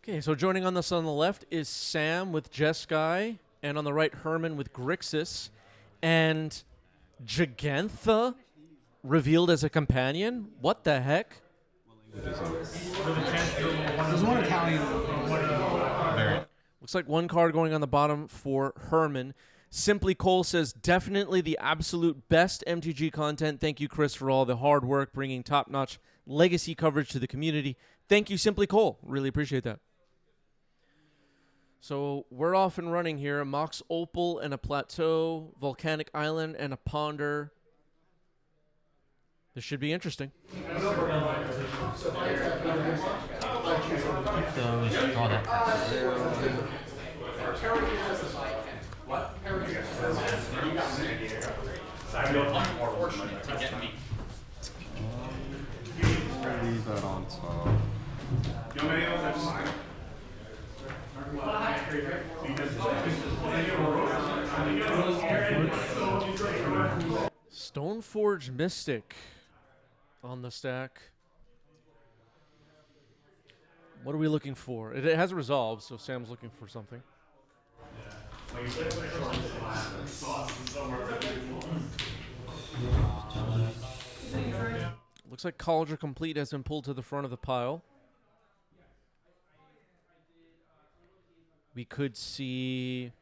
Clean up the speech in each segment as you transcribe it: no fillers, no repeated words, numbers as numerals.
Okay, so joining on the left is Sam with Jeskai, and on the right, Herman with Grixis, and Gigantha revealed as a companion? What the heck? There's one Italian variant. Looks like one card going on the bottom for Herman. Simply Cole says, definitely the absolute best MTG content. Thank you, Chris, for all the hard work bringing top-notch legacy coverage to the community. Thank you, Simply Cole. Really appreciate that. So we're off and running here. Mox Opal and a Plateau, Volcanic Island and a Ponder. This should be interesting. Keep those, draw that. Leave that on top. Stoneforge Mystic on the stack. What are we looking for? It has resolved, so Sam's looking for something. Looks like College Complete has been pulled to the front of the pile. We could see,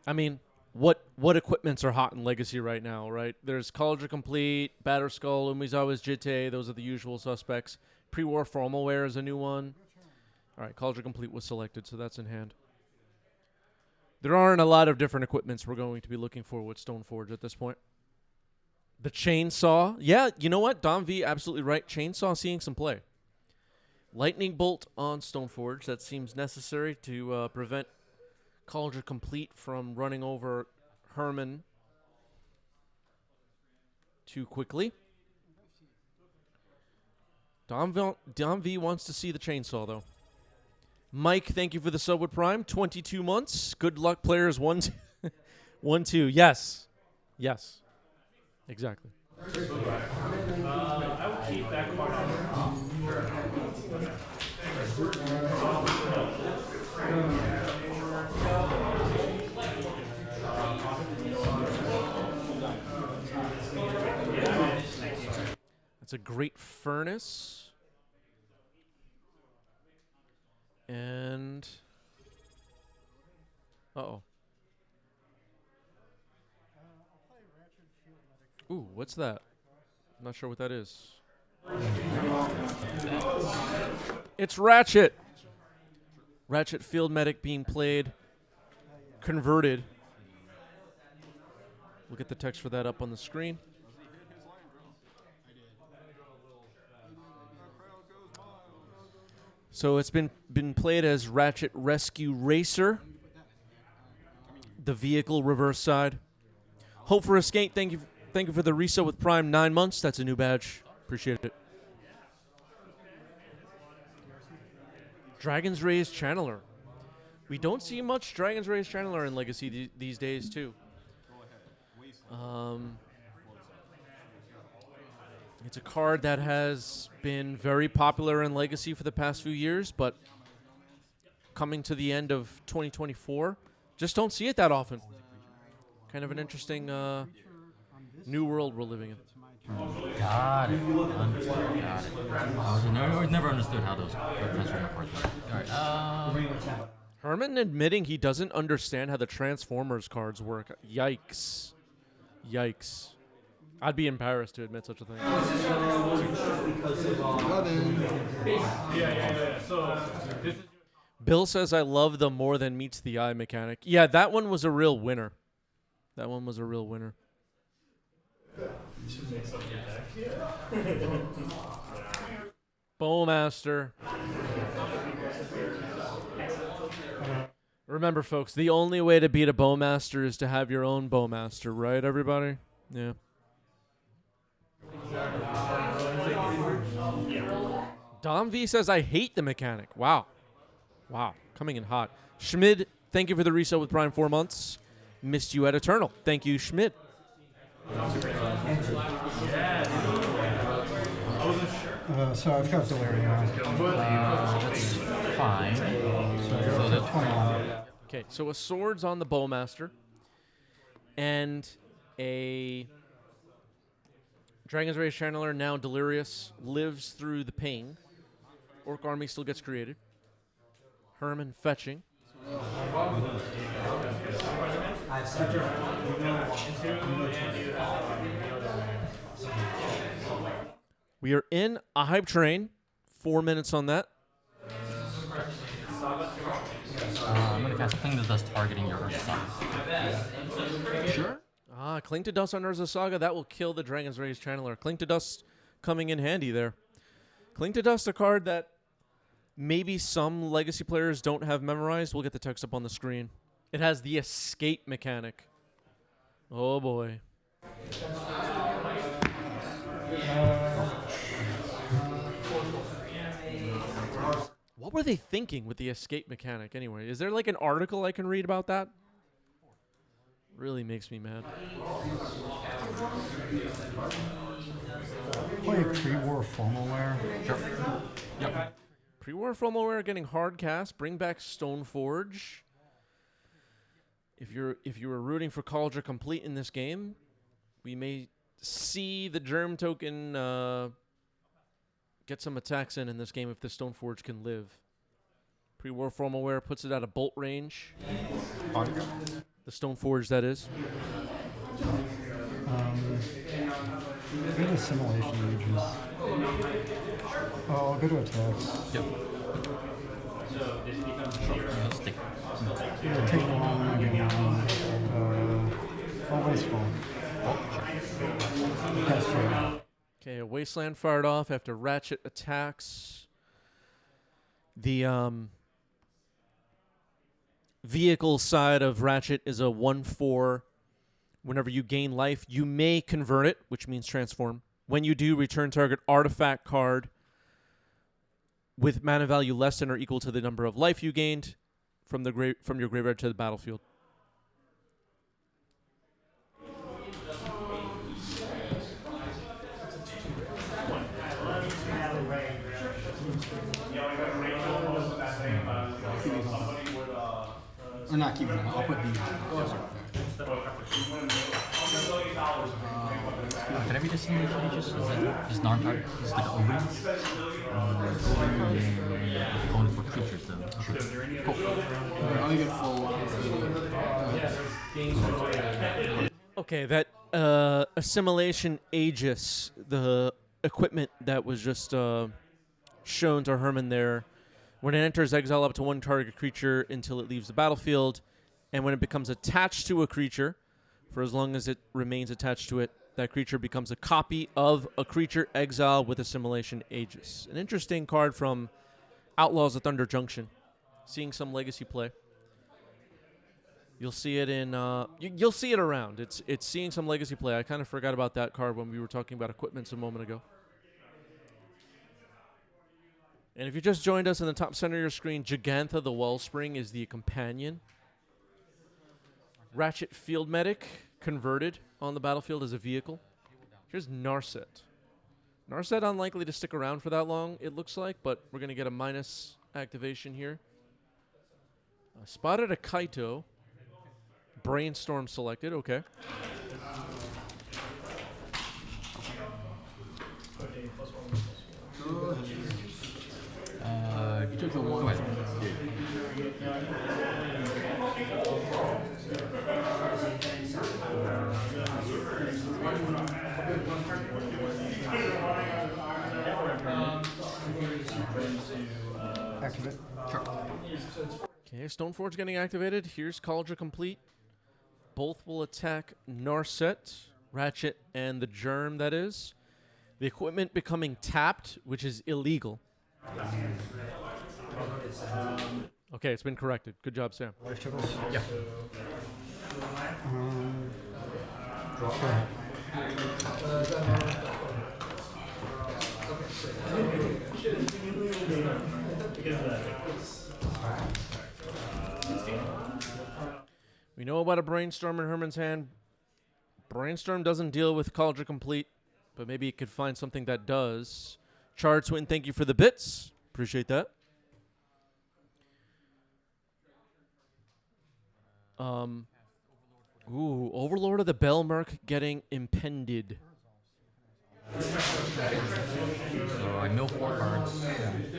I mean, what equipments are hot in Legacy right now, right? There's College Complete, Batterskull, Umizawa's Jitte. Those are the usual suspects. Pre-War Formalware is a new one. All right, College Complete was selected, so that's in hand. There aren't a lot of different equipments we're going to be looking for with Stoneforge at this point. The Chainsaw. Yeah, you know what? Dom V, absolutely right. Chainsaw seeing some play. Lightning Bolt on Stoneforge. That seems necessary to prevent College Complete from running over Herman too quickly. Dom V wants to see the Chainsaw, though. Mike, thank you for the sub with Prime. 22 months. Good luck, players. 1-2. 1-2. Yes. Yes. Exactly. I will keep that card on. That's a great furnace. And uh-oh. Ooh, what's that? I'm not sure what that is. It's Ratchet. Ratchet Field Medic being played. Converted. We'll get the text for that up on the screen. So it's been played as Ratchet Rescue Racer. The vehicle reverse side. Hope for Escape, thank you for the resale with Prime 9 months. That's a new badge. Appreciate it. Dragon's Ray's Channeler. We don't see much Dragon's Ray's Channeler in Legacy these days, too. It's a card that has been very popular in Legacy for the past few years, but coming to the end of 2024, just don't see it that often. Kind of an interesting new world we're living in. Got it. Got it. I never understood how those transformer parts work. All right. Herman admitting he doesn't understand how the Transformers cards work. Yikes. Yikes. I'd be embarrassed to admit such a thing. Bill says, I love the more than meets the eye mechanic. Yeah, that one was a real winner. That one was a real winner. Bowmaster. Remember, folks, the only way to beat a Bowmaster is to have your own Bowmaster, right, everybody? Yeah. Dom V says, I hate the mechanic. Wow. Wow. Coming in hot. Schmid, thank you for the resale with Prime 4 months. Missed you at Eternal. Thank you, Schmid. So I've got delirium. That's fine. 21. Okay, so a sword's on the bowmaster, and a Dragon's Rage Channeler, now delirious, lives through the pain. Orc army still gets created. Herman fetching. We are in a hype train. 4 minutes on that. I'm gonna cast Cling to Dust targeting your Urza Saga. Sure. Cling to Dust on Urza Saga. That will kill the Dragon's Rage Channeler. Cling to Dust coming in handy there. Cling to Dust, a card that maybe some Legacy players don't have memorized. We'll get the text up on the screen. It has the escape mechanic. Oh boy. What were they thinking with the escape mechanic anyway? Is there like an article I can read about that? Really makes me mad. Play pre-war formal wear. Sure. Yep. Pre-war formalware getting hard cast. Bring back Stoneforge. If you were rooting for Cauldron Complete in this game, we may see the Germ token get some attacks in this game if the Stoneforge can live. Pre-war formalware puts it at a bolt range. The Stoneforge, that is. Go to simulation ages. Oh, I'll go to attacks. Yep. Stick. Yeah, take one, get one. Always fun. Pass turn. Okay, a Wasteland fired off after Ratchet attacks. The vehicle side of Ratchet is a 1/4. Whenever you gain life, you may convert it, which means transform. When you do, return target artifact card with mana value less than or equal to the number of life you gained from your graveyard to the battlefield. Or not keeping it. I'll put these on. Can I read this simulation ages? Is it just non-target? Is it like an only for creatures though. Sure. Cool. I'll get full. Okay, that Assimilation Aegis, the equipment that was just shown to Herman there. When it enters, exile up to one target creature until it leaves the battlefield, and when it becomes attached to a creature, for as long as it remains attached to it, that creature becomes a copy of a creature exiled with Assimilation Aegis. An interesting card from Outlaws of Thunder Junction. Seeing some Legacy play. You'll see it in you'll see it around. It's seeing some Legacy play. I kind of forgot about that card when we were talking about equipments a moment ago. And if you just joined us in the top center of your screen, Gigantha the Wellspring is the companion. Ratchet Field Medic converted on the battlefield as a vehicle. Here's Narset. Narset unlikely to stick around for that long, it looks like, but we're going to get a minus activation here. Spotted a Kaito. Brainstorm selected, okay. You took the one. Go ahead. Activate. Sure. Okay, Stoneforge getting activated. Here's Cauldron Complete. Both will attack Narset, Ratchet, and the Germ, that is. The equipment becoming tapped, which is illegal. Okay, it's been corrected. Good job, Sam. Life totals. Yeah. Draw. Go ahead. We know about a Brainstorm in Herman's hand. Brainstorm doesn't deal with Cauldron Complete, but maybe it could find something that does. Chartswin, thank you for the bits. Appreciate that. Ooh, Overlord of the Belmerk getting impended. So I mill 4 cards. And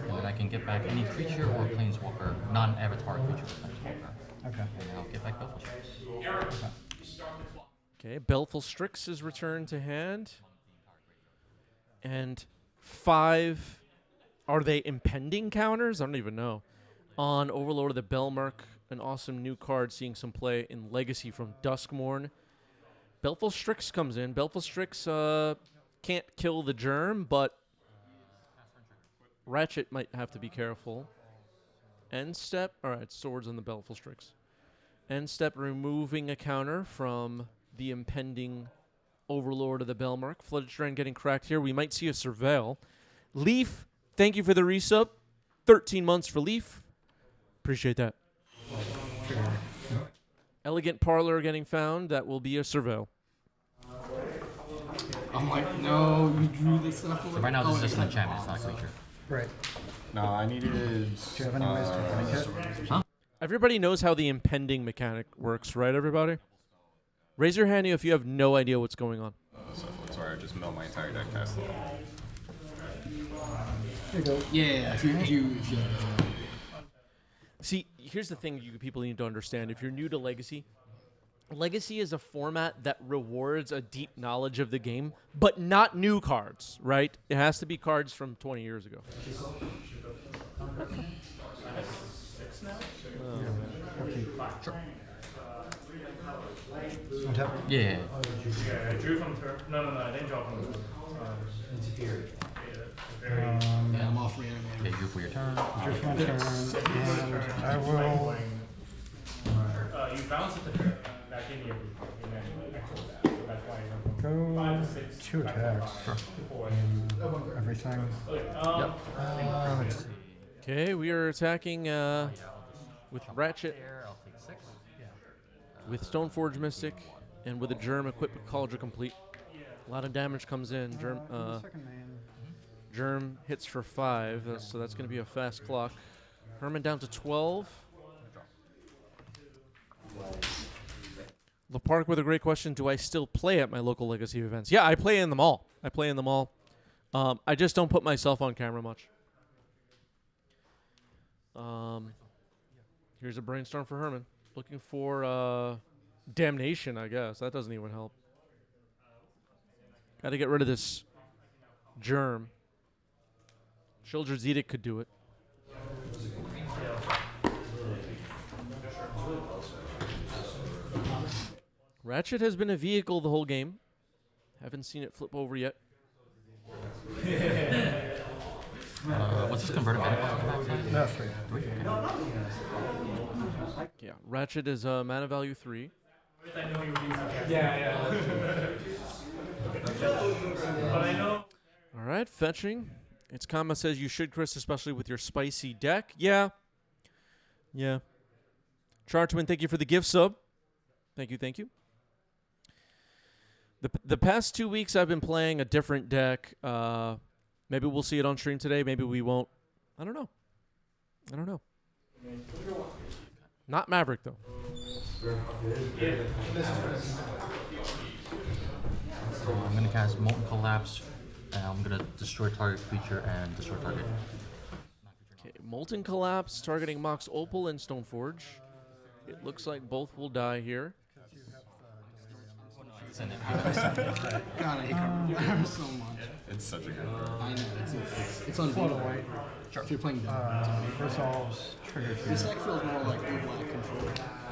then I can get back any creature or planeswalker, non-avatar creature or planeswalker. Okay. And I'll get back Belfast. Okay, Belful Strix is returned to hand. And 5... Are they impending counters? I don't even know. On Overlord of the Belmerk, an awesome new card seeing some play in Legacy from Duskmourn. Belful Strix comes in. Belful Strix can't kill the germ, but Ratchet might have to be careful. End step. All right, swords on the Belful Strix. End step, removing a counter from the impending Overlord of the Belmark. Flooded Strand getting cracked here. We might see a Surveil. Leaf, thank you for the resub. 13 months for Leaf. Appreciate that. Elegant Parlor getting found. That will be a Surveil. I'm like, no, you drew this stuff. So right now this is just an enchantment, it's not a creature. Right. No, I needed. Do you have any ways to blank it? Huh? Everybody knows how the impending mechanic works, right, everybody? Raise your hand if you have no idea what's going on. Sorry, I just mill my entire deck past it. There you go. Yeah, if you See, here's the thing you people need to understand. If you're new to Legacy, Legacy is a format that rewards a deep knowledge of the game, but not new cards, right? It has to be cards from 20 years ago. Okay. Sure. On top. Yeah. Yeah, I drew from turn. No, I didn't draw from the turn. yeah, I'm off reanimating. Okay, you for your turn. Just my turn, and I will. You bounce it to turn back in your group, and then actual that. So that's why I went from Go 5 to 6. 2 attacks. Sure. To 4. Everything. Okay, Let's see. Okay, we are attacking with Ratchet, I'll take 6. with Stoneforge Mystic, and with a Germ equipped with Cauldron Complete. A lot of damage comes in. Second man. Germ hits for 5, so that's going to be a fast clock. Herman down to 12. Lepark with a great question. Do I still play at my local Legacy events? Yeah, I play in them all. I just don't put myself on camera much. Here's a Brainstorm for Herman. Looking for Damnation, I guess. That doesn't even help. Got to get rid of this Germ. Children's Edict could do it. Ratchet has been a vehicle the whole game. Haven't seen it flip over yet. What's this converted mana cost back to? No, 3. 3? Okay. Yeah, Ratchet is mana value 3. I know you were using that. Yeah. But I know. All right, fetching. It's Kama says you should, Chris, especially with your spicy deck. Yeah. Chartwin, thank you for the gift sub. Thank you. The past 2 weeks I've been playing a different deck. Maybe we'll see it on stream today. Maybe we won't. I don't know. Not Maverick, though. So I'm going to cast Molten Collapse, and I'm going to destroy target creature and destroy target. Okay, Molten Collapse targeting Mox Opal and Stoneforge. It looks like both will die here. Send it. God, I hate Carver so much. It's such a good. I know, it's unbeatable. White. If you're playing Resolves. Trigger. this deck feels more like blue black control.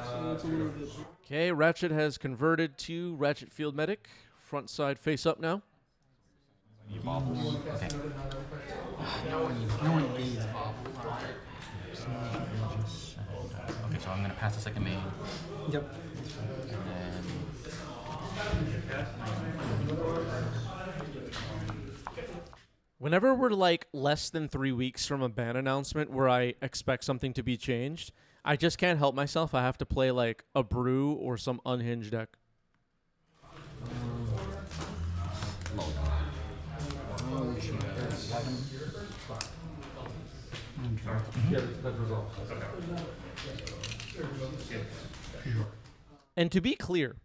So it's a little bit. Okay, Ratchet has converted to Ratchet Field Medic. Front side face up now. Okay. No one needs Bob. Okay, so I'm going to pass the second main. Yep. And then Whenever we're like less than 3 weeks from a ban announcement where I expect something to be changed, I just can't help myself. I have to play like a brew or some unhinged deck. Yeah, that's resolved. And to be clear,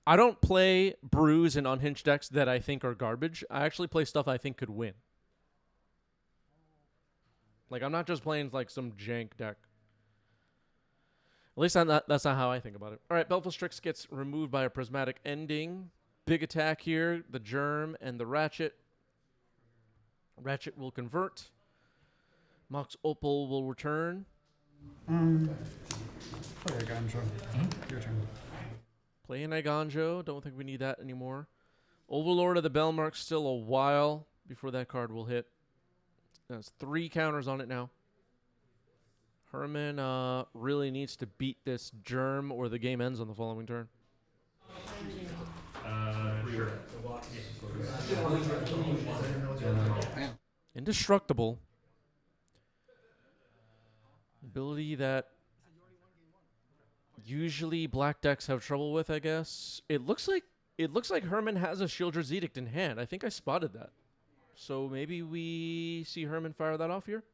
I don't play brews and unhinged decks that I think are garbage. I actually play stuff I think could win. Like, I'm not just playing like some jank deck. At least that's not how I think about it. All right, Baleful Strix gets removed by a prismatic ending. Big attack here, the Germ and the Ratchet. Ratchet will convert. Mox Opal will return. Play a Ganjo. Your turn. Play an Iganjo. Don't think we need that anymore. Overlord of the Bellmark still a while before that card will hit. There's 3 counters on it now. Herman really needs to beat this Germ or the game ends on the following turn. Sure. Indestructible. Ability that usually black decks have trouble with, I guess. It looks like Herman has a Shieldred's Edict in hand. I think I spotted that. So maybe we see Herman fire that off here?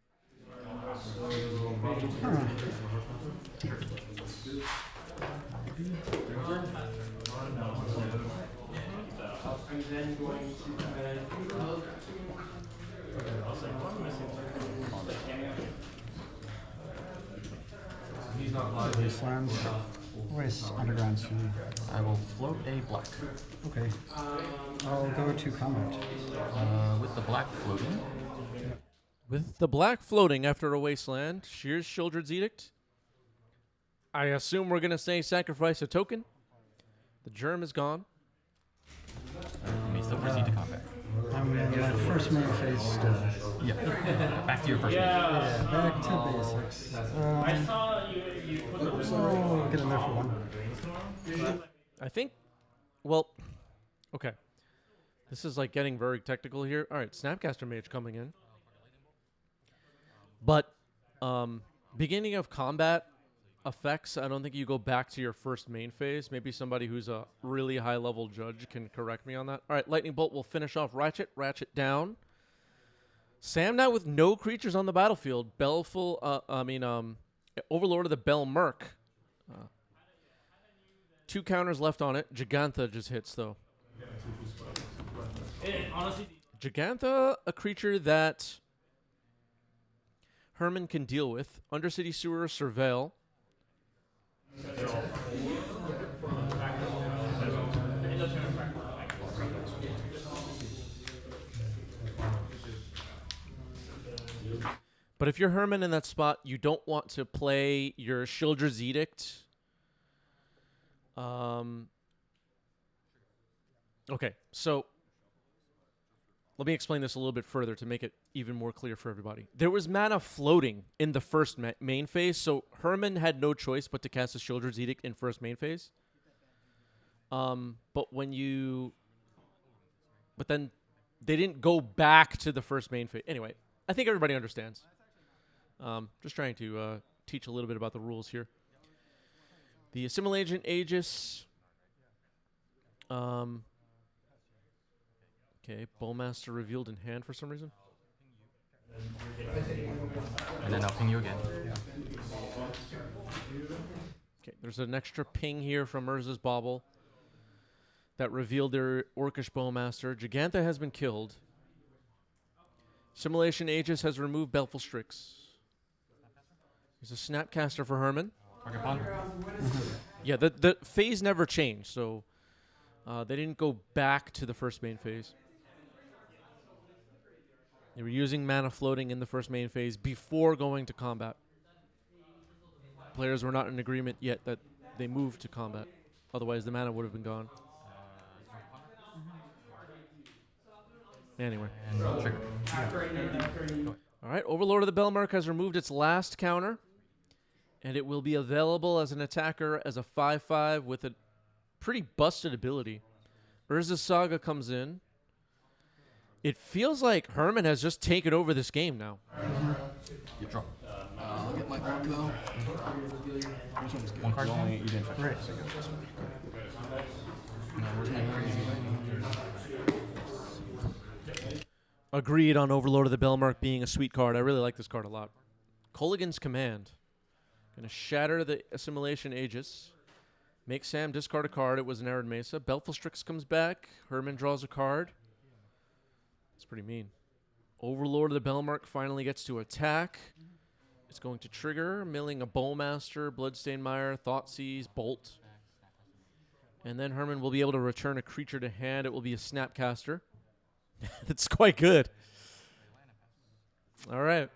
Wasteland. Waste Underground Sea. I will float a black. Okay. I'll go to combat. With the black floating. With the black floating after a wasteland, here's Shieldred's Edict. I assume we're going to say sacrifice a token. The Germ is gone. You may still proceed to combat. I'm in my first main phase still. Yeah. Back to your first Yeah, back to basics. I saw you put the Oh, get in there for one. I think, well, okay. This is like getting very technical here. All right, Snapcaster Mage coming in. But beginning of combat effects, I don't think you go back to your first main phase. Maybe somebody who's a really high-level judge can correct me on that. All right, Lightning Bolt will finish off Ratchet. Ratchet down. Sam now with no creatures on the battlefield. Overlord of the Bell Merc. 2 counters left on it. Gigantha just hits, though. honestly, Gigantha, a creature that Herman can deal with. Undercity Sewer, Surveil. But if you're Herman in that spot, you don't want to play your Shieldred's Edict. Okay, so let me explain this a little bit further to make it even more clear for everybody. There was mana floating in the first main phase, so Herman had no choice but to cast a Shieldred's Edict in first main phase. But then they didn't go back to the first main phase. Anyway, I think everybody understands. Just trying to teach a little bit about the rules here. The Assimilation Aegis. Okay, Bowmaster revealed in hand for some reason. And then I'll ping you again. Okay, there's an extra ping here from Urza's Bauble that revealed their Orcish Bowmaster. Gigantha has been killed. Simulation Aegis has removed Baleful Strix. There's a Snapcaster for Herman. Target pawn. Yeah, the phase never changed, so they didn't go back to the first main phase. They were using mana floating in the first main phase before going to combat. Players were not in agreement yet that they moved to combat. Otherwise, the mana would have been gone. Anyway. And trigger. All right, Overlord of the Bellmark has removed its last counter, and it will be available as an attacker as a 5/5 with a pretty busted ability. Urza's Saga comes in. It feels like Herman has just taken over this game now. You draw. I'll get my orc though. One card. You didn't fetch Right. No, where's my crazy lightning? Agreed on Overlord of the Bellmark being a sweet card. I really like this card a lot. Colligan's Command. Going to shatter the Assimilation Aegis. Make Sam discard a card. It was an Arid Mesa. Belflestrix comes back. Herman draws a card. That's pretty mean. Overlord of the Belmark finally gets to attack. It's going to trigger, milling a Bowmaster, Bloodstained Mire, Thoughtseize, Bolt. And then Herman will be able to return a creature to hand. It will be a Snapcaster. That's quite good. All right.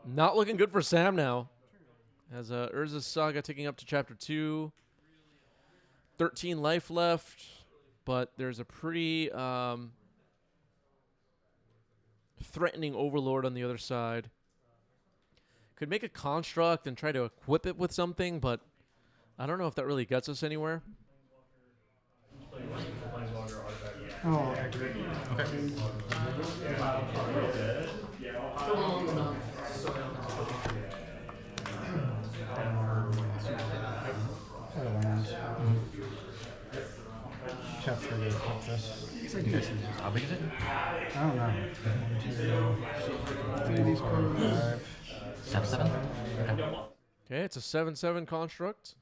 Not looking good for Sam now. As Urza's Saga ticking up to Chapter 2. 13 life left, but there's a pretty threatening Overlord on the other side. Could make a construct and try to equip it with something, but I don't know if that really gets us anywhere. Oh, I agree. Chapter to put this. How big is it? I don't know. 1, 2, 3, 4, 5. 7? Okay. Okay, it's a 7/7 construct.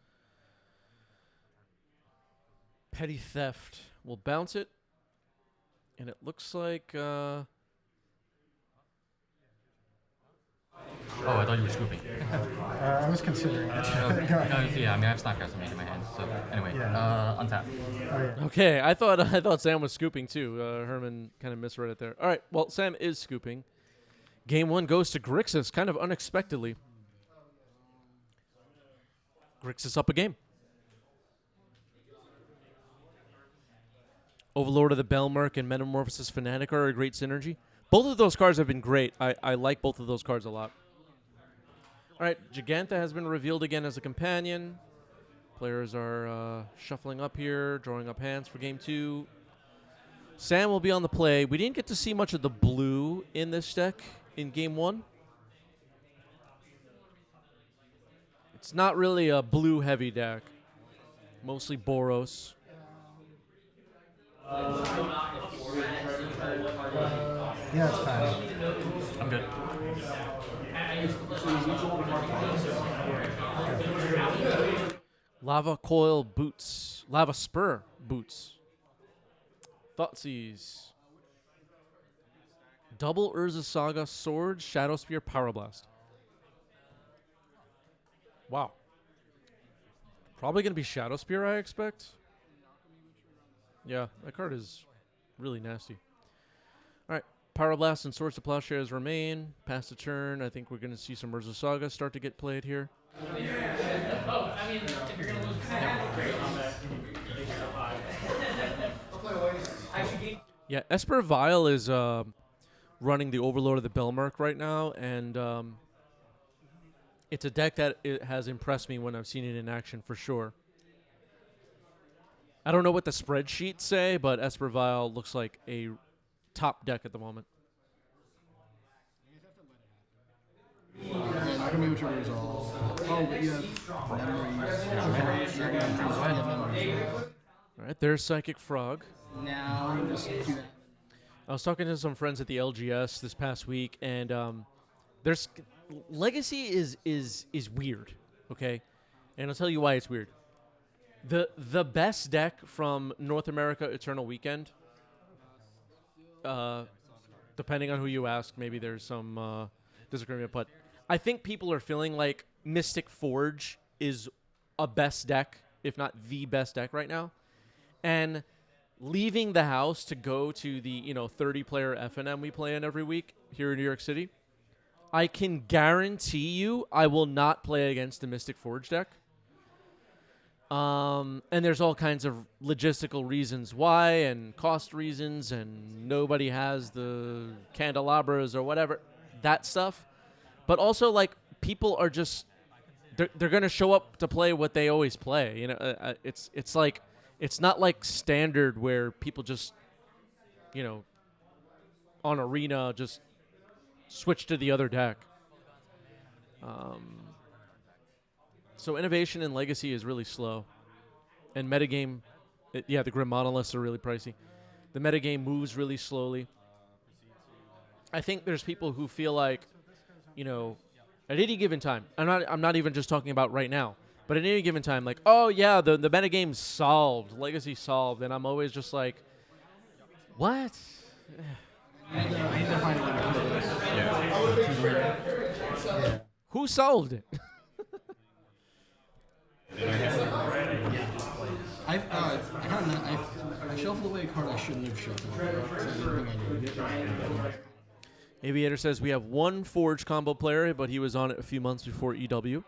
Petty Theft. We'll bounce it. And it looks like... Oh, I thought you were scooping. I was considering it. Okay. Go ahead. No, yeah, I mean, I have Snapcaster in my hands. So, anyway, untap. Oh, yeah. Okay, I thought Sam was scooping too. Herman kind of misread it there. All right, well, Sam is scooping. Game 1 goes to Grixis, kind of unexpectedly. Grixis up a game. Overlord of the Belmark and Metamorphosis Fanatic are a great synergy. Both of those cards have been great. I like both of those cards a lot. All right, Giganta has been revealed again as a companion. Players are shuffling up here, drawing up hands for Game 2. Sam will be on the play. We didn't get to see much of the blue in this deck in Game 1. It's not really a blue-heavy deck. Mostly Boros. Yeah, it's fine. I'm good. Lava Coil Boots. Lava Spur Boots. Thoughtseize. Double Urza Saga Sword, Shadow Spear, Power Blast. Wow. Probably going to be Shadow Spear, I expect. Yeah, that card is really nasty. All right, Power Blast and Swords to Plowshares remain. Past the turn, I think we're going to see some Urza Saga start to get played here. Yeah, Esper Vial is running the Overlord of the Belmark right now, and it's a deck that it has impressed me when I've seen it in action for sure. I don't know what the spreadsheets say, but Esper Vial looks like a top deck at the moment. Alchemy, whichever is all. Oh, but you have All right, there's Psychic Frog. now you just do that. I was talking to some friends at the LGS this past week, and there's Legacy is weird, okay? And I'll tell you why it's weird. The best deck from North America Eternal Weekend, depending on who you ask, maybe there's some disagreement, but I think people are feeling like Mystic Forge is a best deck, if not the best deck right now. And leaving the house to go to the 30-player FNM we play in every week here in New York City, I can guarantee you I will not play against the Mystic Forge deck. And there's all kinds of logistical reasons why, and cost reasons, and nobody has the candelabras or whatever, that stuff. But also, like, people are just they're gonna show up to play what they always play. It's like, it's not like Standard where people just on Arena just switch to the other deck. So innovation in Legacy is really slow. And metagame, the Grim Monoliths are really pricey. The metagame moves really slowly. I think there's people who feel like, At any given time, I'm not even just talking about right now, but at any given time, like, oh yeah, the metagame's solved, Legacy solved, and I'm always just like, what? He's gonna find a way to kill this. Yeah. Who solved it? I shuffled away a card I shouldn't have shuffled. So I didn't think I needed it. Aviator says we have one Forge combo player, but he was on it a few months before EW.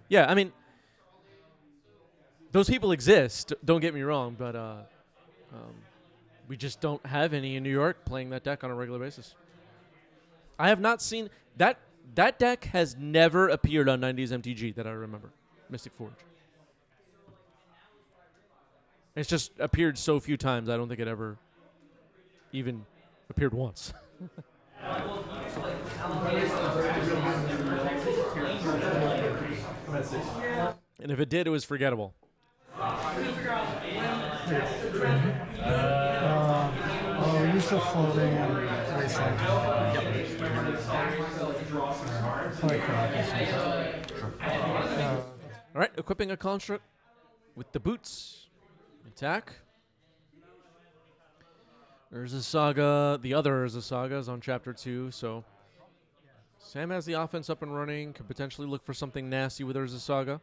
Yeah, I mean, those people exist. Don't get me wrong, but we just don't have any in New York playing that deck on a regular basis. I have not seen that. That deck has never appeared on 90s MTG that I remember. Mystic Forge. It's just appeared so few times. I don't think it ever even appeared once. And if it did, it was forgettable. Use of floating and wasteland. All right, equipping a construct with the boots. Attack. There's a saga. The other is a saga is on chapter 2, so Sam has the offense up and running. Could potentially look for something nasty with Urza Saga.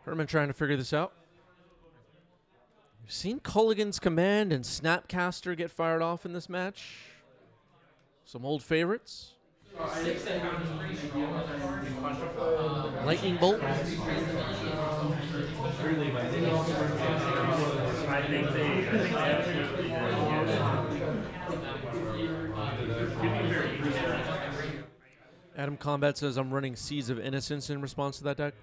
Herman trying to figure this out. You've seen Culligan's Command and Snapcaster get fired off in this match. Some old favorites. Lightning Bolt. I think they absolutely Adam Combat says I'm running Seeds of Innocence in response to that deck.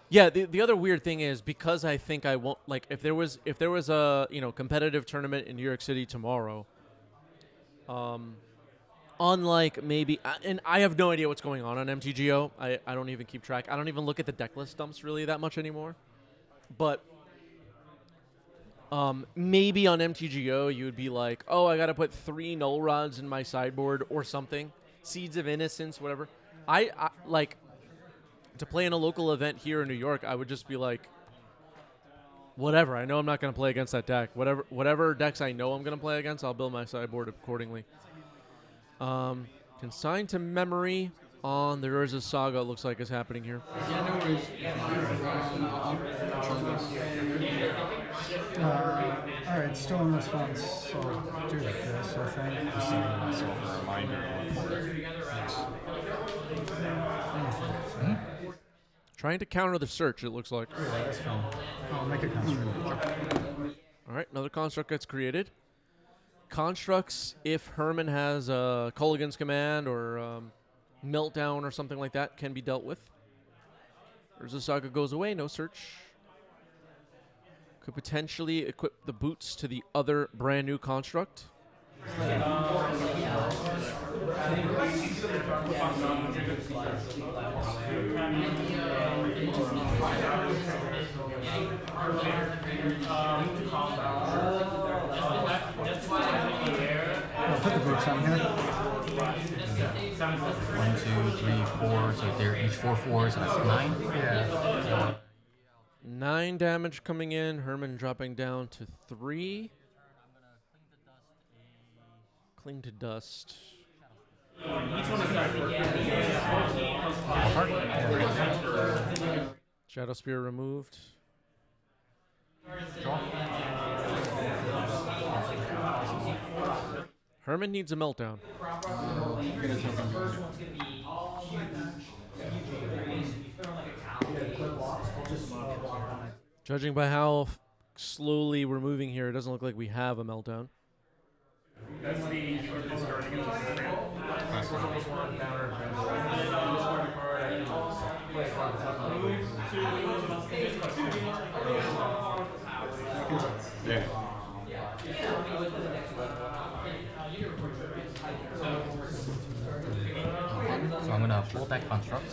Yeah, the other weird thing is because I think I won't like if there was a competitive tournament in New York City tomorrow. Unlike maybe, and I have no idea what's going on MTGO. I don't even keep track. I don't even look at the deck list dumps really that much anymore. But maybe on MTGO you would be like, oh, I got to put 3 Null Rods in my sideboard or something. Seeds of Innocence, whatever. I like to play in a local event here in New York. I would just be like, whatever. I know I'm not going to play against that deck. Whatever decks I know I'm going to play against, I'll build my sideboard accordingly. Consigned to memory on the Urza Saga, it looks like is happening here. Yeah, no worries. Alright, still in response. So do this, I think. Just sending myself a reminder for it. Trying to counter the search, it looks like. Yeah, that's fine. I'll make a construct. All right, another construct gets created. Constructs, if Herman has a Culligan's Command or Meltdown or something like that, can be dealt with. Urza Saga goes away, no search. Could potentially equip the boots to the other brand new construct. I'll put the boots on here. 1, 2, 3, 4. So they're each 4 4s, so that's 9. Yeah. 9 damage coming in. Herman dropping down to 3. Cling to dust. Shadow Spear removed. Herman needs a meltdown. Judging by how slowly we're moving here, it doesn't look like we have a meltdown. That's the shortest card to get Yeah. So I'm gonna pull that construct.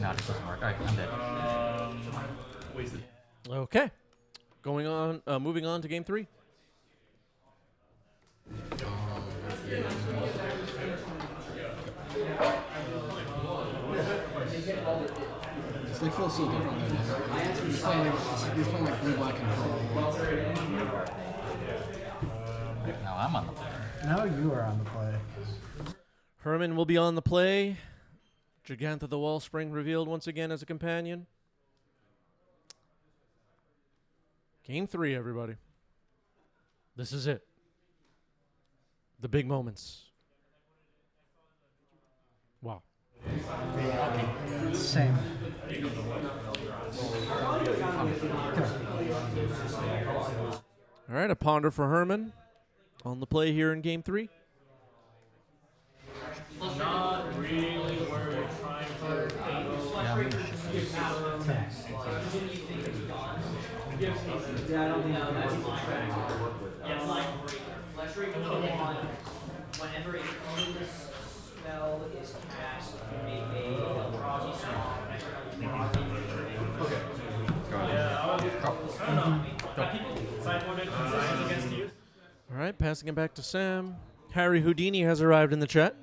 No, this doesn't work. Alright, I'm dead. Wasted. Okay. Going on, moving on to game 3. They feel so different than you're playing like blue, black, and purple. Now I'm on the play. Now you are on the play. Herman will be on the play. Gigantha the Wellspring revealed once again as a companion. Game 3, everybody. This is it. The big moments. Wow. Same. All right, a ponder for Herman on the play here in Game 3. Not really where you're trying to Yeah, we should. Whenever a colorless spell is cast, make a froggy song. sideboarded designs against you. All right, passing it back to Sam. Harry Houdini has arrived in the chat.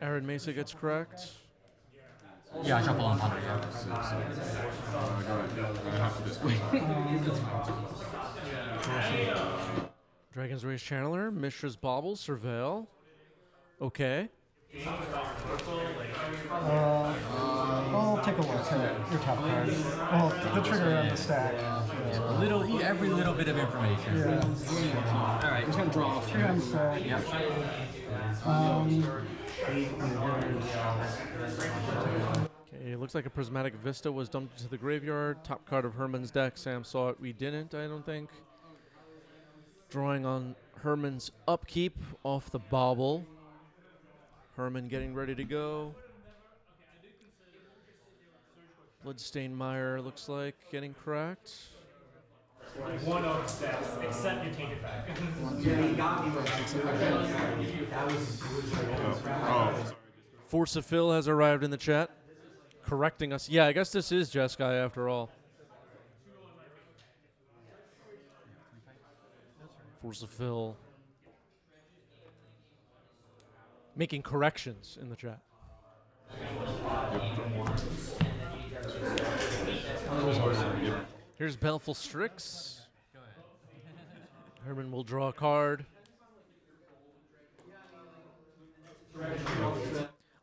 Aaron Mesa gets correct. Yeah, I shuffle on ponder. Go ahead. I have to disconnect. Dragon's Race Channeler, Mishra's Bauble, Surveil. Okay. I'll take a look at your top card. Well, the trigger on the stack. Every little bit of information. Yeah. All right. Just gonna draw off. 3 on the stack. Yeah. Okay, it looks like a Prismatic Vista was dumped into the graveyard. Top card of Herman's deck. Sam saw it. We didn't, I don't think. Drawing on Herman's upkeep off the bauble. Herman getting ready to go. Bloodstained Mire looks like getting cracked. One of steps, except you take it back. Force of Phil has arrived in the chat, correcting us. Yeah, I guess this is Jeskai after all. Force of Phil making corrections in the chat. Here's Baleful Strix. Herman will draw a card.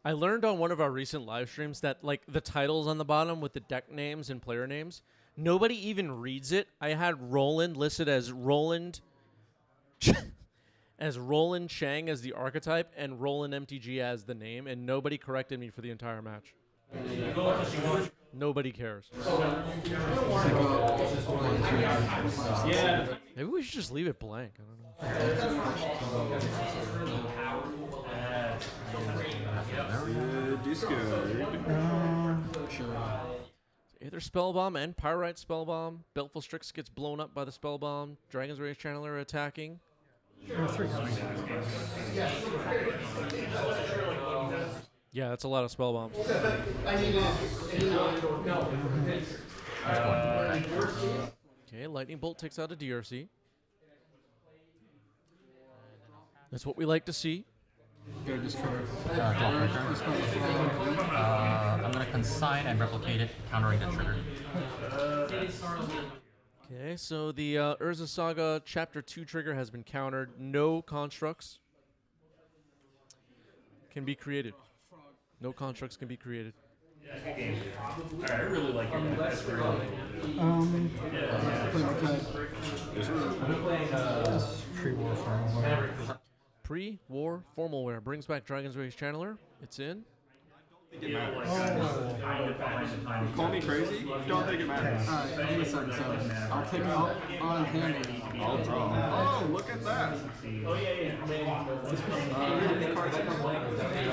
I learned on one of our recent live streams that like the titles on the bottom with the deck names and player names, nobody even reads it. I had Roland listed as Roland as Roland Chang as the archetype and Roland MTG as the name, and nobody corrected me for the entire match. Nobody cares. Maybe we should just leave it blank. I don't know. Either Spellbomb and Pyrite Spellbomb. Baleful Strix gets blown up by the Spellbomb. Dragon's Rage Channeler attacking. Yeah, that's a lot of Spellbombs. Okay, Lightning Bolt takes out a DRC. That's what we like to see. Draw I'm going to consign and replicate it, countering the trigger. Okay, so the Urza Saga Chapter 2 trigger has been countered. No constructs can be created. No constructs can be created. I really like your Esper. Pre-war firmware. Pre-war formal wear brings back Dragon's Rage Channeler. It's in. Call me crazy? Don't think it matters. Alright, give me a second. So I'll take out on hand. I'll draw. Oh, look at that.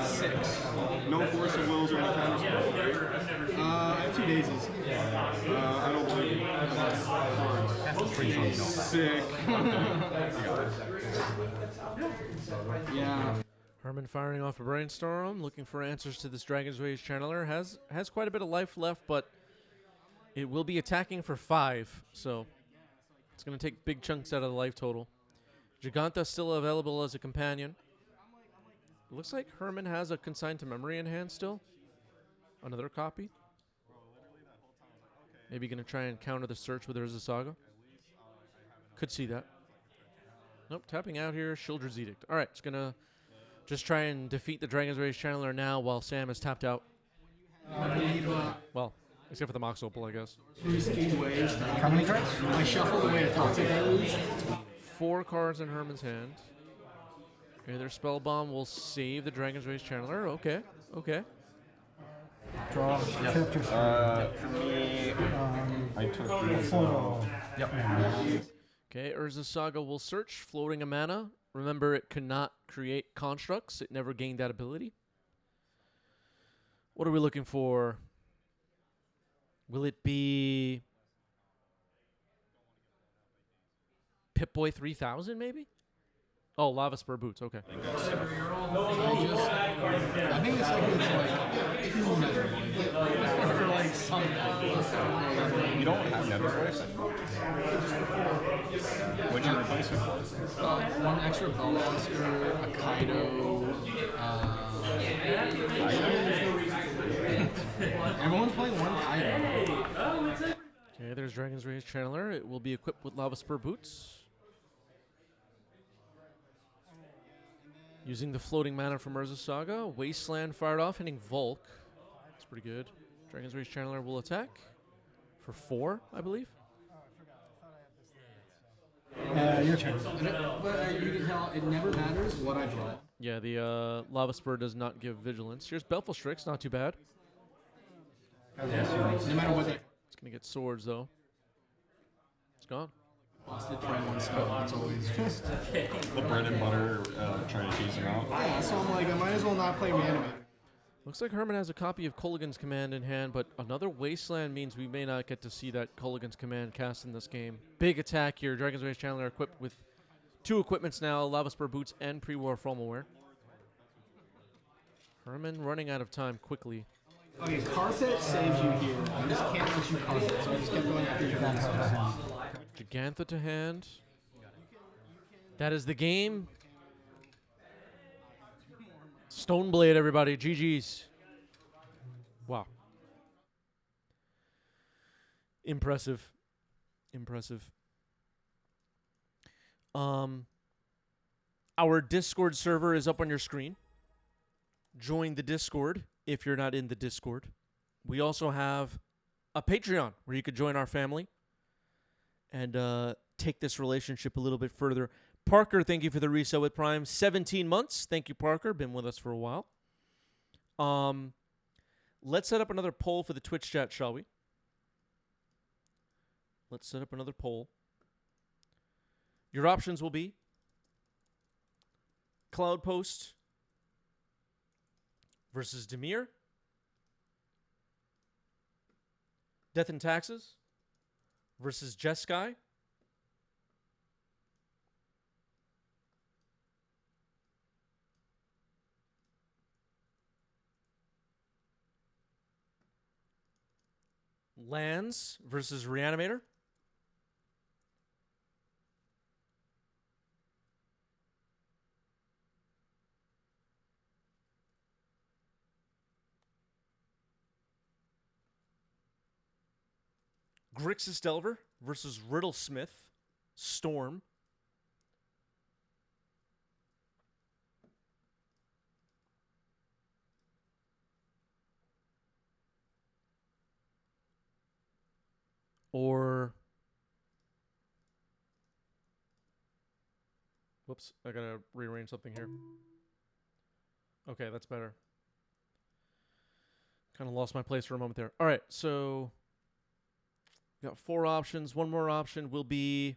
Six. No force of wills or any kind of spell, right? I have 2 daisies. I don't believe you. Sick. Yeah. Herman firing off a brainstorm, looking for answers to this Dragon's Rage Channeler. Has quite a bit of life left, but it will be attacking for 5, so it's going to take big chunks out of the life total. Gigantha still available as a companion. Looks like Herman has a Consigned to Memory in hand still. Another copy. Maybe gonna try and counter the search with Urza Saga. Could see that. Nope, tapping out here. Shieldred's Edict. All right, it's gonna just try and defeat the Dragon's Rage Channeler now while Sam is tapped out. Well, except for the Mox Opal, I guess. How many cards? I shuffle away a toxic deluge. 4 cards in Herman's hand. Okay, their spell bomb will save the Dragon's Rage Channeler. Okay, okay. Draw. Tip your For me, I took these. photo. Okay, Urza Saga will search, floating a mana. Remember, it cannot create constructs. It never gained that ability. What are we looking for? Will it be Pip-Boy 3000, maybe? Oh, Lava Spur Boots, okay. I think it's like two nether or like something. You don't have Nether Voice? What'd you replace it for? One extra Boros or a Kaido. Everyone's playing one Kaido. Okay, there's Dragon's Rage Channeler. It will be equipped with Lava Spur Boots. Using the floating mana from Urza Saga. Wasteland fired off, hitting Volk. That's pretty good. Dragon's Rage Channeler will attack for 4, I believe. Your turn. But you can tell it never matters what I draw. Yeah, the Lava Spur does not give Vigilance. Here's Belfast Strix, not too bad. No matter what they It's going to get swords, though. It's gone. busted, try one spell. It's always just. The bread and butter trying to tease him out. Yeah, so I'm like, I might as well not play Reanimator. Looks like Herman has a copy of Kolaghan's Command in hand, but another Wasteland means we may not get to see that Kolaghan's Command cast in this game. Big attack here. Dragon's Rage Channeler equipped with 2 equipments now, Lava Spur Boots and Pre-War Formalware. Herman running out of time quickly. Okay, Carpet saves you here. I just can't let you Carpet, so I just kept going after your Gigantha to hand. That is the game. Stoneblade, everybody. GG's. Wow. Impressive. Impressive. Our Discord server is up on your screen. Join the Discord if you're not in the Discord. We also have a Patreon where you could join our family and take this relationship a little bit further. Parker, thank you for the resale with Prime. 17 months. Thank you, Parker. Been with us for a while. Let's set up another poll for the Twitch chat, shall we? Let's set up another poll. Your options will be Cloudpost versus Demir, Death and Taxes versus Jeskai, Lands versus Reanimator, Grixis Delver versus Riddlesmith, Storm, or whoops, I gotta rearrange something here. Okay, that's better. Kind of lost my place for a moment there. All right, so got 4 options. One more option will be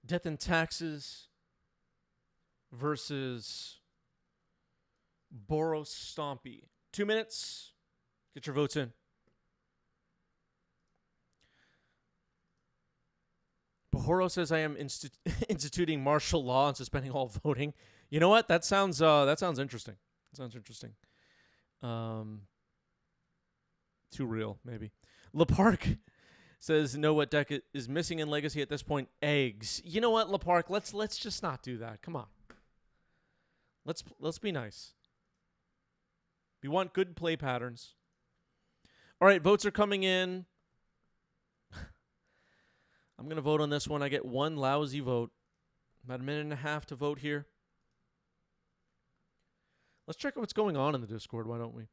Death and Taxes versus Boros Stompy. 2 minutes. Get your votes in. Boros says I am instituting martial law and suspending all voting. You know what? That sounds interesting. That sounds interesting. Too real, maybe. LaPark says, know what deck is missing in Legacy at this point? Eggs. You know what, LaPark? Let's just not do that. Come on. Let's be nice. We want good play patterns. All right, votes are coming in. I'm going to vote on this one. I get one lousy vote. About a minute and a half to vote here. Let's check out what's going on in the Discord, why don't we?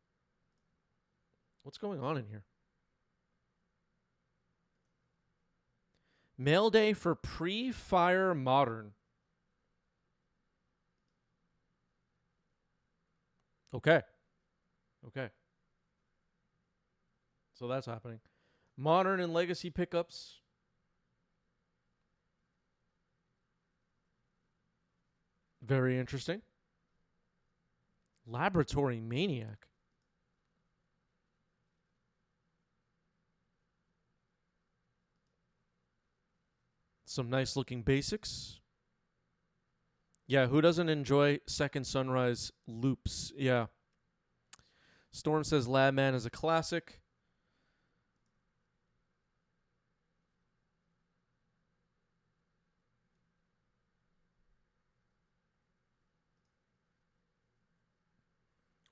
What's going on in here? Mail day for pre-fire modern. Okay. So that's happening. Modern and legacy pickups. Very interesting. Laboratory Maniac. Some nice looking basics. Yeah, who doesn't enjoy Second Sunrise loops? Yeah. Storm says Labman is a classic.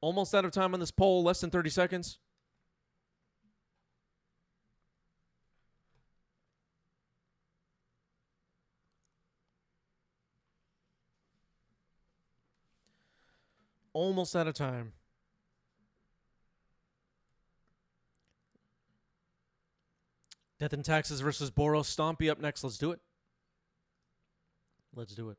Almost out of time on this poll. Less than 30 seconds. Almost out of time. Death and Taxes versus Boros. Stompy up next. Let's do it. Let's do it.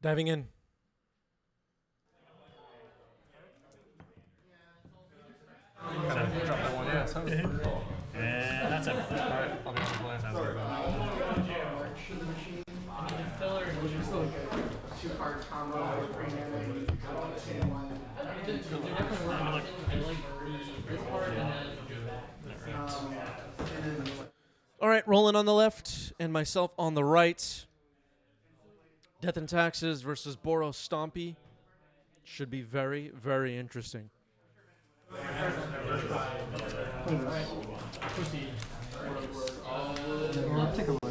Diving in. Drop that one. Yeah, sounds pretty cool. And that's it. Alright, I'll be on the plan. Sounds good. Two-card combo. All right, Roland on the left and myself on the right. Death and Taxes versus Boros Stompy. Should be very, very interesting. Take a look.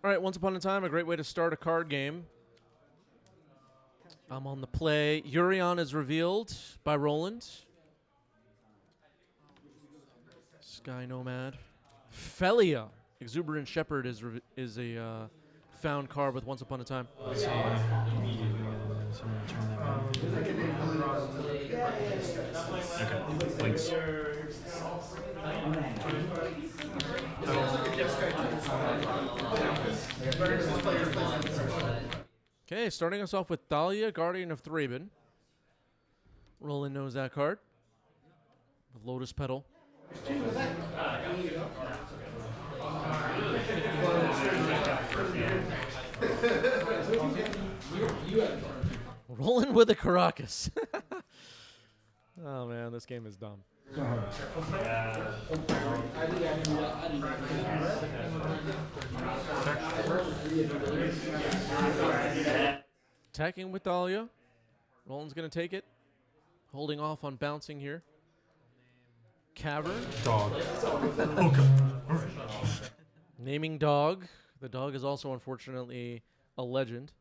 All right, Once Upon a Time, a great way to start a card game. I'm on the play. Urion is revealed by Roland. Sky Nomad. Felia. Exuberant Shepherd is a found card with Once Upon a Time. Let's see. Okay. Thanks. Okay, starting us off with Thalia, Guardian of Thraben. Roland knows that card. With Lotus Petal. Rolling with a Caracas. Oh man, this game is dumb. Attacking with Dahlia. Roland's going to take it. Holding off on bouncing here. Cavern. Dog. Naming dog. The dog is also, unfortunately, a legend.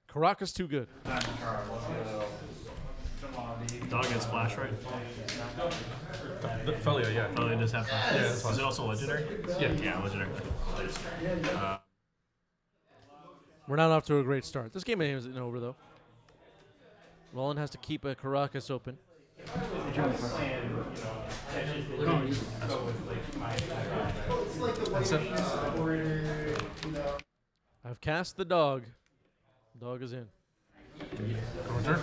Caracas too good. Dog has flash, right? Felia, yeah. Oh, it does have flash. Yeah, that's fine. Is it also legendary? Yeah. Yeah, legendary. We're not off to a great start. This game isn't over, though. Roland has to keep a Caracas open. That's it. I've cast the dog. Dog is in. Counter.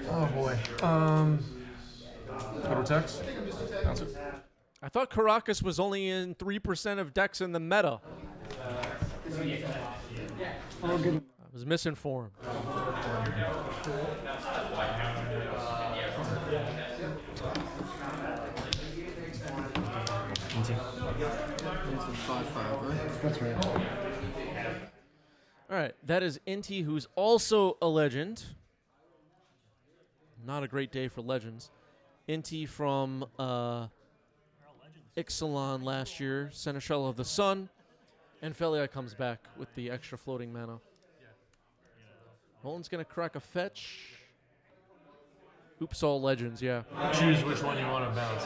Oh boy. Go to text. Bounce it. I thought Caracas was only in 3% of decks in the meta. I'll get I was misinformed. That's right. All right, that is Inti, who's also a legend. Not a great day for legends. Inti from Ixalan last year, Seneschal of the Sun, and Felia comes back with the extra floating mana. Roland's gonna crack a fetch. Oops, all legends, yeah. Choose which one you want to bounce.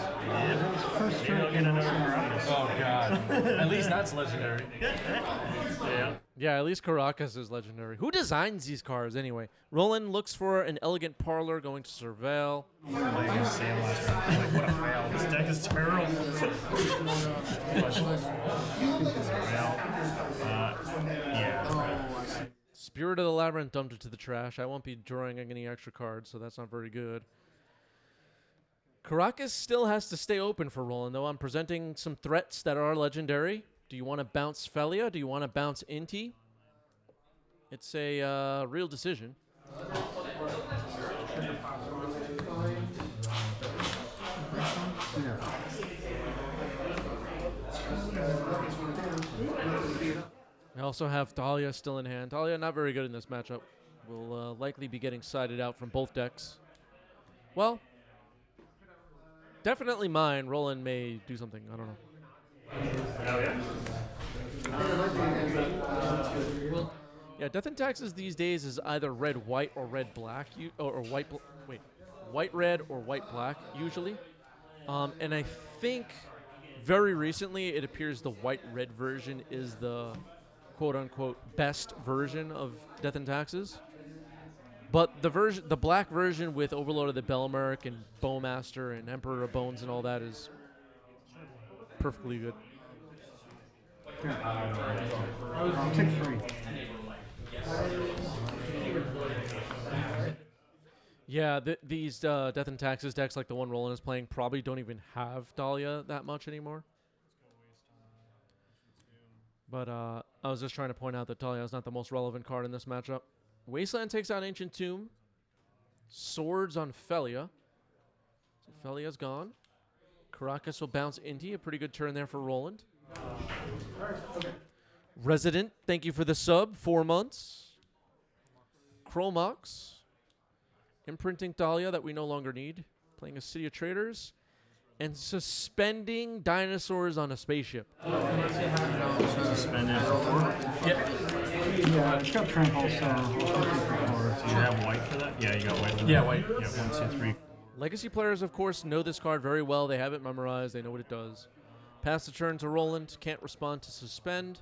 First Maybe I'll get another Caracas. Oh god. At least that's legendary. Yeah. Yeah, at least Caracas is legendary. Who designs these cards anyway? Roland looks for an elegant parlor going to Surveil. Like what a fail. This deck is terrible. Yeah. Spirit of the Labyrinth dumped it to the trash. I won't be drawing any extra cards, so that's not very good. Caracas still has to stay open for Roland, though. I'm presenting some threats that are legendary. Do you want to bounce Felia? Do you want to bounce Inti? It's a real decision. I also have Dahlia still in hand. Dahlia not very good in this matchup. Will likely be getting sided out from both decks. Well, definitely mine. Roland may do something. I don't know. Yeah, Death and Taxes these days is either red-white or red-black, or white-red or white-black usually. And I think very recently it appears the white-red version is the quote-unquote best version of Death and Taxes. But the black version with Overlord of the Belmerk and Bowmaster and Emperor of Bones and all that is perfectly good. I'll take 3. Yeah, these Death and Taxes decks, like the one Roland is playing, probably don't even have Dahlia that much anymore. But I was just trying to point out that Dahlia is not the most relevant card in this matchup. Wasteland takes out Ancient Tomb. Swords on Felia. So Felia's gone. Caracas will bounce Inti. A pretty good turn there for Roland. Resident, thank you for the sub. 4 months. Chromox. Imprinting Dahlia that we no longer need. Playing a City of Traders. And suspending dinosaurs on a spaceship. Suspended for 4. Yeah, it's got trample, so. Do you have white for that? Yeah, you got white for that. Yeah, white. Yeah, 1, 2, 3. Legacy players, of course, know this card very well. They have it memorized. They know what it does. Pass the turn to Roland. Can't respond to suspend.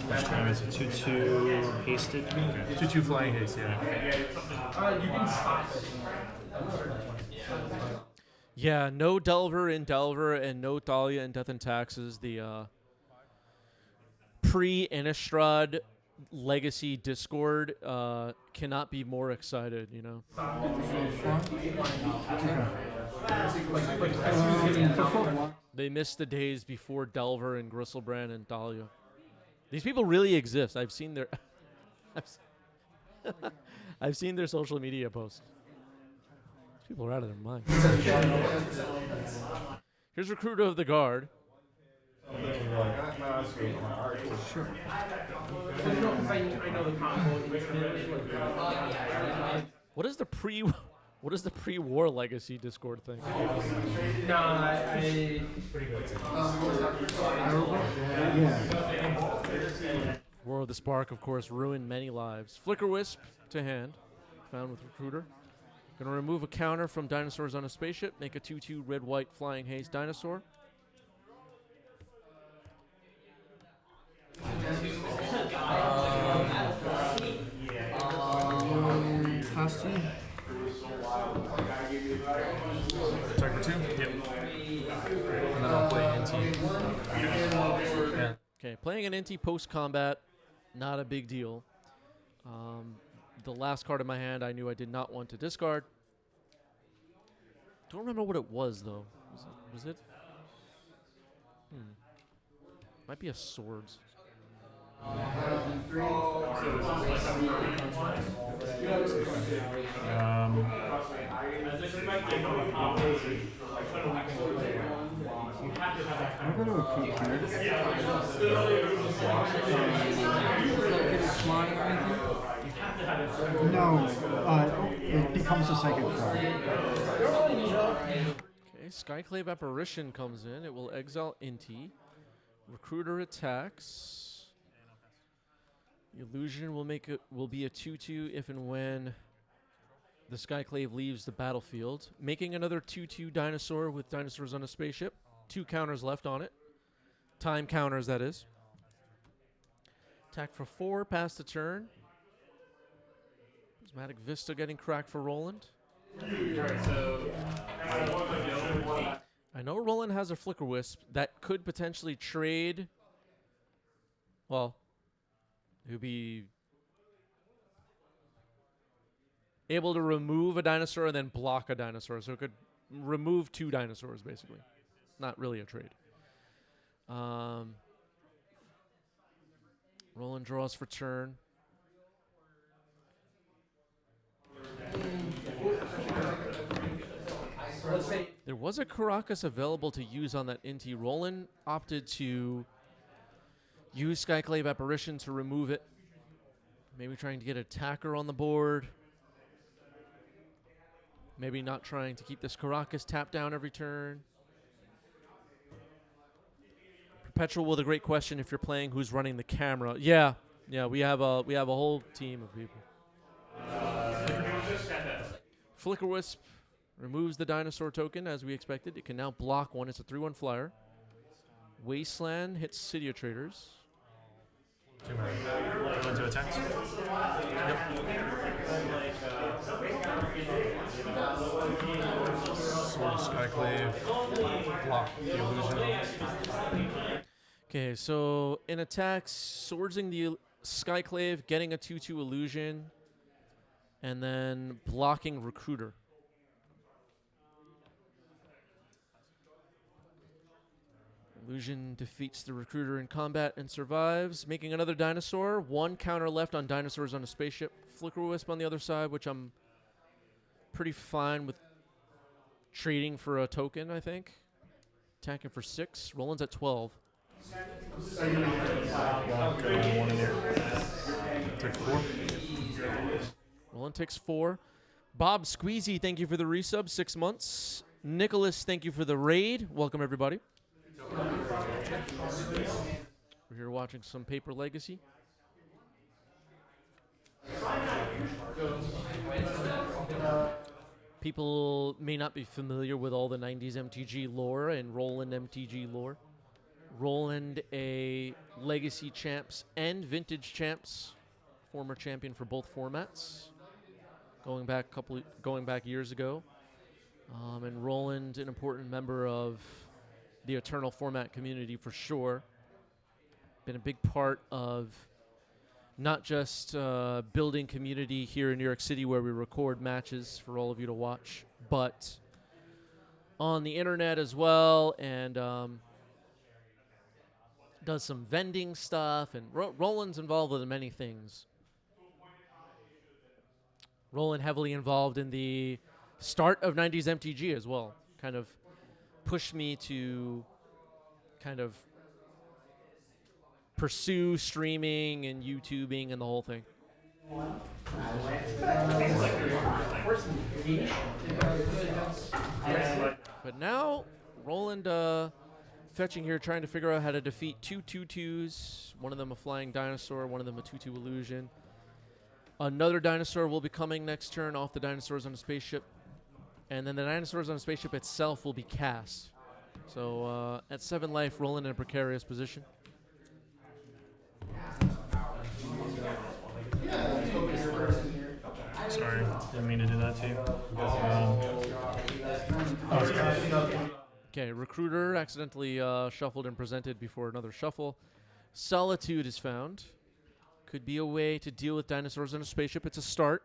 This time it's a 2/2 hasted. 2/2 flying haste, yeah. Yeah, no Delver in Delver and no Dahlia in Death and Taxes. The pre-Innistrad Legacy Discord cannot be more excited, you know. They missed the days before Delver and Gristlebrand and Dahlia. These people really exist. I've seen their I've seen their social media posts. These people are out of their mind. Here's Recruiter of the Guard. What is the pre-war Legacy Discord thing? War of the Spark, of course, ruined many lives. Flicker Wisp to hand, found with Recruiter. Gonna remove a counter from Dinosaurs on a Spaceship, make a 2/2 red-white flying haze dinosaur. Costume. Yeah. Okay, playing an Inti post-combat, not a big deal. The last card in my hand I knew I did not want to discard. Don't remember what it was, though. Was it? Might be a swords. I'm going to equip here. No, it becomes a second card. Okay, Skyclave Apparition comes in. It will exile Inti. Recruiter attacks. Illusion will be a 2/2 if and when the Skyclave leaves the battlefield, making another 2/2 dinosaur with dinosaurs on a spaceship. 2 counters left on it. Time counters, that is. Attack for 4, pass the turn. Prismatic Vista getting cracked for Roland. I know Roland has a Flicker Wisp that could potentially trade. Well, it would be able to remove a dinosaur and then block a dinosaur. So it could remove 2 dinosaurs, basically. Not really a trade. Roland draws for turn. There was a Caracas available to use on that Inti. Roland opted to use Skyclave Apparition to remove it. Maybe trying to get an attacker on the board. Maybe not trying to keep this Caracas tapped down every turn. Perpetual with a great question if you're playing who's running the camera. Yeah, we have a whole team of people. Flicker Wisp removes the dinosaur token as we expected. It can now block one. It's a 3/1 flyer. Wasteland hits City of Traders. Go into attacks. Sword of Skyclave. Block the illusion. Okay, so in attacks, swordsing the Skyclave, getting a 2/2 illusion, and then blocking Recruiter. Illusion defeats the Recruiter in combat and survives, making another dinosaur. 1 counter left on dinosaurs on a spaceship. Flicker Wisp on the other side, which I'm pretty fine with trading for a token, I think. Attacking for 6. Roland's at 12. One in there. Take 4. Roland takes 4. Bob Squeezy, thank you for the resub, 6 months. Nicholas, thank you for the raid. Welcome, everybody. We're here watching some Paper Legacy. People may not be familiar with all the 90s MTG lore and Roland MTG lore. Roland, a Legacy champs and Vintage champs, former champion for both formats, going back years ago. And Roland, an important member of the Eternal format community for sure. Been a big part of not just building community here in New York City where we record matches for all of you to watch, but on the internet as well, and does some vending stuff, and Roland's involved with many things. Roland heavily involved in the start of 90s MTG as well, kind of pushed me to kind of pursue streaming and YouTubing and the whole thing. But now, Roland fetching here, trying to figure out how to defeat 2 2/2s. One of them a flying dinosaur, one of them a 2/2 illusion. Another dinosaur will be coming next turn off the dinosaurs on a spaceship. And then the dinosaurs on a spaceship itself will be cast. So at 7 life, Roland in a precarious position. Sorry, didn't mean to do that to you. Okay, Recruiter accidentally shuffled and presented before another shuffle. Solitude is found. Could be a way to deal with dinosaurs in a spaceship. It's a start.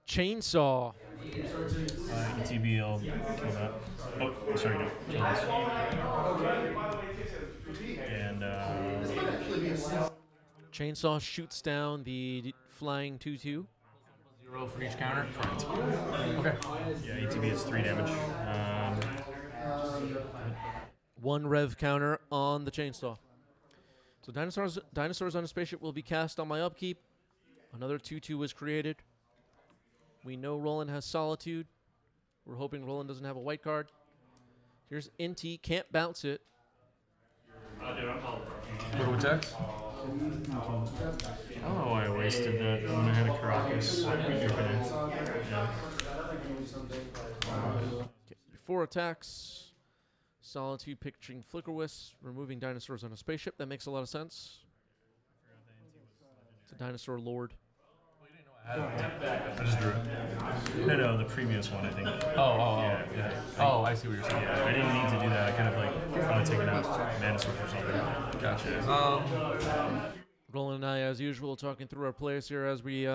Chainsaw. ETB, I'll kill that. Oh, sorry, no. Kill this. And, Chainsaw shoots down the flying 2/2. 0 for each counter. Correct. okay. Yeah, ETB is 3 damage. 1 rev counter on the chainsaw. So dinosaurs on a spaceship will be cast on my upkeep. Another 2/2 was created. We know Roland has Solitude. We're hoping Roland doesn't have a white card. Here's Inti. Can't bounce it. Go to attacks? Oh, I wasted that when I had a Caracas. Yeah. Okay, 4 attacks. Solitude picturing Flicker Wisp. Removing dinosaurs on a spaceship. That makes a lot of sense. It's a dinosaur lord. I just drew it. No, the previous one, I think. Yeah. Oh, I see what you're saying. Yeah, I didn't need to do that. I could have, like, probably taken out Mana Source or something. Gotcha. Roland and I, as usual, talking through our plays here as we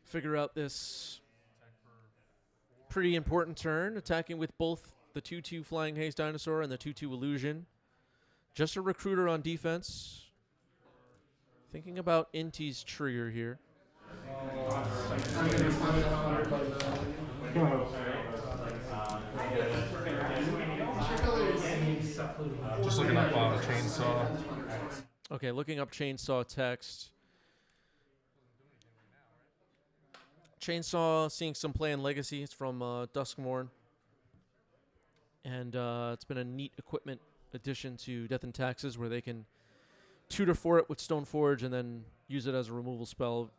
figure out this pretty important turn. Attacking with both the 2/2 Flying Haste Dinosaur and the 2/2 Illusion. Just a Recruiter on defense. Thinking about Inti's trigger here. Just looking up Chainsaw. Okay, looking up Chainsaw text. Chainsaw seeing some play in Legacy. It's from Duskmorn. And it's been a neat equipment addition to Death and Taxes where they can tutor for it with Stoneforge and then use it as a removal spell.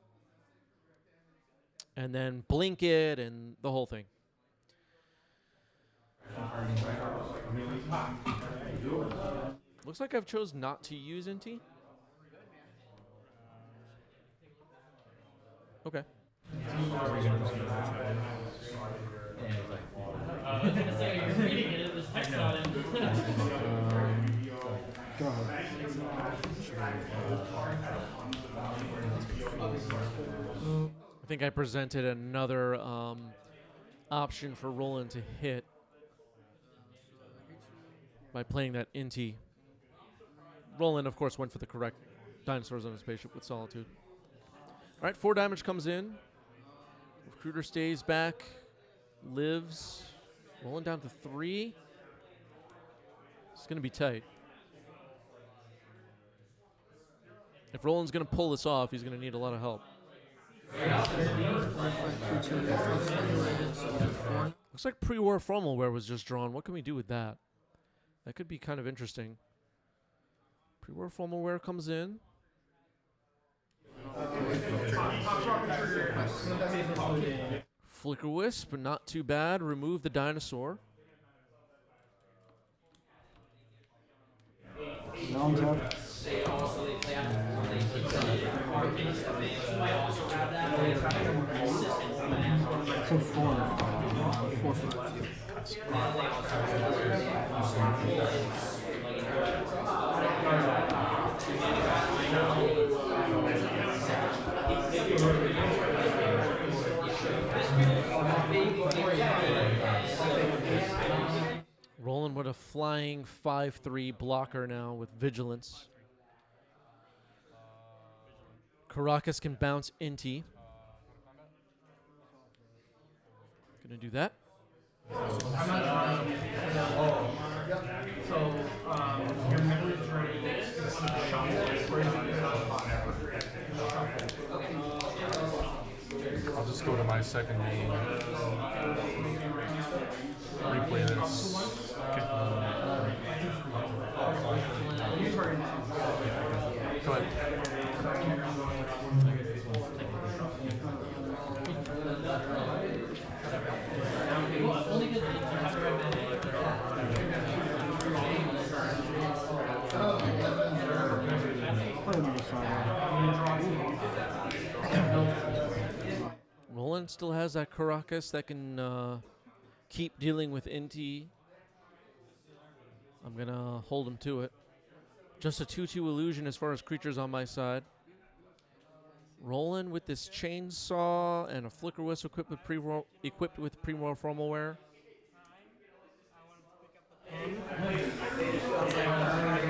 And then blink it and the whole thing. Looks like I've chose not to use Inti. Okay. Go ahead. I think I presented another option for Roland to hit by playing that Inti. Roland, of course, went for the correct dinosaurs on a spaceship with Solitude. All right, 4 damage comes in. Recruiter stays back, lives. Roland down to 3. It's going to be tight. If Roland's going to pull this off, he's going to need a lot of help. Looks like pre-war formalware was just drawn. What can we do with that? That could be kind of interesting. Pre-war formalware comes in. Flicker Wisp, but not too bad. Remove the dinosaur. Non-tap. So 4. 4 for Roland with a flying 5/3 blocker now with Vigilance. Caracas can bounce Inti. Gonna do that. I'll just go to my second game. Replay this. Go ahead. Play another side. still has that Caracas that can keep dealing with Inti. I'm going to hold him to it. Just a 2-2 illusion as far as creatures on my side. Rolling with this chainsaw and a flicker wisp equipped with pre-roll formal wear. I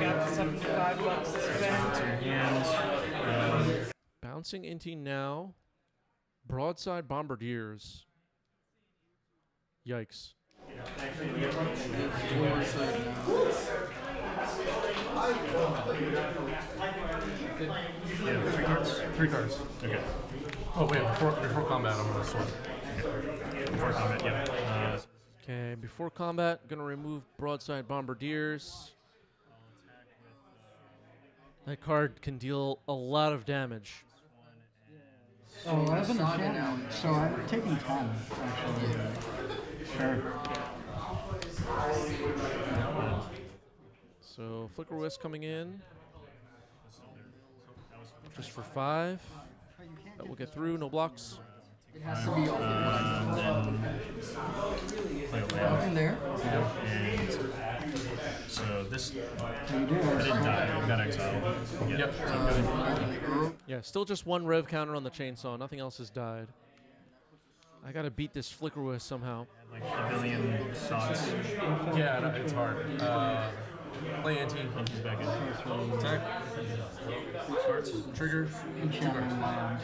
got $75 to spend. Bouncing Inti now. Broadside Bombardiers. Yikes. Yeah, 3 cards. Okay. Oh wait, before combat, I'm gonna sword. Okay. Before combat, yeah. Okay, before combat, gonna remove Broadside Bombardiers. That card can deal a lot of damage. So I have an enchantment, so I'm taking 10, actually. Sure. So Flicker Wisp coming in. Just for 5. That will get through, no blocks. It has to be off In there. And so this You do. I didn't die. I got exiled. Yep. So Yeah, still just 1 rev counter on the chainsaw. Nothing else has died. I gotta beat this Flicker Wisp somehow. like a billion shots. Yeah, no, it's hard. Play anti. He's back in. Attack. Starts. Trigger. Enchantment land.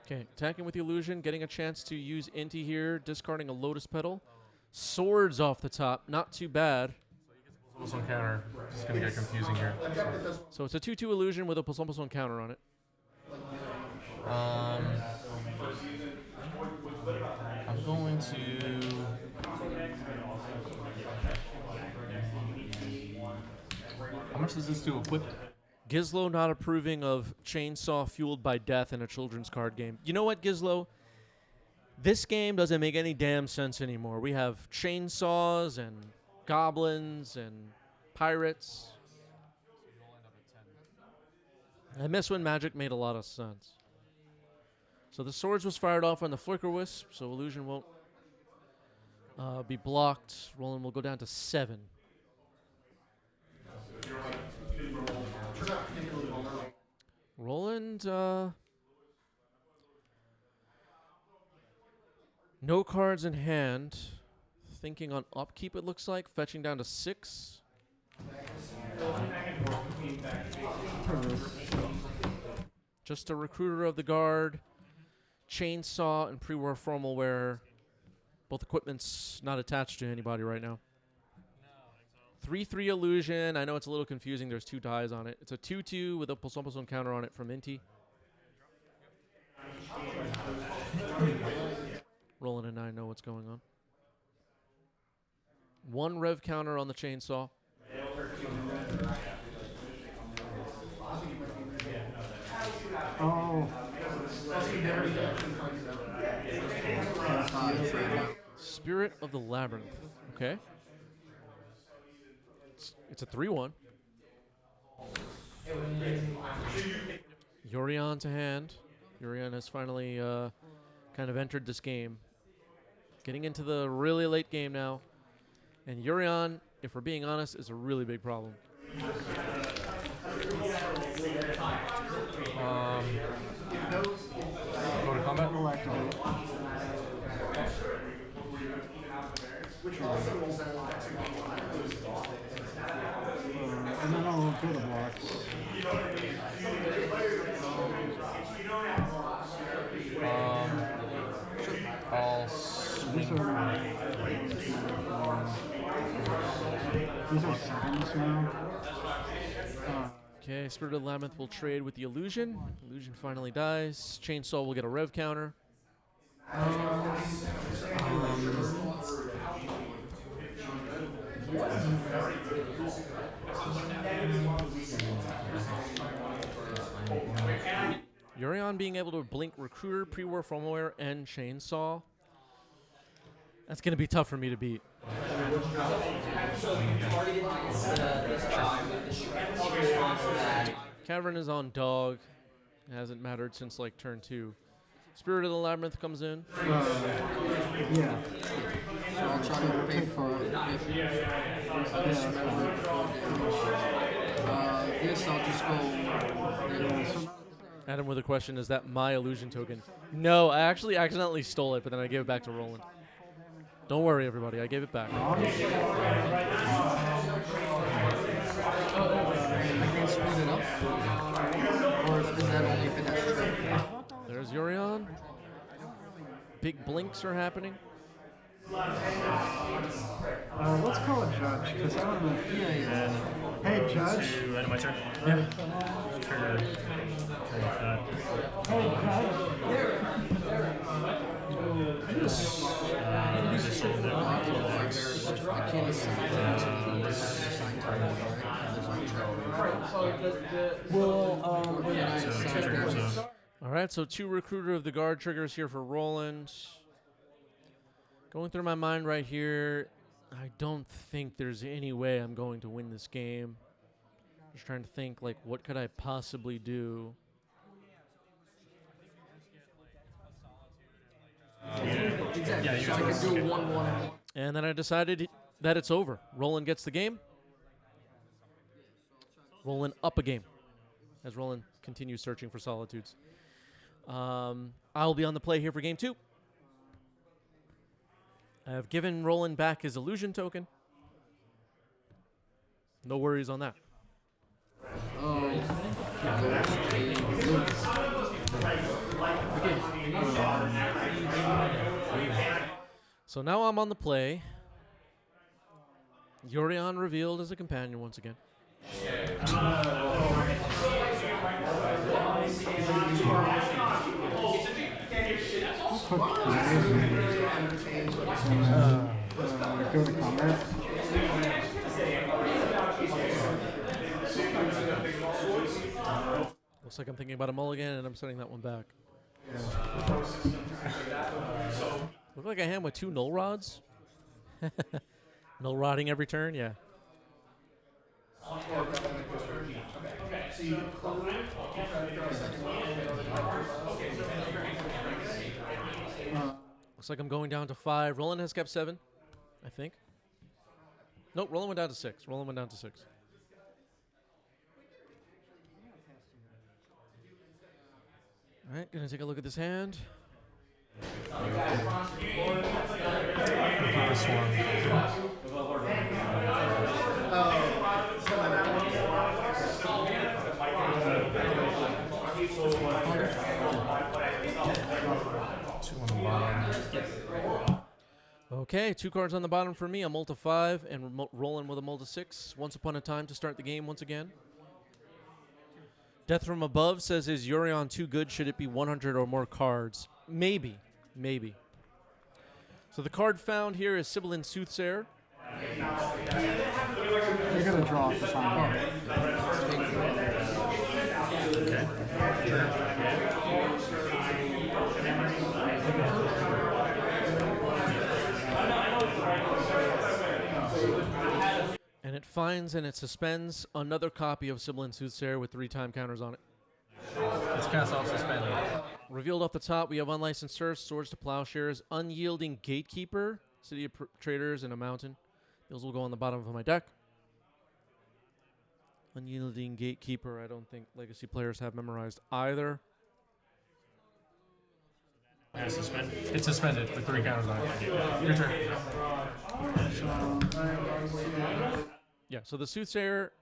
Okay, attacking with the illusion, getting a chance to use Inti here, discarding a Lotus Petal. Swords off the top, not too bad. Almost on counter. It's gonna get confusing here. So it's a 2-2 illusion with a +1/+1 counter on it. I'm going to. How much does this do equip? Gizlo not approving of Chainsaw fueled by death in a children's card game. You know what, Gizlo? This game doesn't make any damn sense anymore. We have chainsaws and goblins and pirates. I miss when Magic made a lot of sense. So the swords was fired off on the Flicker Wisp, so illusion won't be blocked. Roland will go down to 7. Roland, no cards in hand. Thinking on upkeep, it looks like. Fetching down to 6. Just a Recruiter of the Guard, Chainsaw, and Pre-War Formal Wear. Both equipments not attached to anybody right now. 3/3 illusion. I know it's a little confusing. There's 2 dies on it. It's a 2/2 with a +1/+1 counter on it from Inti. Roland and I know what's going on. 1 rev counter on the chainsaw. Oh. Spirit of the Labyrinth. Okay. It's a 3/1. Yorion to hand. Yorion has finally kind of entered this game. Getting into the really late game now. And Yorion, if we're being honest, is a really big problem. Go to combat. We'll activate. And then I'll go to blocks. I'll swing. These are 7s now. Okay, Spirit of the Labyrinth will trade with the Illusion. Illusion finally dies. Chainsaw will get a rev counter. Yorion being able to blink Recruiter, Pre-War Formalware, and Chainsaw. That's going to be tough for me to beat. Cavern is on dog. It hasn't mattered since like turn 2. Spirit of the Labyrinth comes in. Yeah. So I'll try to pay for this metal before damage. This I'll just go. Adam with a question, is that my illusion token? No, I actually accidentally stole it, but then I gave it back to Roland. Don't worry, everybody, I gave it back. I can split it up. Or is that only if it has trip? There's Yorion. Big blinks are happening. Let's call a judge, because I want to. Yeah. Hey, judge. End my turn. Yeah. Trigger. I can't assign All right, so 2 Recruiter of the Guard triggers here for Roland. Going through my mind right here, I don't think there's any way I'm going to win this game. Just trying to think, like, what could I possibly do? Exactly. So I can do 1-1. And then I decided that it's over. Roland gets the game. Roland up a game as Roland continues searching for solitudes. I'll be on the play here for game 2. I have given Roland back his illusion token. No worries on that. So now I'm on the play. Yorion revealed as a companion once again. Go to combat. Looks like I'm thinking about a mulligan and I'm setting that one back. Look like a hand with 2 null rods. Null rodding every turn, yeah. Looks like I'm going down to 5. Roland has kept 7, I think. Nope, Roland went down to 6. Roland went down to 6. All right, gonna take a look at this hand. Okay, 2 cards on the bottom for me. A Multi 5 and Roland with a Multi 6. Once upon a time to start the game once again. Death from Above says, is Yorion too good? Should it be 100 or more cards? Maybe. Maybe. So the card found here is Sibyllin Soothsayer. You're going to draw off the sign. And it finds and it suspends another copy of Sibyllin Soothsayer with 3 time counters on it. It's cast off suspended. Revealed off the top, we have Unlicensed Serfs, Swords to Plowshares, Unyielding Gatekeeper, City of Traders, and a Mountain. Those will go on the bottom of my deck. Unyielding Gatekeeper, I don't think Legacy players have memorized either. Yeah, it's suspended with 3 counters on it. Your turn. Yeah, so the Soothsayer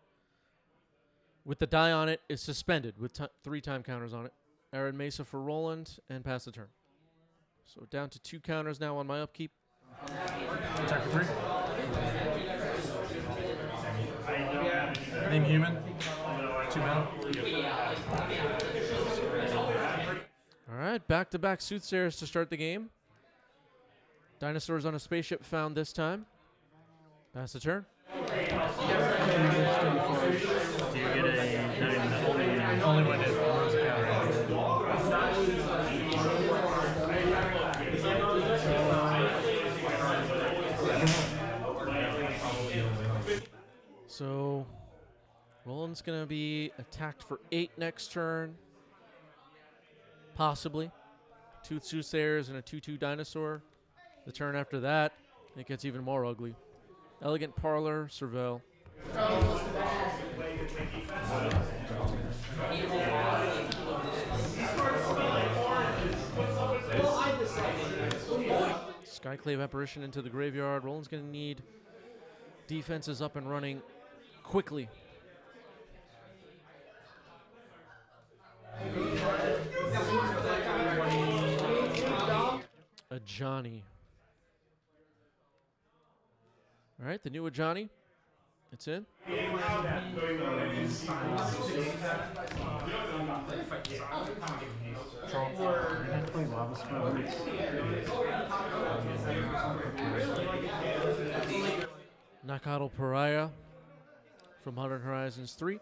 with the die on it is suspended with 3 time counters on it. Arid Mesa for Roland, and pass the turn. So down to 2 counters now on my upkeep. Attack for 3. Name human. 2 mana. All right, back-to-back Soothsayers to start the game. Dinosaurs on a spaceship found this time. Pass the turn. Do you get a only when it removes a counter? So Roland's going to be attacked for 8 next turn. Possibly. 2 Soothsayers and a 2/2 Dinosaur. The turn after that, it gets even more ugly. Elegant Parlor, Surveil. Skyclave Apparition into the graveyard. Roland's going to need defenses up and running quickly. A Johnny. All right, the new Ajani. It's in. Play Lava Spirits. Nakatl Pariah from Modern Horizons 3.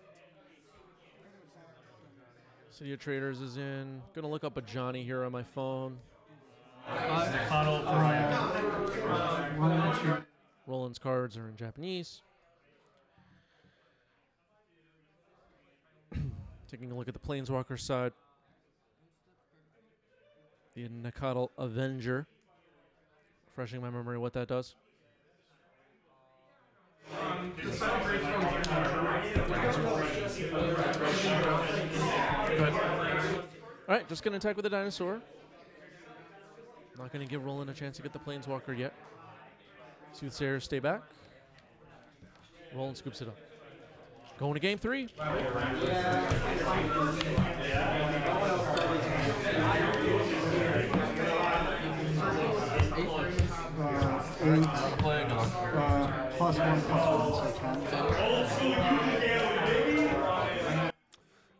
City of Traders is in. Gonna look up a Johnny here on my phone. Nakatl Pariah. Roland's cards are in Japanese. Taking a look at the Planeswalker side. The Nakatl Avenger. Refreshing my memory what that does. Alright, just going to attack with the Dinosaur. Not going to give Roland a chance to get the Planeswalker yet. Soothsayers stay back. Roland scoops it up. Going to game 3. +1/+1, so 10.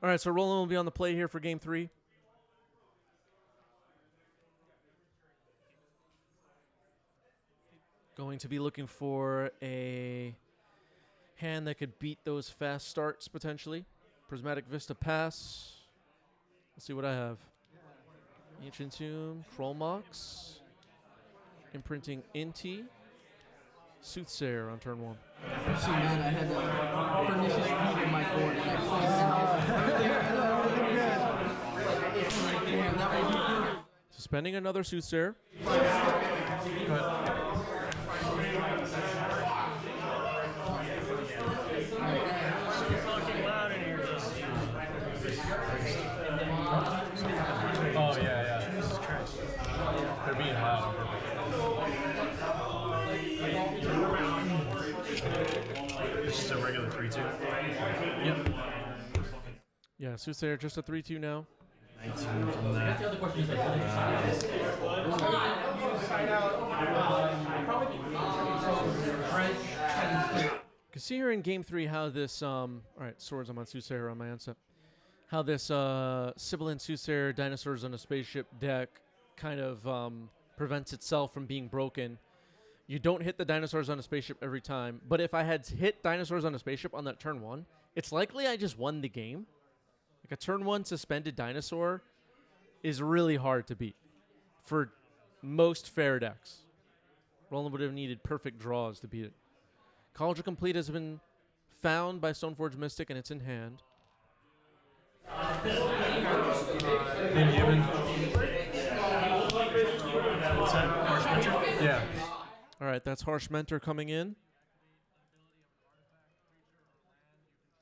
All right, so Roland will be on the play here for game 3. Going to be looking for a hand that could beat those fast starts potentially. Prismatic Vista pass. Let's see what I have. Ancient Tomb, Trollmox, Imprinting Inti, Soothsayer on turn 1. I'm so mad I had pernicious weed in my board and I closed it. Suspending another Soothsayer. Oh, yeah. Jesus Christ. They're being loud. It's just a regular 3-2. Yep. Yeah, Soothsayer just a 3/2 now. 19 from that. The other question is You can see here in game 3 how this, all right, swords, I'm on Soothsayer on my onset. How this Sibilant Soothsayer Dinosaurs on a Spaceship deck kind of prevents itself from being broken. You don't hit the Dinosaurs on a Spaceship every time, but if I had hit Dinosaurs on a Spaceship on that turn 1, it's likely I just won the game. Like a turn 1 suspended Dinosaur is really hard to beat for most fair decks. Roland would have needed perfect draws to beat it. College of Complete has been found by Stoneforge Mystic, and it's in hand. Yeah. All right, that's Harsh Mentor coming in.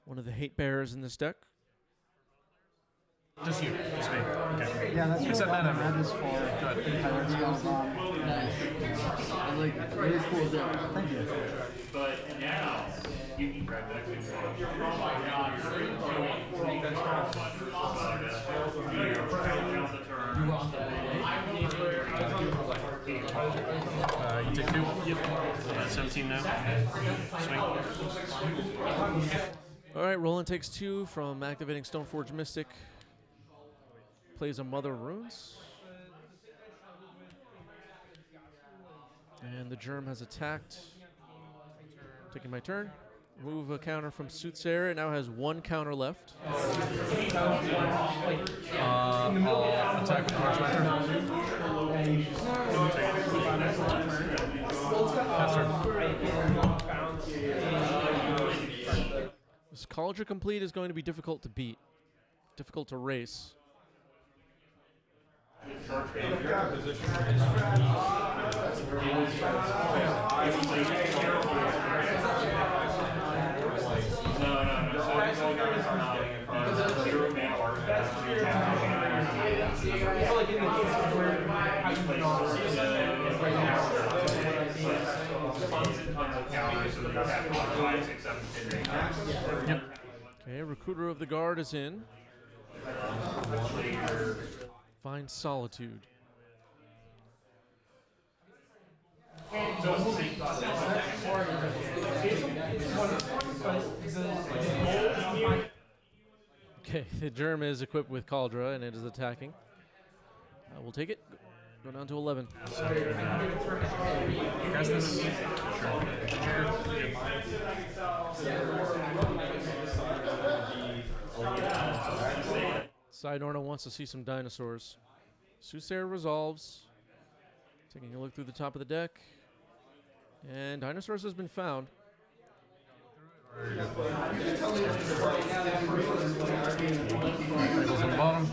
One of the hate bearers in this deck. Just you. Just me. Okay. Yeah, that's Except what that red is for. Good. Pirates goes on. Nice. I like it. Really cool deck. Thank you. But now you can grab that You take 2. Yep. 17 now. Swing. All right, Roland takes 2 from activating Stoneforge Mystic. Plays a Mother of Runes. And the Germ has attacked. Taking my turn. Remove a counter from Soothsayer. It now has 1 counter left. I'll attack with Harsh Mentor. Pass turn. This College of Complete is going to be difficult to beat. Difficult to race. Okay, Recruiter of the Guard is in. Find Solitude. Okay, the germ is equipped with Cauldra and it is attacking. We'll take it. Go down to 11. Cast this. Side Orna wants to see some dinosaurs. Soothsayer resolves. Taking a look through the top of the deck. And dinosaurs has been found. Tables on the bottom.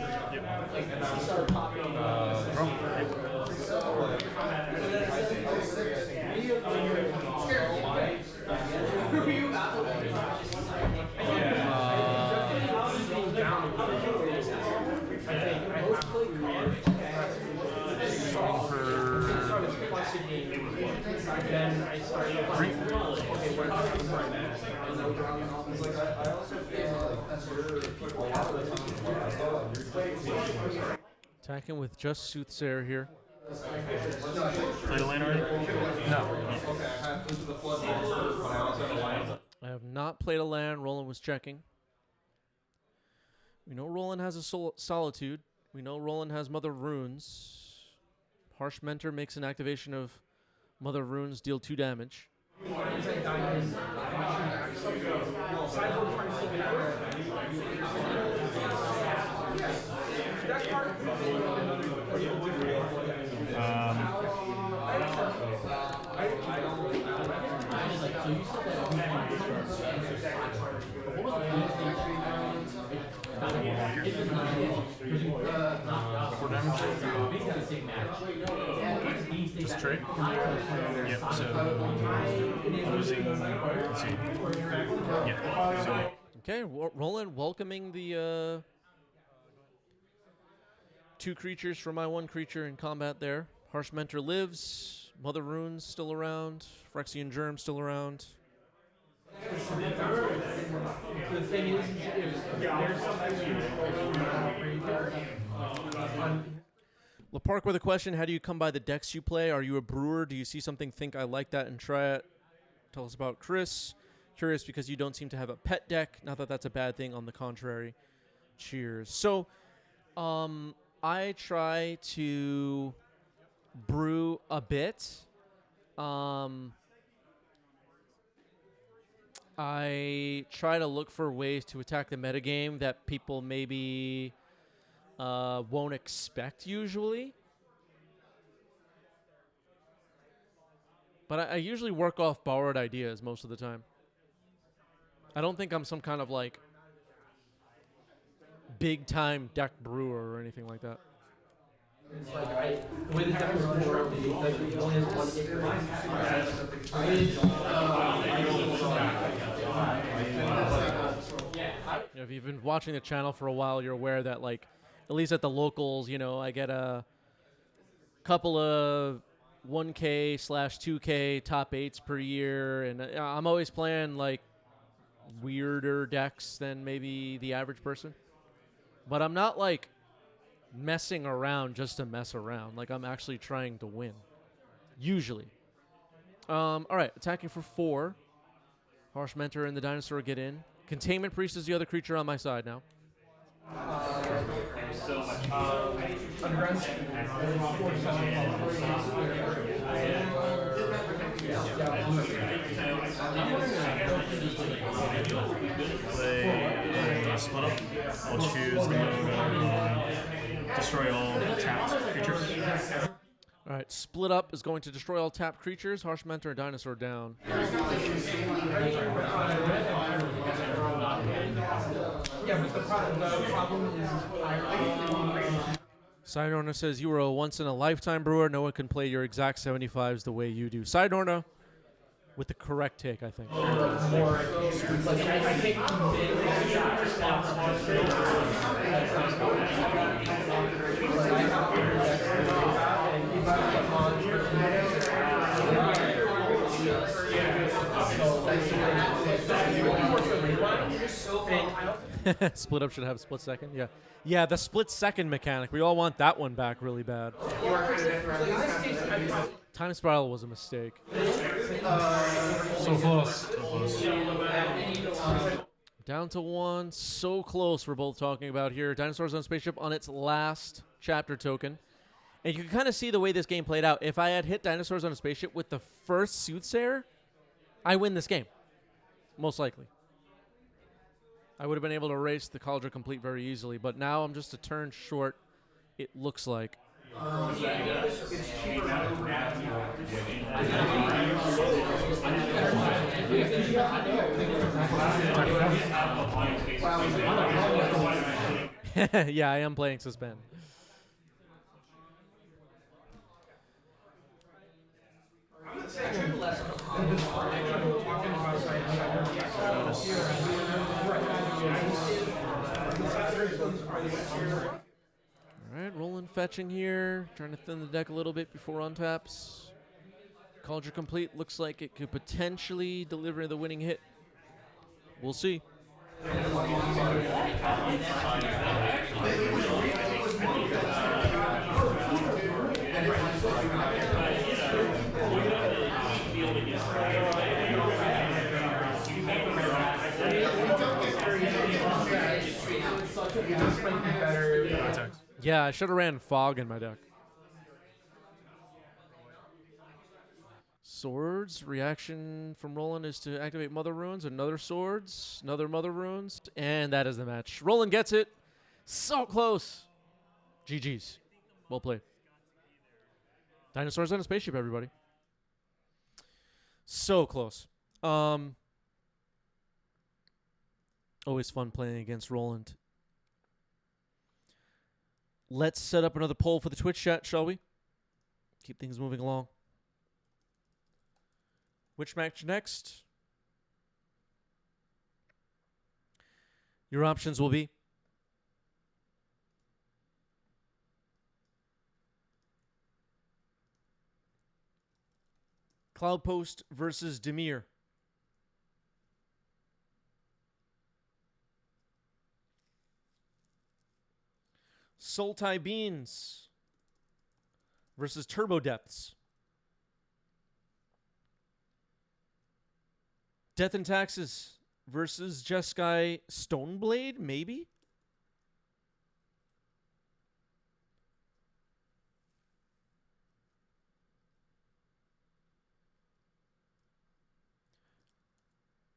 Attacking with just Soothsayer here. Played a lane already? No. I have not played a land. Roland was checking. We know Roland has a Solitude. We know Roland has Mother of Runes. Harsh Mentor makes an activation of Mother of Runes, deal 2 damage. Just trade? Yep, so losing. Let's see. Yep, so Okay, Roland welcoming the 2 creatures for my 1 creature in combat there. Harsh Mentor lives. Mother Runes still around. Phyrexian Germ still around. The thing is, there's LaPark with a question: how do you come by the decks you play? Are you a brewer? Do you see something, think I like that, and try it? Tell us about Chris. Curious because you don't seem to have a pet deck. Not that that's a bad thing. On the contrary. Cheers. So, I try to brew a bit. I try to look for ways to attack the metagame that people maybe won't expect usually. But I usually work off borrowed ideas most of the time. I don't think I'm some kind of like big time deck brewer or anything like that. It's like the way the deck is constructed, it only has 1 If you've been watching the channel for a while, you're aware that, like, at least at the locals, you know, I get a couple of 1K/2K top 8s per year, and I'm always playing, like, weirder decks than maybe the average person. But I'm not, like, messing around just to mess around. Like, I'm actually trying to win. Usually. All right, attacking for 4. Harsh Mentor and the Dinosaur get in. Containment Priest is the other creature on my side now. play a split up. I'll choose the mode destroy all tapped creatures. All right, split up is going to destroy all tapped creatures. Harsh Mentor and Dinosaur down. Yeah, but the problem is Sidorna says, you were a once-in-a-lifetime brewer. No one can play your exact 75s the way you do. Sidorna with the correct take, I think. Split up should have split second. Yeah. Yeah, the split second mechanic. We all want that one back really bad. Time spiral was a mistake. So close. So close. Down to one. So close we're both talking about here. Dinosaurs on Spaceship on its last chapter token. And you can kind of see the way this game played out. If I had hit Dinosaurs on a Spaceship with the first Soothsayer, I win this game. Most likely. I would have been able to erase the Cauldron Complete very easily, but now I'm just a turn short, it looks like. Yeah, I am playing Suspend. Alright, rolling fetching here. Trying to thin the deck a little bit before untaps. Cauldron Complete looks like it could potentially deliver the winning hit. We'll see. Yeah, I should have ran Fog in my deck. Swords. Reaction from Roland is to activate Mother Runes. Another Swords. Another Mother Runes. And that is the match. Roland gets it. So close. GG's. Well played. Dinosaurs on a Spaceship, everybody. So close. Always fun playing against Roland. Let's set up another poll for the Twitch chat, shall we? Keep things moving along. Which match next? Your options will be Cloudpost versus Demir. Sultai Beans versus Turbo Depths. Death and Taxes versus Jeskai Stoneblade, maybe?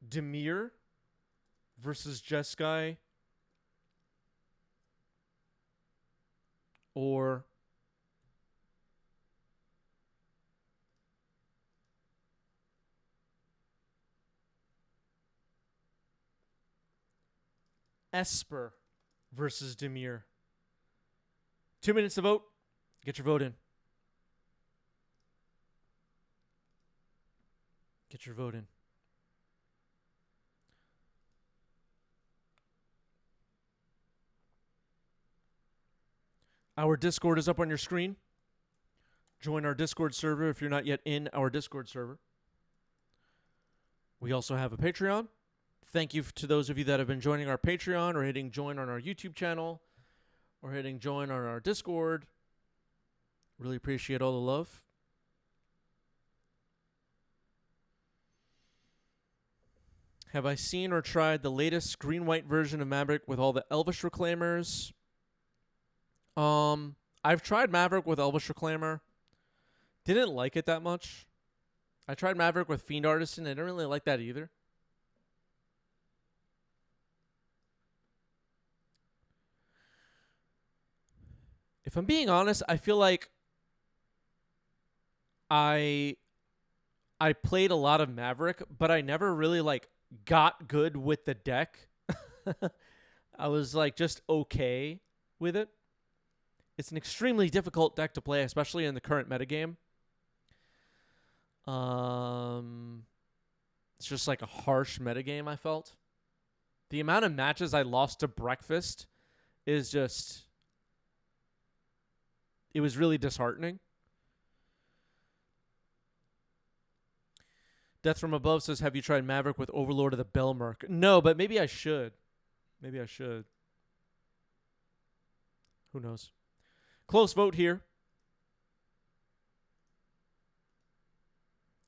Demir versus Jeskai. Or Esper versus Demir. 2 minutes to vote. Get your vote in. Get your vote in. Our Discord is up on your screen. Join our Discord server if you're not yet in our Discord server. We also have a Patreon. Thank you to those of you that have been joining our Patreon or hitting join on our YouTube channel or hitting join on our Discord. Really appreciate all the love. Have I seen or tried the latest green-white version of Maverick with all the Elvish Reclaimers? I've tried Maverick with Elvish Reclaimer. Didn't like it that much. I tried Maverick with Fiend Artisan. I didn't really like that either. If I'm being honest, I feel like I played a lot of Maverick, but I never really got good with the deck. I was just okay with it. It's an extremely difficult deck to play, especially in the current metagame. It's just like a harsh metagame, I felt. The amount of matches I lost to breakfast is just... It was really disheartening. Death from Above says, have you tried Maverick with Overlord of the Belmerk? No, but maybe I should. Maybe I should. Who knows? Close vote here.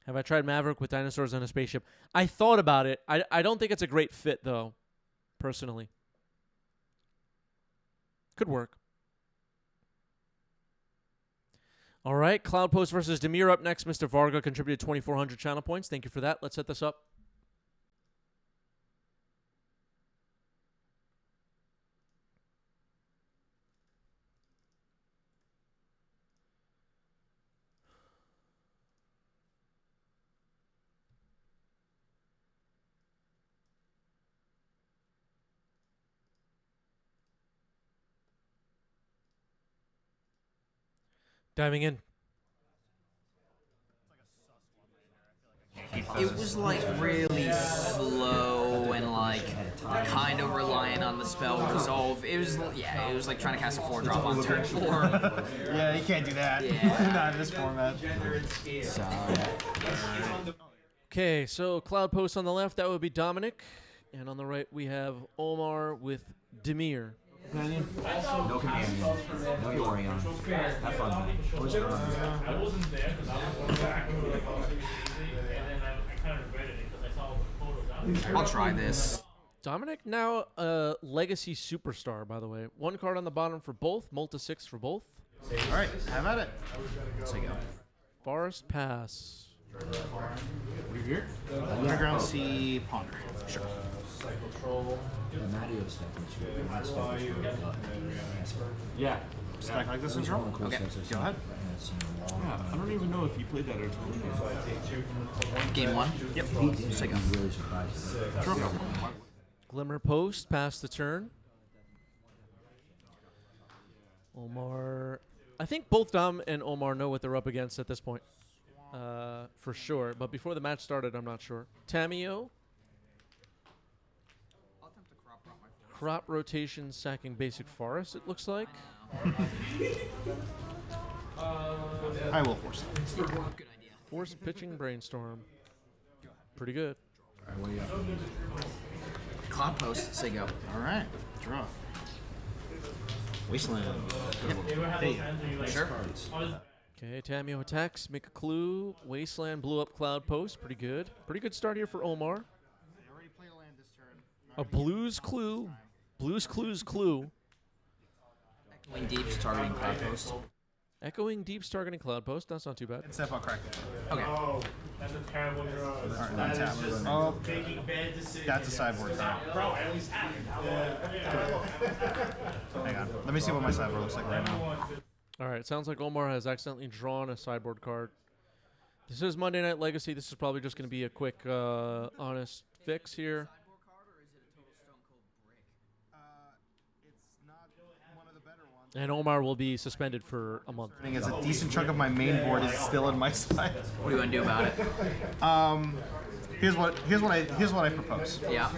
Have I tried Maverick with dinosaurs on a spaceship? I thought about it. I don't think it's a great fit, though, personally. Could work. All right, Cloudpost versus Demir up next. Mr. Varga contributed 2,400 channel points. Thank you for that. Let's set this up. Diving in. It was like really slow and like kind of reliant on the spell resolve. It was like trying to cast a 4-drop on turn 4. Yeah, you can't do that. Yeah. Not in this format. Okay, so Cloudpost on the left, that would be Dominic. And on the right, we have Omar with Demir. No companion. No Yorion. Have fun, man. I wasn't there because I was back and then I kind of regretted it because I saw all the photos out. I'll try this. Dominic now a legacy superstar, by the way. One card on the bottom for both, Multi 6 for both. All right, have at it. Let's go. Forest Pass. We're here. Underground Sea Ponder. Sure. Yeah. Stack like this and draw. Okay, go ahead. Yeah, I don't even know if you played that or told me. Game 1? Yep. Take a Really surprised. Glimmer Post, pass the turn. Omar. I think both Dom and Omar know what they're up against at this point. For sure. But before the match started, I'm not sure. Tamio. Crop rotation, sacking basic forest, it looks like. I will force that. Good idea. Force pitching brainstorm. Pretty good. Cloudpost, say go. All right, draw. Wasteland. Hey, Sure. Okay, Tamio attacks, make a clue. Wasteland blew up Cloudpost. Pretty good. Pretty good start here for Omar. I already played a land this turn. A Blues Clue. Blues Clues Clue. Echoing Deeps targeting Cloudpost. Echoing Deeps targeting Cloudpost. That's not too bad. And step out crack. Okay. Oh, that's a terrible draw. All right, then tap. Oh, that's a sideboard card. Bro, at least half. Hang on. Let me see what my sideboard looks like right now. All right, sounds like Omar has accidentally drawn a sideboard card. This is Monday Night Legacy. This is probably just going to be a quick, honest fix here. It's not one of the better ones. And Omar will be suspended for a month. As a decent chunk of my main board is still in my side. What do you want to do about it? Here's what I propose. Yeah.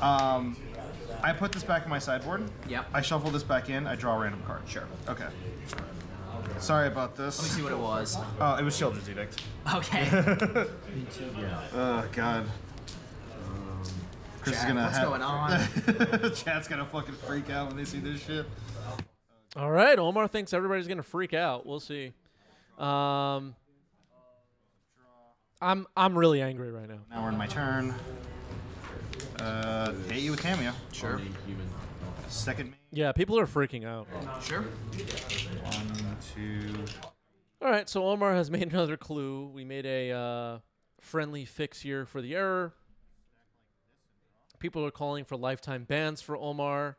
I put this back in my sideboard. Yep. I shuffle this back in. I draw a random card. Sure. Okay. Sorry about this. Let me see what it was. Oh, it was Children's Edict. Okay. Oh God. Chris is gonna what's have, going on? Chat's gonna fucking freak out when they see this shit. All right, Omar thinks everybody's going to freak out. We'll see. I'm really angry right now. Now we're in my turn. Hit you with Cameo. Sure. Second main. Yeah, people are freaking out. Sure. 1, 2. All right, so Omar has made another clue. We made a friendly fix here for the error. People are calling for lifetime bans for Omar.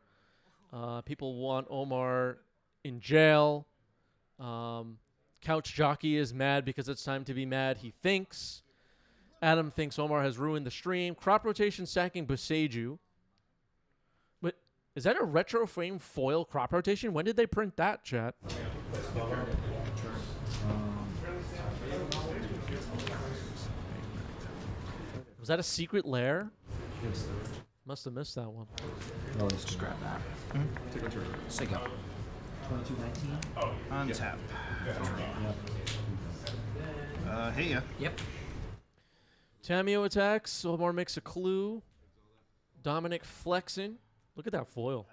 People want Omar in jail. Couch Jockey is mad because it's time to be mad, he thinks. Adam thinks Omar has ruined the stream. Crop rotation sacking Boseiju. But Is that a retro frame foil crop rotation? When did they print that, chat? Was that a secret lair? Must have missed that one. Just grab that. Take a turn. Sick up. 2219. Untap. Hey ya. Yep. Tamio attacks. Omar makes a clue. Dominic flexing. Look at that foil.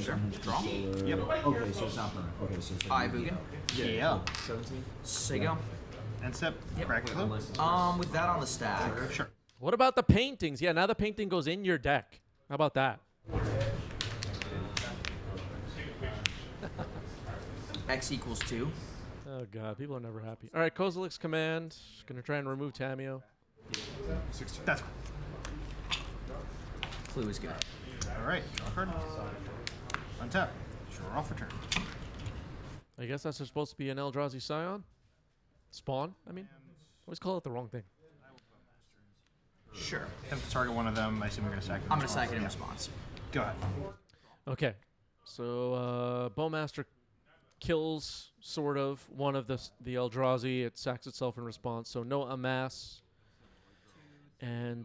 Sure. Draw. Yep. Okay, so it's not permanent. Okay, so it's I Vugan. Yeah. 17. Sigo. And step. Yep. Crack clue. With that on the stack. Sure. What about the paintings? Yeah, now the painting goes in your deck. How about that? X equals 2. Oh god, people are never happy. All right, Kozilek's command. Gonna try and remove Tamio. 16. That's Clue is good. all right. Draw a card. Untap. Draw off return. I guess that's supposed to be an Eldrazi Scion. Spawn, I mean. Always call it the wrong thing. Sure. Attempt to target one of them. I assume you're gonna sack it. I'm gonna sack it in response. Go ahead. Okay, so Bowmaster kills sort of one of the Eldrazi. It sacks itself in response, so no amass. And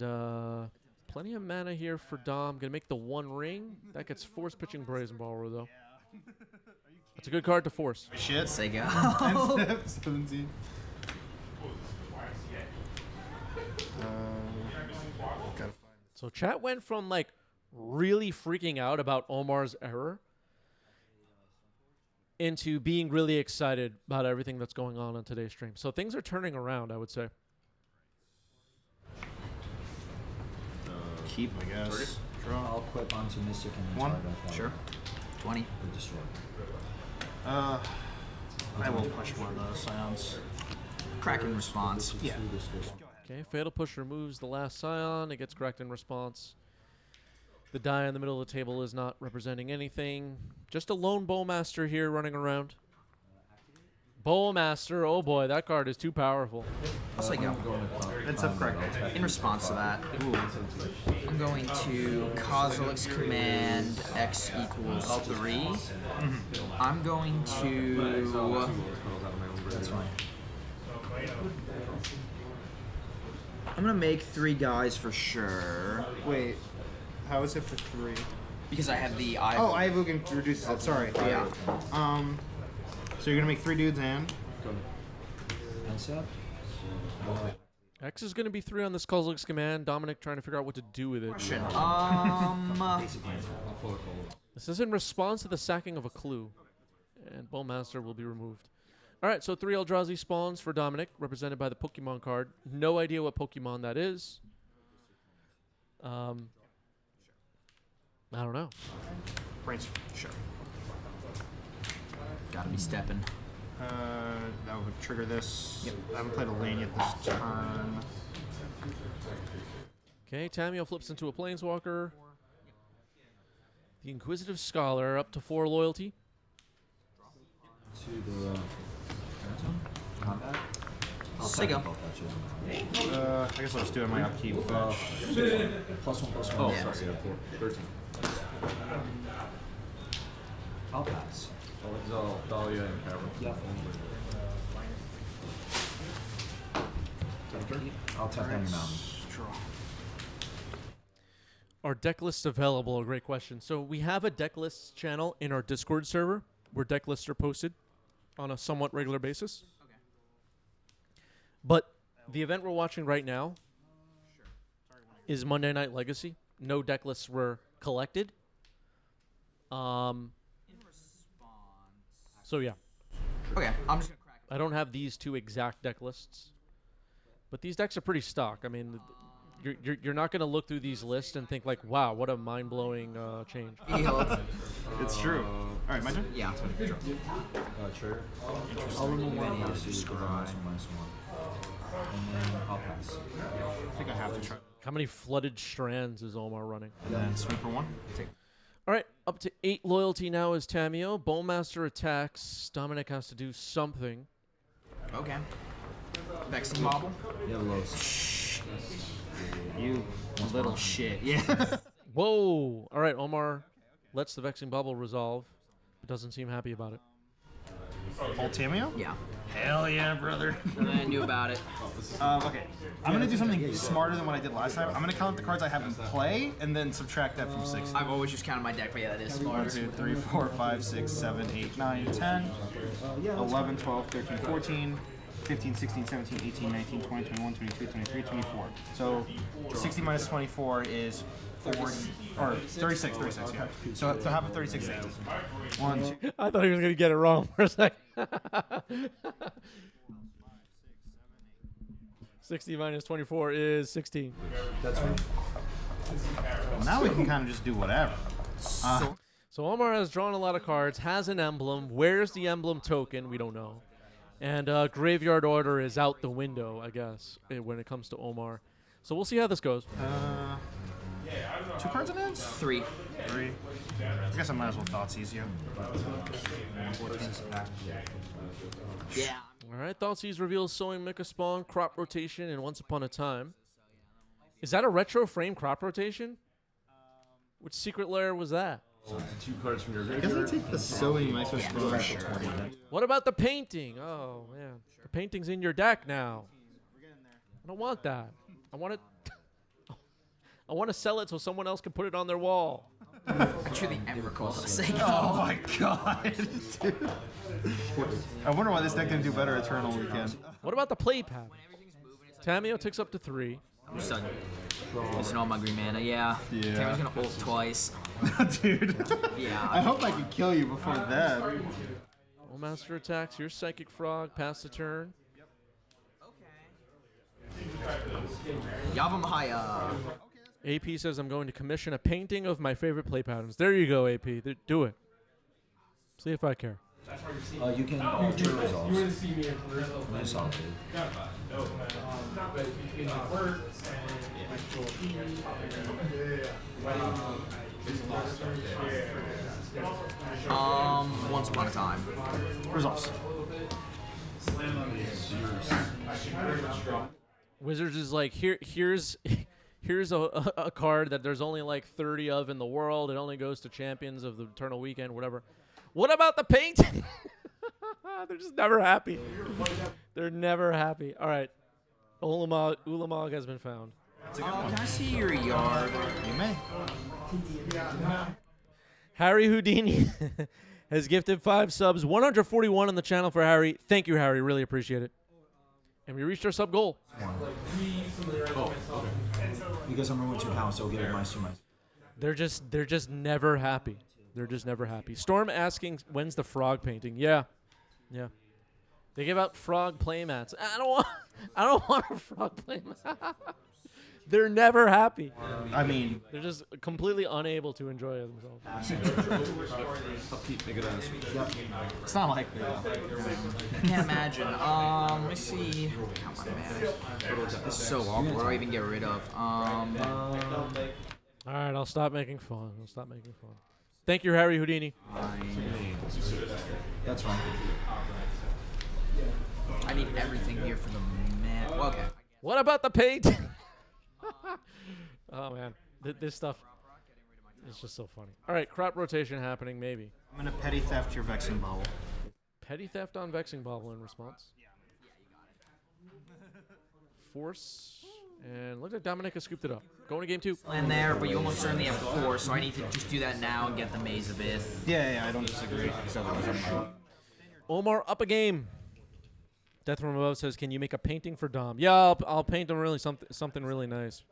plenty of mana here for Dom. Gonna make the one ring. That gets force pitching Brazen Borrower though. That's a good card to force. Shit. Sigo. And step 17. So chat went from like really freaking out about Omar's error into being really excited about everything that's going on today's stream. So things are turning around, I would say. Keep, I guess. Draw. I'll equip onto Mystic and One. target that. Sure. 20. Or destroy. I will push one of the scions. Crack in response. Yeah. Okay, Fatal Push removes the last Scion. It gets correct in response. The die in the middle of the table is not representing anything. Just a lone Bowmaster here running around. Bowmaster, oh boy, that card is too powerful. Sigo. It's up correct. In response to that, I'm going to Kozilek's command X equals 3. I'm going to. That's fine. I'm gonna make 3 guys for sure Wait. How is it for 3? because I have the eye. Oh, Ivugan reduces it. Sorry. Yeah. So you're gonna make 3 dudes and. Untap. X is going to be 3 on this Kozilek's command. Dominic trying to figure out what to do with it. This is in response to the sacking of a clue. And Bowmaster will be removed. All right, so 3 Eldrazi spawns for Dominic, represented by the Pokemon card. No idea what Pokemon that is. I don't know. Brains. Sure. Gotta be stepping. That would trigger this. Yep. I haven't played a lane yet this turn. Okay, Tamio flips into a Planeswalker. The Inquisitive Scholar up to 4 loyalty. To the combat. Sigo. I guess I'll just do it in my upkeep. +1/+1. Oh, Yeah. Sorry, yeah, 13. I'll pass. I'll exile Dahlia and Cavern. Yeah. I'll tap down your mountain. Draw. Are deck lists available? A great question. So we have a deck lists channel in our Discord server where deck lists are posted on a somewhat regular basis. Okay. But the event we're watching right now is Monday Night Legacy. No deck lists were collected. In response. So yeah, Okay, I'm just gonna crack. I don't have these 2 exact deck lists, but these decks are pretty stock. I mean, you're not gonna look through these lists and think like, wow, what a mind-blowing change. It's true. All right, my turn. Yeah. Trigger. I'll remove any of these -1/-1. And then I'll pass. I think I have to try. How many flooded strands is Omar running? And then sweep for 1. All right, up to 8 loyalty now is Tamio. Bowmaster attacks. Dominic has to do something. Okay. Vexing Bobble. Yeah, Los. You little shit. Yeah. Whoa! All right, Omar lets the Vexing Bubble resolve, but doesn't seem happy about it. Ultimio? Yeah. Hell yeah, brother. I knew about it. Okay, I'm gonna do something smarter than what I did last time. I'm gonna count the cards I have in play and then subtract that from 60. I've always just counted my deck, but yeah, that is 1, smart. 2, 3, 4, 5, 6, 7, 8, 9, 10, 11, 12, 13, 14, 15, 16, 17, 18, 19, 20, 21, 22, 23, 24. So 60 minus 24 is 40, or 36, yeah. So to have a 36 is 1, 2, I thought he was going to get it wrong for a second. 60 minus 24 is 16. That's right. Well, now we can kind of just do whatever. So Omar has drawn a lot of cards, has an emblem. Where's the emblem token? We don't know. And Graveyard Order is out the window, I guess, when it comes to Omar. So we'll see how this goes. 2 cards in hands? 3. 3. I guess I might as well Thoughtseize you. Yeah. All right, Thoughtseize reveals Sowing Mecha Spawn, Crop Rotation, and Once Upon a Time. Is that a retro frame crop rotation? Which secret lair was that? 2 cards from your Doesn't graveyard. it take the sewing microscope? What about the painting? Oh, man. The painting's in your deck now. I don't want that. I want it... I want to sell it so someone else can put it on their wall. I drew the Emrakul a second. Oh my god, dude. I wonder why this deck didn't do better Eternal Weekend. What about the play pad? Tamio ticks up to 3. I'm just done. Missing all my green mana. Yeah. Tammy's gonna ult twice. Dude. Yeah. I hope I could kill you before that. All master attacks. Here's Psychic Frog. Pass the turn. Yavamaya. AP says I'm going to commission a painting of my favorite play patterns. There you go, AP. Do it. See if I care. You can alter resolves. You want to see me in person? Nice alter. Once upon a time. Results. Wizards is like, here's a card that there's only like 30 of in the world. It only goes to champions of the Eternal Weekend, whatever. What about the painting? They're just never happy. They're never happy. All right. Ulamog has been found. Can I see your yard? You may. Harry Houdini has gifted 5 subs. 141 on the channel for Harry. Thank you, Harry. Really appreciate it. And we reached our sub goal. Because I'm going to house, I'll give it my summons. They're just never happy. They're just never happy. Storm asking when's the frog painting? Yeah. They give out frog playmats. I don't want a frog playmat. They're never happy. I mean, They're just completely unable to enjoy themselves. it's not like that. I can't imagine. Let me see. Count my mana. This is so awkward. What do I even get rid of? All right, I'll stop making fun. Thank you, Harry Houdini. That's fine. I need everything here for the man. Well, okay. What about the painting? Oh man, this stuff is just so funny. All right, crop rotation happening, maybe. I'm gonna petty theft your Vexing Bubble. Petty theft on Vexing Bobble in response. Force, and look like Dominic has scooped it up. Going to game 2. In there, but you almost certainly have 4, so I need to just do that now and get the Maze of Ith. Yeah, I don't disagree. Because otherwise I'm Omar up a game. Death from Above says, "Can you make a painting for Dom?" Yeah, I'll paint him really something really nice.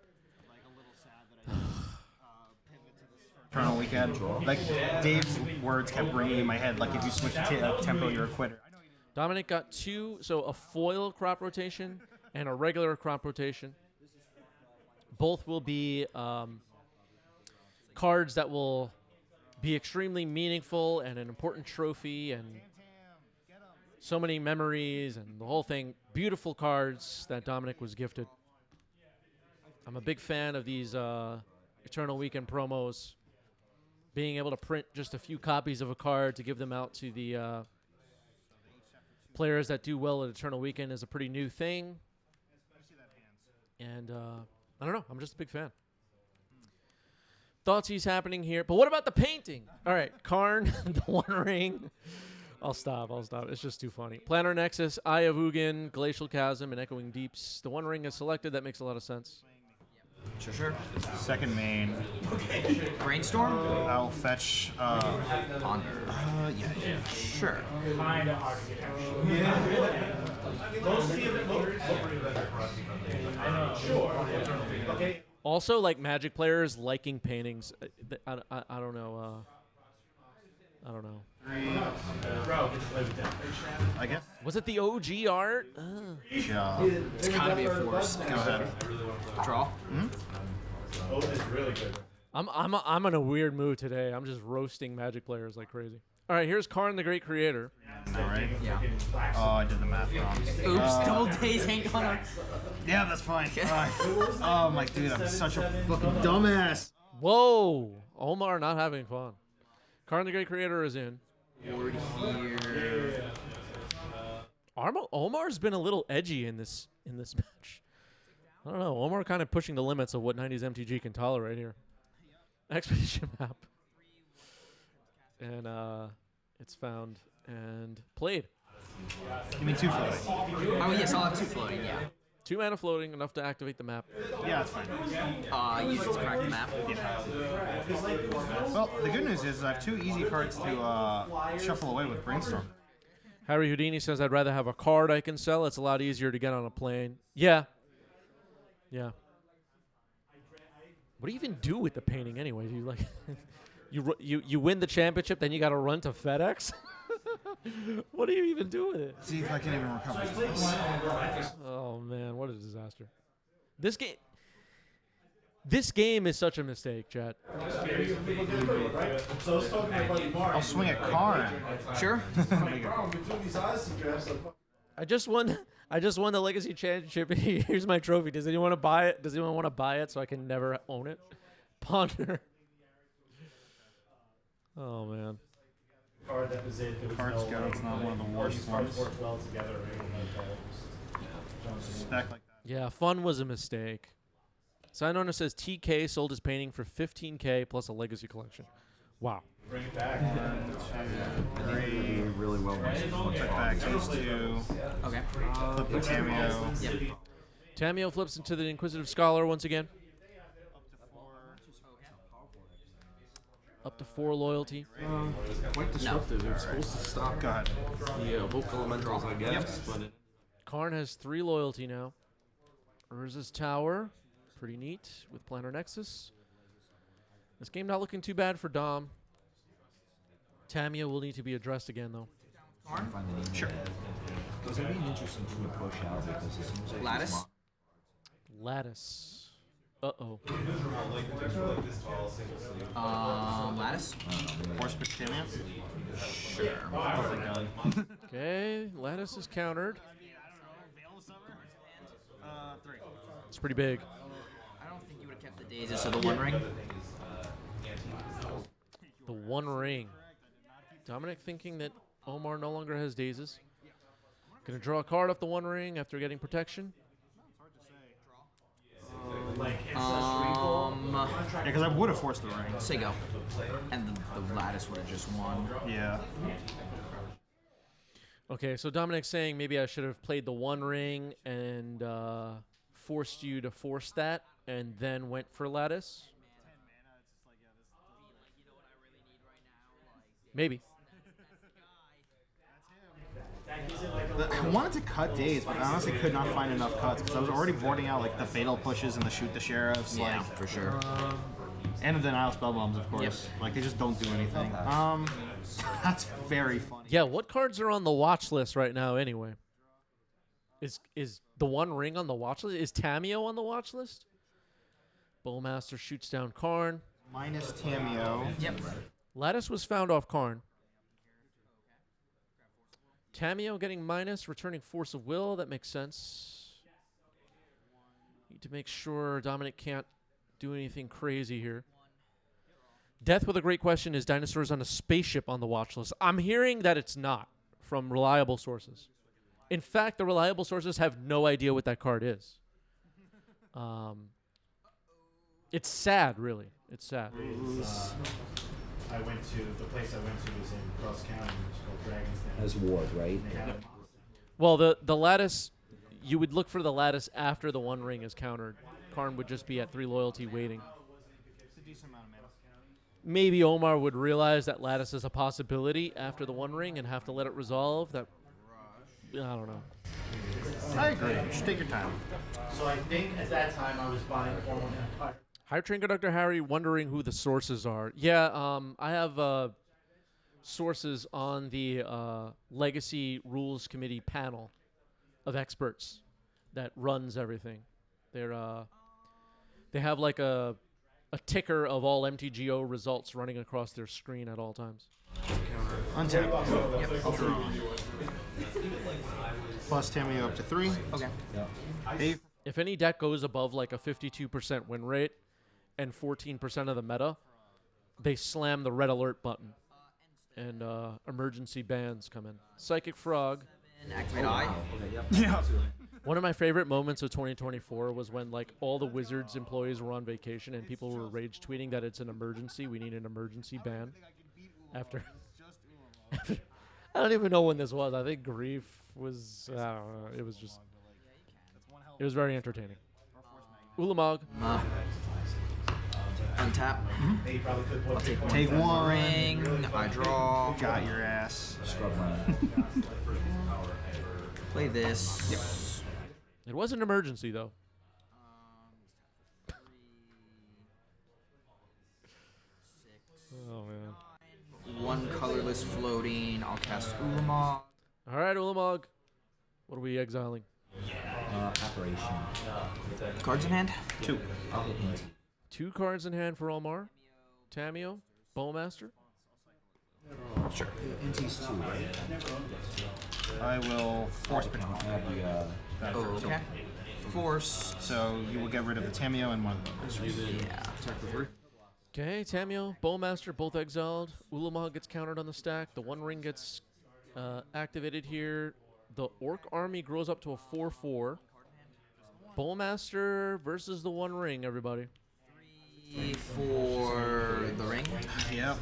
Eternal Weekend. Like, Dave's words kept ringing in my head. Like, if you switch to tempo, you're a quitter. Dominic got 2, so a foil crop rotation and a regular crop rotation. Both will be cards that will be extremely meaningful and an important trophy and so many memories and the whole thing. Beautiful cards that Dominic was gifted. I'm a big fan of these Eternal Weekend promos. Being able to print just a few copies of a card to give them out to the players that do well at Eternal Weekend is a pretty new thing. And I don't know. I'm just a big fan. Thoughtseize happening here. But what about the painting? All right, Karn, the One Ring. I'll stop. It's just too funny. Planar Nexus, Eye of Ugin, Glacial Chasm, and Echoing Deeps. The One Ring is selected. That makes a lot of sense. Sure. Second main. Brainstorm? I'll fetch. Ponder. Yeah. Sure. Kinda hard to get I know. Sure. Okay. Also, like Magic players liking paintings. I don't know. I don't know. I guess. Was it the OG art? Yeah. It's gotta be a force. Go ahead. Draw. Oh, it's really good. I'm in a weird mood today. I'm just roasting Magic players like crazy. All right, here's Karn, the Great Creator. All right. Yeah. Oh, I did the math wrong. Oops, double days ain't gonna. Yeah, that's fine. Oh my dude, I'm such a fucking dumbass. Whoa, Omar not having fun. Karn, the Great Creator is in. Board here. Omar's been a little edgy in this match. I don't know. Omar kind of pushing the limits of what 90s MTG can tolerate here. Expedition map. And it's found and played. You mean 2 floating? Oh yes, I'll have 2 floating. Yeah. 2 mana floating, enough to activate the map. Yeah, it's fine. Use it to crack the map. Well, the good news is I have 2 easy cards to shuffle away with Brainstorm. Harry Houdini says, I'd rather have a card I can sell. It's a lot easier to get on a plane. Yeah. Yeah. What do you even do with the painting anyway? Do you like you win the championship, then you got to run to FedEx? What do you even do with it? See if I can even recover this. Oh man, what a disaster! This game is such a mistake, chat. I'll swing at Karn. Sure. I just won the Legacy Championship. Here's my trophy. Does anyone want to buy it? Does anyone want to buy it so I can never own it? Ponder. Oh man. Card that was it. Card Scout's not one of the worst ones. Worked well together. Spec like that. Yeah, fun was a mistake. Sign owner says TK sold his painting for $15K plus a Legacy collection. Wow. Bring it back. 1, 2, 3. Really well. Check back these 2. Okay. Flip the cameo. Yep. Tamio flips into the Inquisitive Scholar once again. Up to 4 loyalty. Quite disruptive. It was supposed to stop. Go ahead. Yeah, both elementals, I guess. But it, Karn has 3 loyalty now. Urza's Tower. Pretty neat with Planar Nexus. This game not looking too bad for Dom. Tamia will need to be addressed again, though. Sure. it's going to be an interesting team to push out because it seems like Lattice. Lattice. Uh-oh. Lattice. Force pick cameo. Sure. Okay, Lattice is countered. 3. It's pretty big. I don't think you would have kept the daisies of the One Ring. The One Ring. Dominic thinking that Omar no longer has dazes. Gonna draw a card off the One Ring after getting protection. Yeah, because I would have forced the ring. Say go. And the Lattice would have just won. Yeah. Okay, so Dominic's saying maybe I should have played the One Ring and forced you to force that and then went for Lattice. Maybe. I wanted to cut days, but I honestly could not find enough cuts because I was already boarding out like the fatal pushes and the shoot the sheriffs. Yeah, like, for sure. And the denial spell bombs, of course. Yep. Like they just don't do anything. That's very funny. Yeah, what cards are on the watch list right now anyway? Is the One Ring on the watch list? Is Tamio on the watch list? Bowmaster shoots down Karn. Minus Tamio. Yep. Lattice was found off Karn. Tamio getting minus, returning Force of Will. That makes sense. Need to make sure Dominic can't do anything crazy here. Death with a great question. Is Dinosaurs on a spaceship on the watch list? I'm hearing that it's not from reliable sources. In fact, the reliable sources have no idea what that card is. It's sad, really. It's sad. I went to the place I went to was in Cross County, which is called Dragon's Den. As Ward, right? Well, the lattice, you would look for the lattice after the One Ring is countered. Karn would just be at 3 loyalty waiting. It's a decent amount of mana. Maybe Omar would realize that lattice is a possibility after the One Ring and have to let it resolve. That I don't know. I agree. You should take your time. So I think at that time I was buying 4-1 Empire. High Train Conductor Harry wondering who the sources are. Yeah, I have sources on the Legacy Rules Committee panel of experts that runs everything. They have like a ticker of all MTGO results running across their screen at all times. Untap. Yep. Draw. Plus Tamio up to 3. Okay. Hey. If any deck goes above like a 52% win rate and 14% of the meta, they slam the red alert button and emergency bans come in. Psychic Frog. Activate Eye. Yeah. One of my favorite moments of 2024 was when like all the Wizards employees were on vacation and people were rage tweeting that it's an emergency. We need an emergency ban. After I don't even know when this was. I think Grief was. I don't know. It was just. It was very entertaining. Ulamog. Untap. I'll take one. Ring. I draw. Got your ass. Scrub land. Play this. It was an emergency though. Oh man. One colorless floating. I'll cast Ulamog. All right, Ulamog. What are we exiling? Apparition. Cards in hand? 2. I'll hit Int. 2 cards in hand for Omar. Tamio. Bowmaster. Sure. Int's 2, right? I will force pick one. I have the, Oh, okay. Force. So you will get rid of the Tamio and one of the Bowmasters. Yeah. Okay, Tamio, Bowmaster, both exiled. Ulamog gets countered on the stack. The One Ring gets activated here. The Orc army grows up to a 4/4. Bowmaster versus the One Ring, everybody. 3 for the ring. Yep.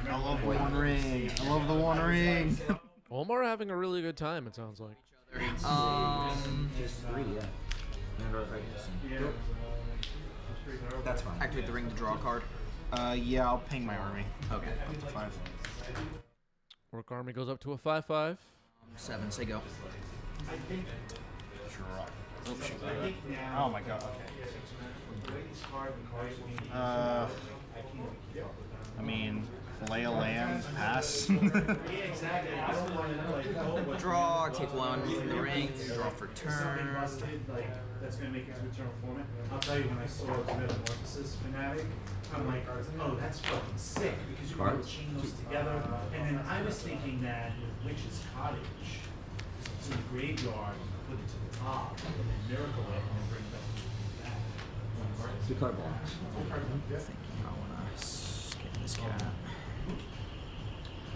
I love the One Ring. I love the One Ring. Omar having a really good time, it sounds like. Just 3, yeah. And right here. That's fine. Activate the ring to draw a card. Yeah, I'll ping my army. Okay. Up to 5. Orc army goes up to a 5/5. 7, say go. Oh my god, okay. I mean, lay a land, pass. Draw, take 1 from the ring, draw for turn. That's going to make it to eternal format. I'll tell you, when I saw Metamorphosis Fanatic, I'm like, oh, that's fucking sick, because you can chain those together. And then I was thinking that with Witch's Cottage, to the graveyard, put it to the top, and then miracle it, and then bring it back. 2 card blocks. Thinking I wanna get this cat.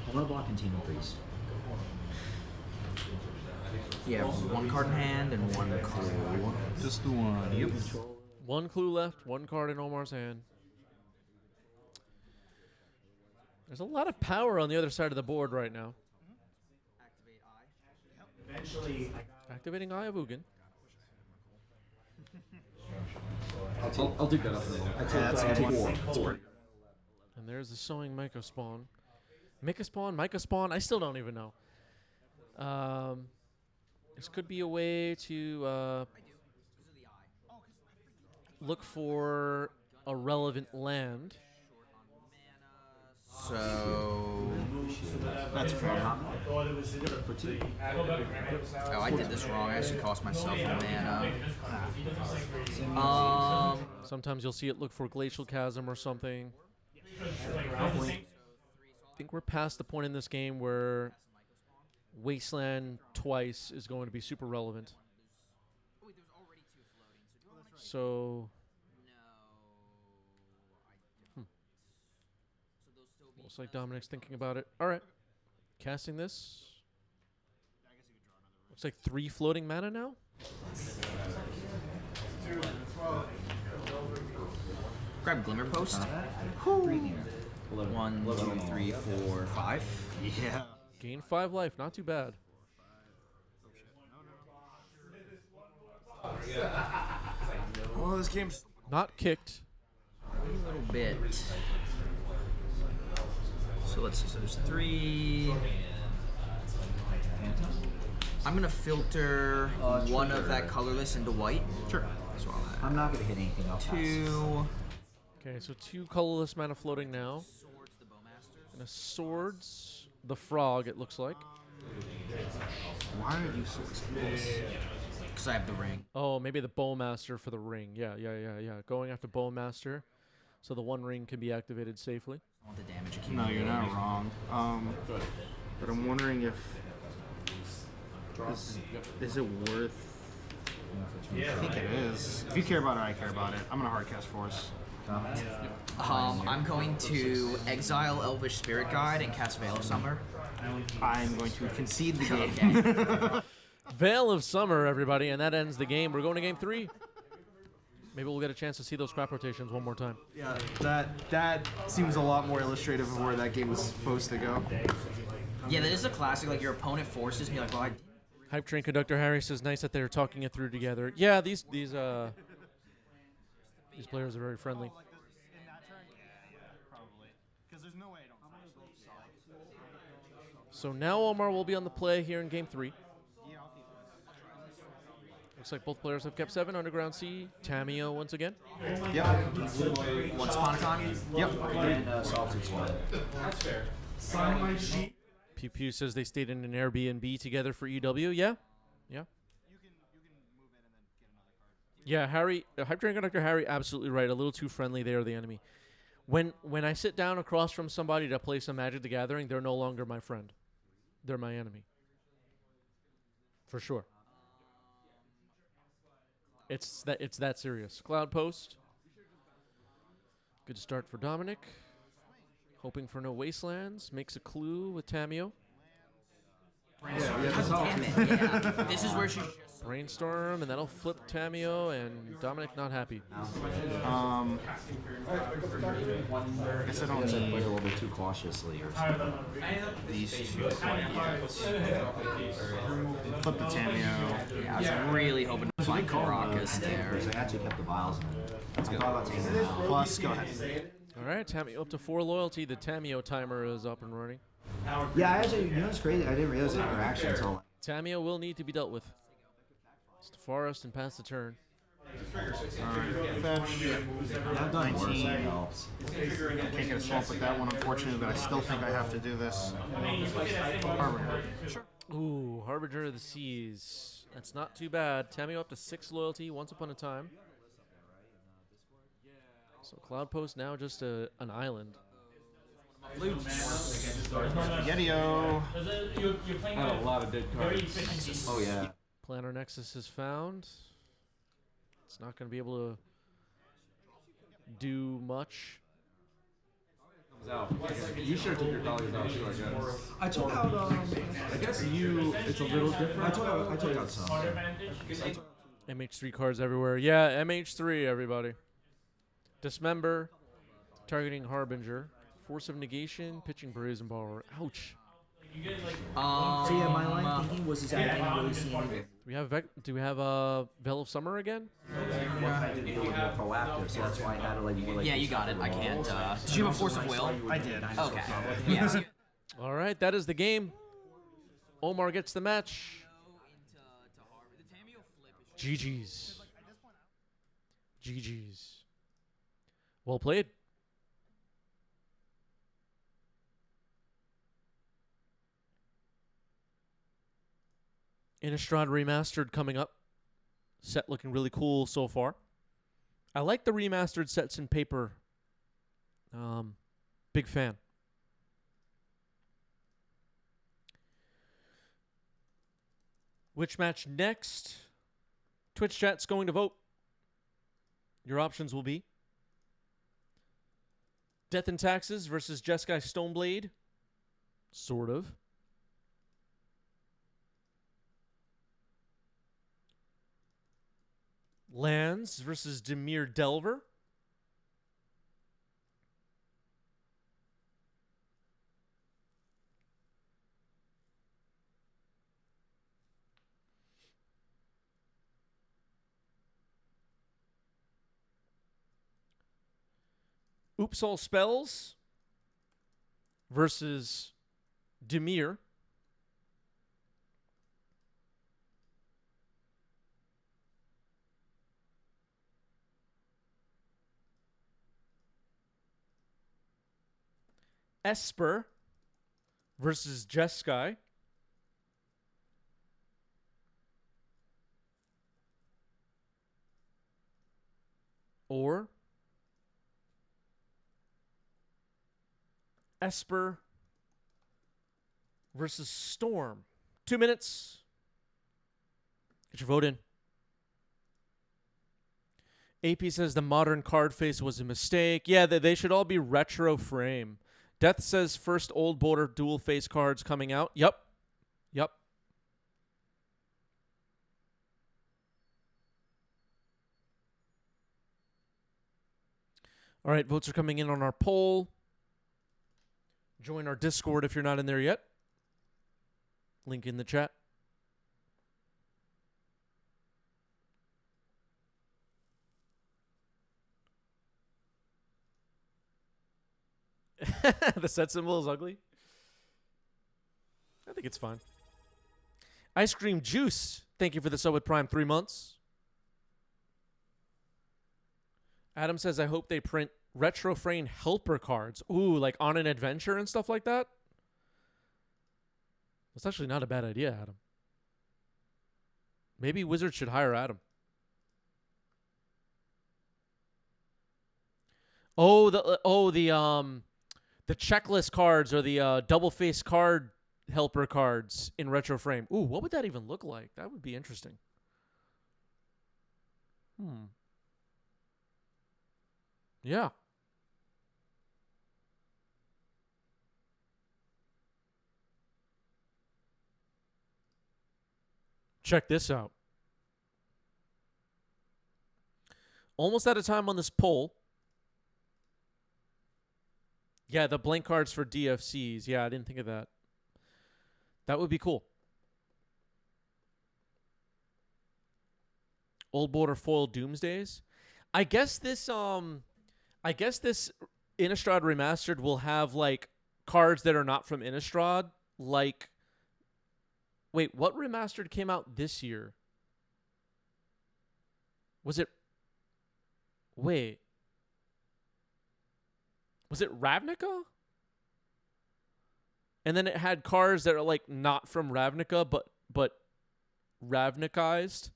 I'm gonna block Continual Priest. Yeah, 1 card in hand and 1 clue. Just the one. Yep. 1 clue left, 1 card in Omar's hand. There's a lot of power on the other side of the board right now. Activate Eye. Eventually, Activating Eye of Ugin. I'll dig that up later. I take 4. And there's the Sowing Micah Spawn. Micah Spawn? I still don't even know. This could be a way to look for a relevant land. So That's fair. oh, I did this wrong. I actually cost myself a mana. Sometimes you'll see it look for Glacial Chasm or something. I think we're past the point in this game where Wasteland twice is going to be super relevant. So looks like Dominic's thinking about it. All right, casting this. Looks like 3 floating mana now. Grab Glimmer Post. Premium. 1, 2, 3, 4, 5. Yeah. Gain 5 life, not too bad. Oh, this game's Not kicked. A little bit. So let's see. So there's 3. I'm gonna filter one of that colorless into white. sure. So I'll I'm not gonna hit anything else. 2. Okay, so 2 colorless mana floating now. Swords, the Bowmasters. And a swords, the frog, it looks like. Why are you so exposed? Because I have the ring. Oh, maybe the Bowmaster for the ring. Yeah. Going after Bowmaster, so the 1 ring can be activated safely. I want the damage No, accumulating. you're not wrong. But I'm wondering if is it worth? I think it is. If you care about it, I care about it. I'm gonna hardcast Force. I'm going to exile Elvish Spirit Guide and cast Veil of Summer. I'm going to concede the game. Okay. Veil of Summer, everybody, and that ends the game. We're going to game 3. Maybe we'll get a chance to see those crap rotations one more time. Yeah, that seems a lot more illustrative of where that game was supposed to go. Yeah, that is a classic. Like, your opponent forces me, like, well, I Hype Train Conductor Harry says, nice that they're talking it through together. Yeah, these players are very friendly. So now Omar will be on the play here in game 3. Looks like both players have kept 7. Underground Sea, Tamio once again. Yep. Once upon a time. Yep. And Salted Swan. That's fair. Sign my sheet. Pew Pew says they stayed in an Airbnb together for EW. Yeah. Yeah, Harry, Hype Train Conductor Harry, absolutely right. A little too friendly. They are the enemy. When I sit down across from somebody to play some Magic the Gathering, they're no longer my friend. They're my enemy. For sure. It's that serious. Cloudpost. Good start for Dominic. Hoping for no wastelands. Makes a clue with Tamio. God damn it, yeah. This is where she... Brainstorm, and that'll flip Tamio, and Dominic not happy. I guess I don't play a little bit too cautiously or something. These two quite yet. Flip the Tamio. Yeah, I was really hoping to find Caracas there. I actually kept the vials in there. Let's go. Plus, go ahead. All right, Tamio up to 4 loyalty. The Tamio timer is up and running. Yeah, I actually, you know what's crazy? I didn't realize the interaction until... Tamio will need to be dealt with. It's the forest and pass the turn. Fetch. I've done worse, 19. that helps. Can't get a swamp with that one, unfortunately, but I still think I have to do this. Harbinger. Ooh, Harbinger of the Seas. That's not too bad. Tamio up to 6 loyalty once upon a time. So Cloudpost now just an island. Spaghetti-O. A lot of dead cards. Oh, yeah. Planner Nexus is found. It's not going to be able to do much. You should have took your dollars out too, I guess. I took out, I guess you, it's a little different. I took out some. MH3 cards everywhere. Yeah, MH3, everybody. Dismember, targeting Harbinger. Force of Negation, pitching Brazen Borrower. Ouch. So yeah, my line thinking was is I didn't really see anything. Do we have Veil of Summer again? I did feel more proactive, so that's why I had to like more like. Yeah, you got it. I can't. Did you have a Force of Will? I did. Okay. Yeah. All right, that is the game. Omar gets the match. GG's. GG's. Well played. Innistrad Remastered coming up. Set looking really cool so far. I like the remastered sets in paper. Big fan. Which match next? Twitch chat's going to vote. Your options will be Death and Taxes versus Jeskai Stoneblade. Sort of. Lands versus Demir Delver. Oops All Spells versus Demir. Esper versus Jeskai. Or Esper versus Storm. 2 minutes. Get your vote in. AP says the modern card face was a mistake. Yeah, they should all be retro frame. Death says first old border dual face cards coming out. Yep. Yep. All right, votes are coming in on our poll. Join our Discord if you're not in there yet. Link in the chat. The set symbol is ugly. I think it's fine. Ice Cream Juice, thank you for the sub with Prime 3 months. Adam says, I hope they print retro frame helper cards. Ooh, like on an adventure and stuff like that. That's actually not a bad idea, Adam. Maybe Wizards should hire Adam. Oh, the checklist cards or the double face card helper cards in retro frame. Ooh, what would that even look like? That would be interesting. Yeah. Check this out. Almost out of time on this poll. Yeah, the blank cards for DFCs. Yeah, I didn't think of that. That would be cool. Old Border Foil Doomsdays. I guess this Innistrad Remastered will have like cards that are not from Innistrad. Like, wait, what Remastered came out this year? Was it? Wait. Was it Ravnica? And then it had cards that are like not from Ravnica, but Ravnicized.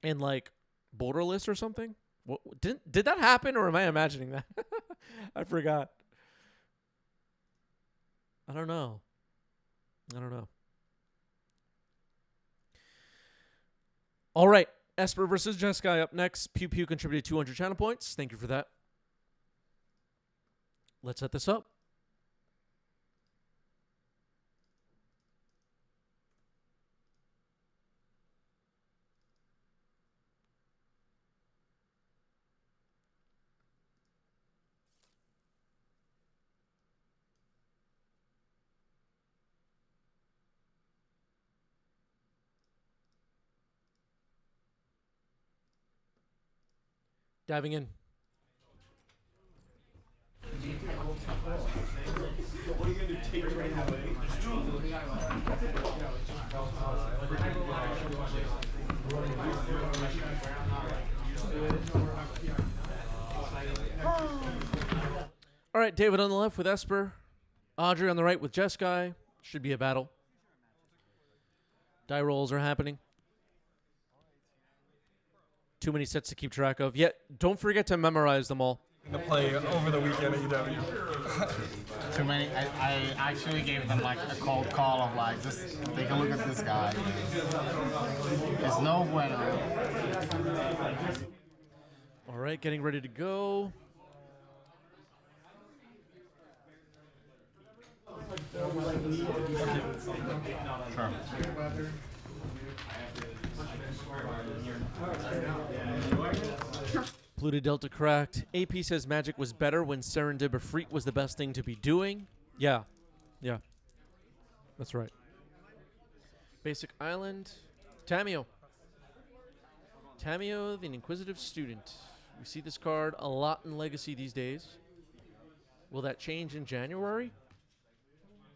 And like borderless or something? What, did that happen, or am I imagining that? I forgot. I don't know. All right. Esper versus Jeskai up next. Pew Pew contributed 200 channel points. Thank you for that. Let's set this up. Diving in. What are you going to do? Take it right away? All right, David on the left with Esper. Audrey on the right with Jeskai. Should be a battle. Die rolls are happening. Too many sets to keep track of. Yet, don't forget to memorize them all. To play over the weekend at UW. Too many. I actually gave them like a cold call of like, just take a look at this guy. There's no bueno. All right, getting ready to go. Sure. Pluto Delta cracked. AP says Magic was better when Serendib Efreet was the best thing to be doing. Yeah. Yeah. That's right. Basic Island. Tamio. Tamio, the Inquisitive Student. We see this card a lot in Legacy these days. Will that change in January?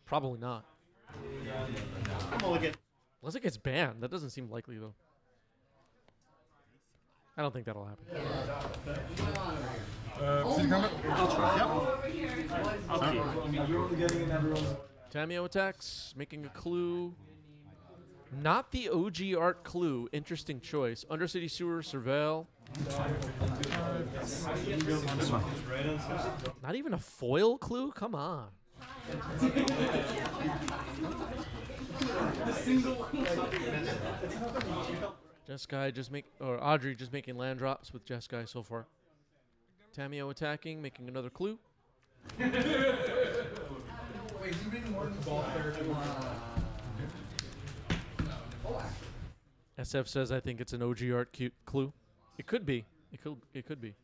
Probably not. Unless it gets banned. That doesn't seem likely, though. I don't think that'll happen. City combat? I'll try. Tamio attacks, making a clue. Not the OG art clue. Interesting choice. Undercity Sewer, Surveil. Not even a foil clue? Come on. Jeskai or Audrey just making land drops with Jeskai so far. Tamio attacking, making another clue. SF says I think it's an OG art clue. It could be. It could be.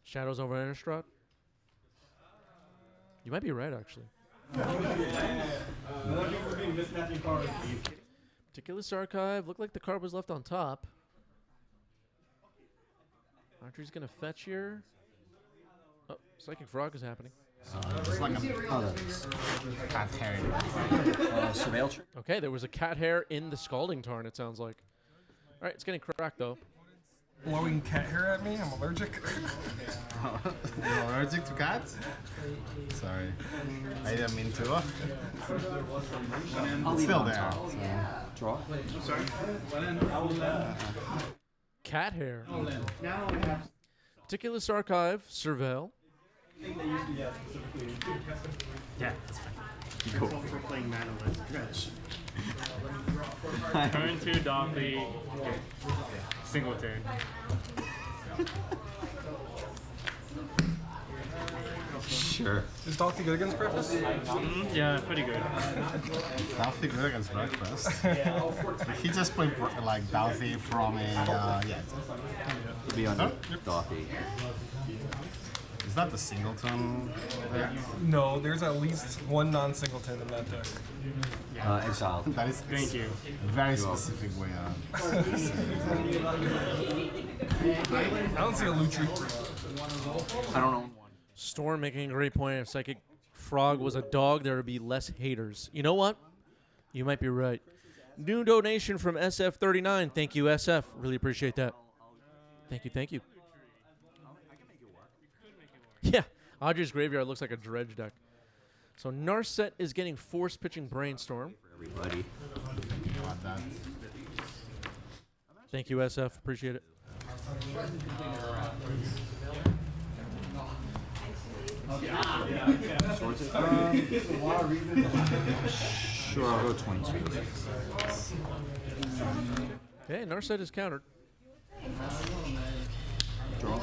Shadows over Innistrad. You might be right, actually. Meticulous Archive. Looked like the card was left on top. Audrey's gonna fetch here. Oh, Psychic Frog is happening. It's like a cat hair. Surveil trick. Okay, there was a cat hair in the Scalding Tarn, it sounds like. All right, it's getting cracked, though. Blowing cat hair at me? I'm allergic. You're allergic to cats? Sorry. I didn't mean to. It's still there. Draw. Cat hair. Meticulous Archive, Surveil. Yeah. Cool. For playing Manolith. Stretch. Turn 2, Doffy. Single turn. Sure. Is Donkey good against breakfast? Yeah, pretty good. Douthy good against breakfast. He just played like Douthy from a yeah. Be on Doffy. Is that the singleton? No, there's at least one non-singleton in that deck. Exile. That is Thank you. very specific way I don't see a Lutri. I don't know. Storm making a great point. If Psychic Frog was a dog, there would be less haters. You know what? You might be right. New donation from SF39. Thank you, SF. Really appreciate that. Thank you, thank you. Yeah, Audrey's Graveyard looks like a dredge deck. So Narset is getting force pitching Brainstorm. Everybody. Thank you, SF. Appreciate it. Sure, I'll go 22. Okay, Narset is countered. Draw.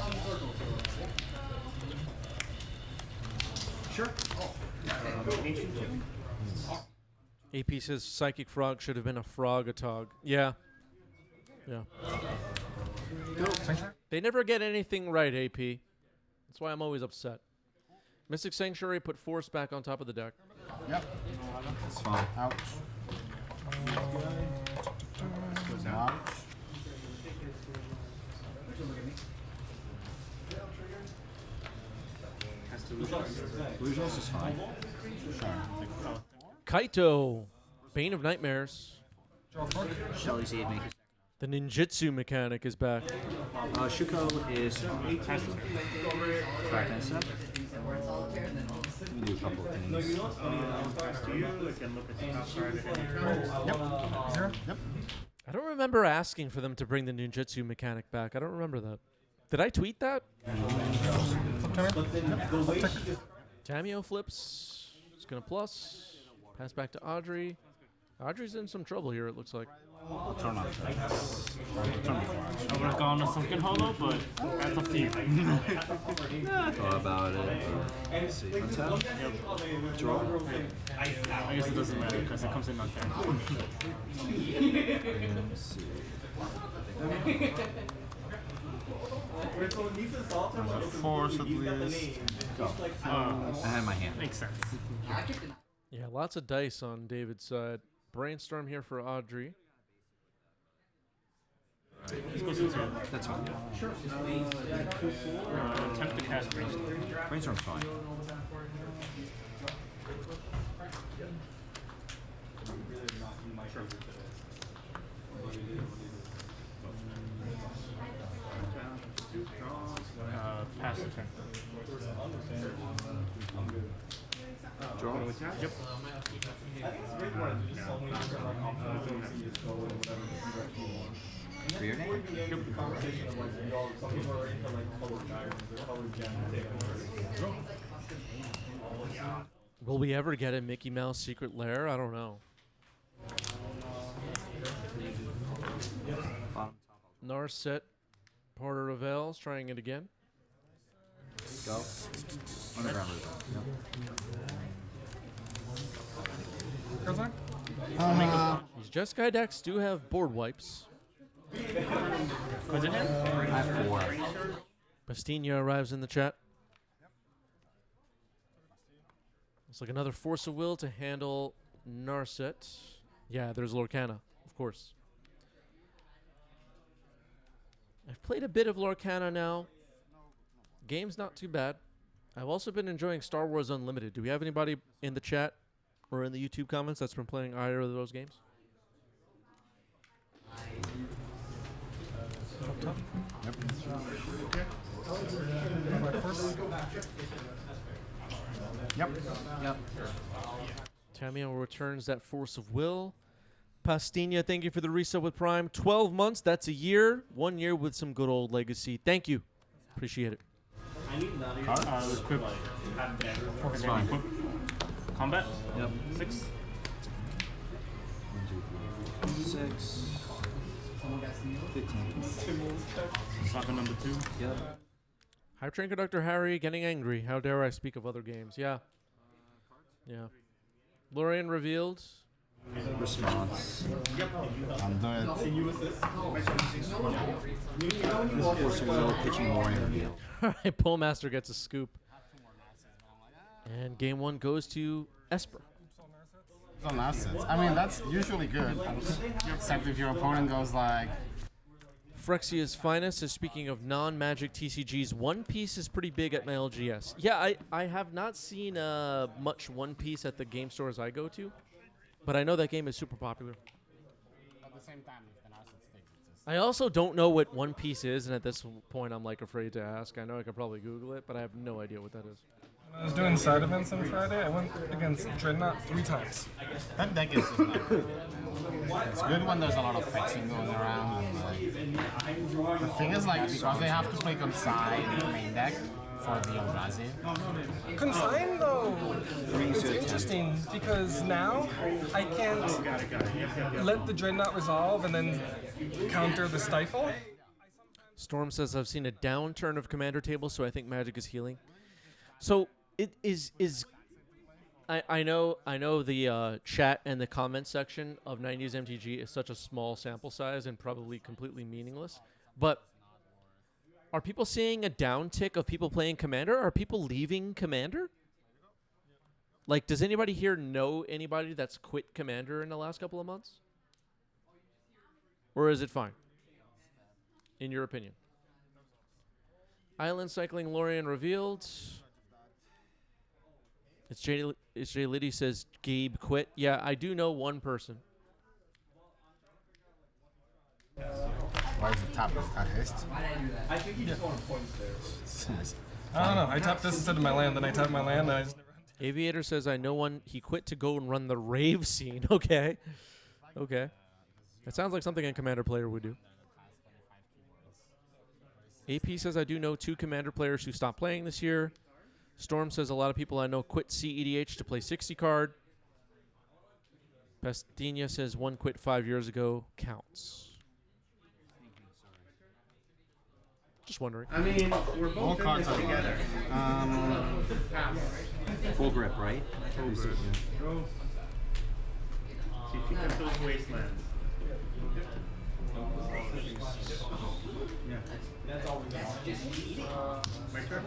Sure. AP says Psychic Frog should have been a Frogatog. Yeah. Yeah. They never get anything right, AP. That's why I'm always upset. Mystic Sanctuary put Force back on top of the deck. Yep. It's fine. Ouch. Ouch. Illusions is fine. Kaito, Bane of Nightmares. Shelly Seed maker. The ninjutsu mechanic is back. Shuko is crack and stuff. We can do a couple of things. Yep. I don't remember asking for them to bring the ninjutsu mechanic back. I don't remember that. Did I tweet that? Tamio flips. It's going to plus. Pass back to Audrey. Audrey's in some trouble here, it looks like. Turn off. I would have gone to Sunken Hollow, but that's up to you. Thought about it. Let's see. Untap. Draw. I guess it doesn't matter because it comes in unfair. Let's see. Force at least. Go. I had my hand. Makes sense. Yeah, lots of dice on David's side. Brainstorm here for Audrey. It goes to 2. That's fine. Sure. Attempt to cast Brainstorm. Brainstorm's fine. Pass the turn. Draw? Yep. For your name? Will we ever get a Mickey Mouse secret lair? I don't know. Narset, Porter Ravel's trying it again. Go. Underground loop. Yep. These Jeskai decks do have board wipes. Was it him? I have 4. Bastina arrives in the chat. It's like another Force of Will to handle Narset. Yeah, there's Lorcana, of course. I've played a bit of Lorcana now. Game's not too bad. I've also been enjoying Star Wars Unlimited. Do we have anybody in the chat or in the YouTube comments that's been playing either of those games? Yep. Yep. Tamio returns that Force of Will. Pastina, thank you for the resub with Prime. 12 months, that's a year. 1 year with some good old legacy. Thank you. Appreciate it. Equip. It's fine. Equip. Combat? Yep. 6. 6. 15. Saga number 2. Yep. High Train Conductor Harry getting angry. How dare I speak of other games? Yeah. Yeah. Lorian revealed. Response. I'm doing Force of Will, pitching Lorian reveal. All right, Pullmaster gets a scoop. And game 1 goes to Esper. on assets. I mean, that's usually good. Except if your opponent goes like... Phrexia's Finest is speaking of non-magic TCGs. One Piece is pretty big at my LGS. Yeah, I have not seen much One Piece at the game stores I go to, but I know that game is super popular. At the same time, if the assets take it, I also don't know what One Piece is, and at this point, I'm like afraid to ask. I know I could probably Google it, but I have no idea what that is. When I was doing side events on Friday, I went against Dreadnought 3 times. that deck is it's good when there's a lot of fetching going around. The thing is, like, because they have to play Consign in the main deck for the Eldrazi. Consign, though, it's interesting because now I can't let the Dreadnought resolve and then counter the Stifle. Storm says, I've seen a downturn of commander tables, so I think Magic is healing. So it is I know the chat and the comment section of 90s MTG is such a small sample size and probably completely meaningless. But are people seeing a downtick of people playing Commander? Are people leaving Commander? Like, does anybody here know anybody that's quit Commander in the last couple of months? Or is it fine? In your opinion? Island Cycling Lorien revealed. It's Jay Liddy says Gabe quit. Yeah, I do know one person. Why is it top? Is that hist? I think he just wanted points there. I don't know. I tapped this instead of my land, then I tapped my land, and I just never... Aviator says, I know one. He quit to go and run the rave scene. Okay. Okay. That sounds like something a Commander player would do. AP says, I do know 2 Commander players who stopped playing this year. Storm says, a lot of people I know quit CEDH to play 60 card. Pastina says, 1 quit 5 years ago. Counts. Just wondering. I mean, we're both in this together. Full grip, right? Full grip. See if you get those wastelands. Yeah. That's all we got. My turn?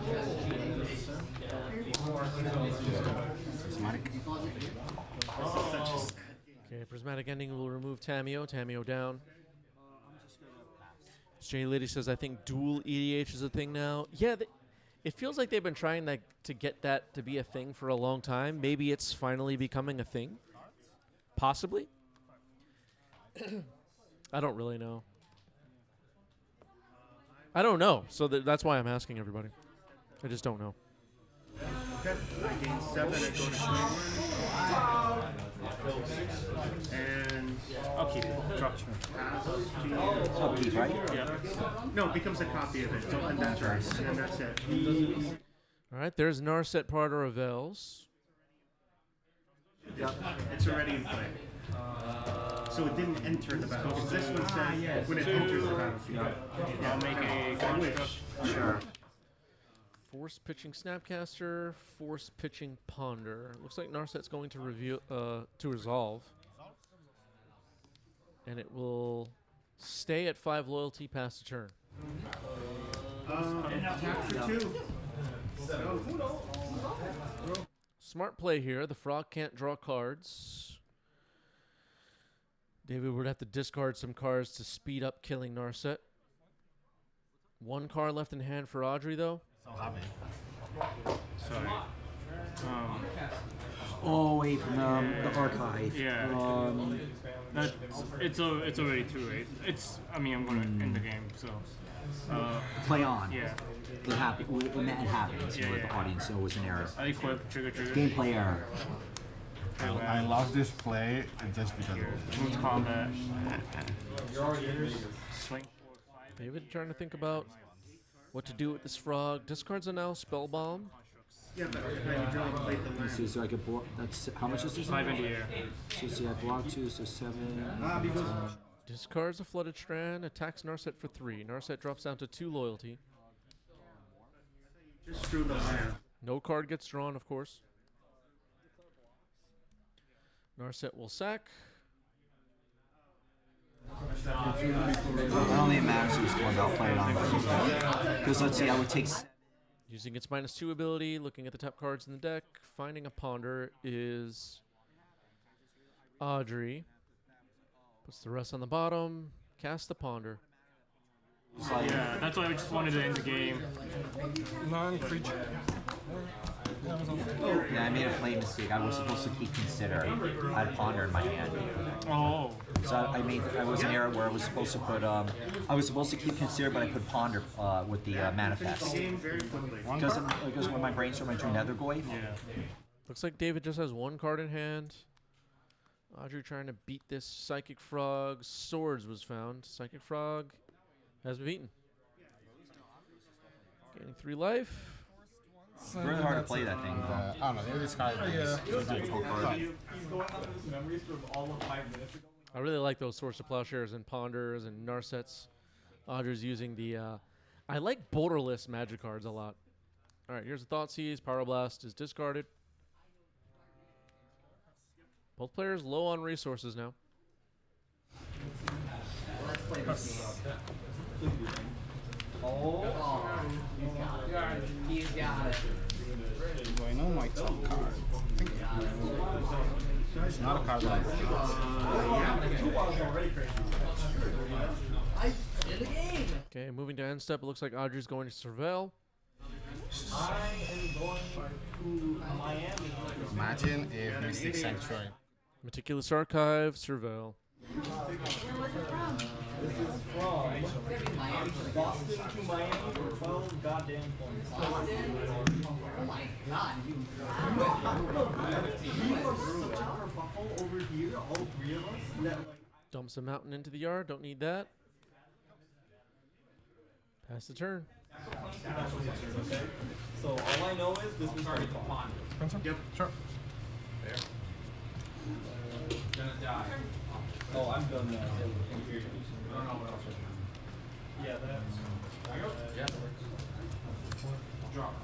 Prismatic. Okay, Prismatic Ending will remove Tamio. Tamio down. Jay Liddy says, I think dual EDH is a thing now. Yeah, it feels like they've been trying to get that to be a thing for a long time. Maybe it's finally becoming a thing. Possibly. I don't really know. I don't know, so that's why I'm asking everybody. I just don't know. Okay, I gain 7 and go to 21. And I'll keep it. Drop Upkeep, right? Yeah. No, it becomes a copy of it. And that's right. And that's it. All right, there's Narset Parter of Vels. It's already in play. So it didn't enter the battlefield. This one says when it enters the battlefield. I'll make a construct. Sure. Force pitching Snapcaster, force pitching Ponder. Looks like Narset's going to resolve. And it will stay at 5 loyalty past the turn. Attack for 2. Smart play here. The frog can't draw cards. David would have to discard some cards to speed up killing Narset. 1 card left in hand for Audrey, though. So happy. Sorry. Oh, wait, from the archive. Yeah. It's already too late. I'm going to end the game, so. Play on. Yeah. It happened. It happens with the audience, so it was an error. I equip, trigger. Gameplay error. I lost this play just because of it. Combat. Swing. David trying to think about what to do with this frog. Discards are now Spellbomb. Yeah, but you really played the Let's see, so I could block. That's how much is this? 5 in the air. So see, I block 2, so 7. Discards a Flooded Strand, attacks Narset for 3. Narset drops down to 2 loyalty. Just screw the land. No card gets drawn, of course. Narset will sack. I don't think it matters who's going to play it on. Because let's see, I would take. Using its -2 ability, looking at the top cards in the deck, finding a Ponder is Audrey. Puts the rest on the bottom, cast the Ponder. Yeah, that's why I just wanted to end the game. Non-creature. Yeah, I made a play mistake. I was supposed to keep Consider. I had Ponder in my hand. Oh. So I was an error where I was supposed to put I was supposed to keep Consider, but I put Ponder with the Manifest. Because when my brainstorm, I drew Nethergoyf. Yeah. Looks like David just has 1 card in hand. Audrey trying to beat this Psychic Frog. Swords was found. Psychic Frog has been beaten. Gaining 3 life. It's really hard to play that thing. I don't know, they discarded this. I really like those Swords to Plowshares and Ponders and Narsets. Audrey's using the... I like borderless magic cards a lot. Alright, here's the Thoughtseize. Power Blast is discarded. Both players low on resources now. He's got it. Do I know my top card? It's not a card that Okay, moving to end step. It looks like Audrey's going to Surveil. I am going to Miami. Imagine if Mystic Sanctuary. Meticulous Archive, Surveil. This is from Boston to Miami for 12 goddamn points. Oh my god. Over here, all 3 of us. That, like, Dumps a mountain into the yard. Don't need that. Pass the turn. so all I know is this was already gone. Yep. Sure. There. Gonna die. Oh, I'm done now. Yeah, that's. Yeah. Drop.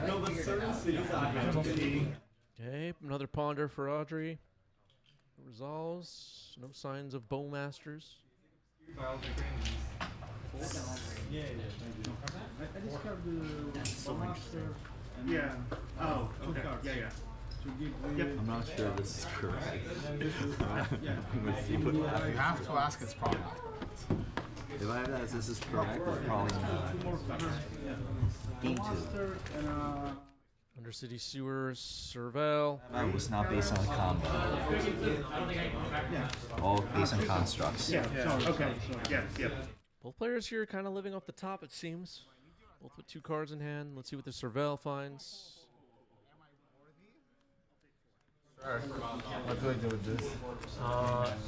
No, but certain cities I have. Okay, another Ponder for Audrey. Resolves. No signs of Bowmasters. Yeah. I discovered the monster. Yeah. Oh, okay. Yeah. I'm not sure this is correct. Let's see what You happens. have to ask, it's probably not correct. If I have that as this is correct, it's probably not. Game 2. Undercity Sewers, Surveil. It was not based on combo. All based on constructs. Okay. Yeah. Both players here kind of living off the top, it seems. Both with 2 cards in hand. Let's see what the Surveil finds. Sure. What do I do with this?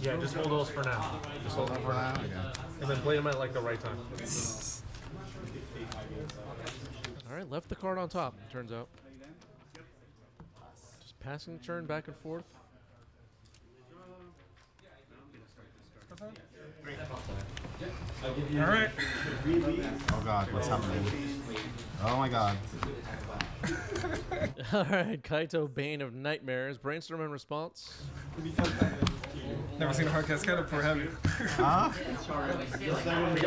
Yeah, just hold those for now. Just hold them for now? Okay. And then play them at like the right time. All right, left the card on top, turns out. Just passing the turn back and forth. All right. Oh god, what's happening? Oh my god. All right, Kaito, Bane of Nightmares. Brainstorm in response. Never seen a hard cascade before, have you? Huh? It is a on the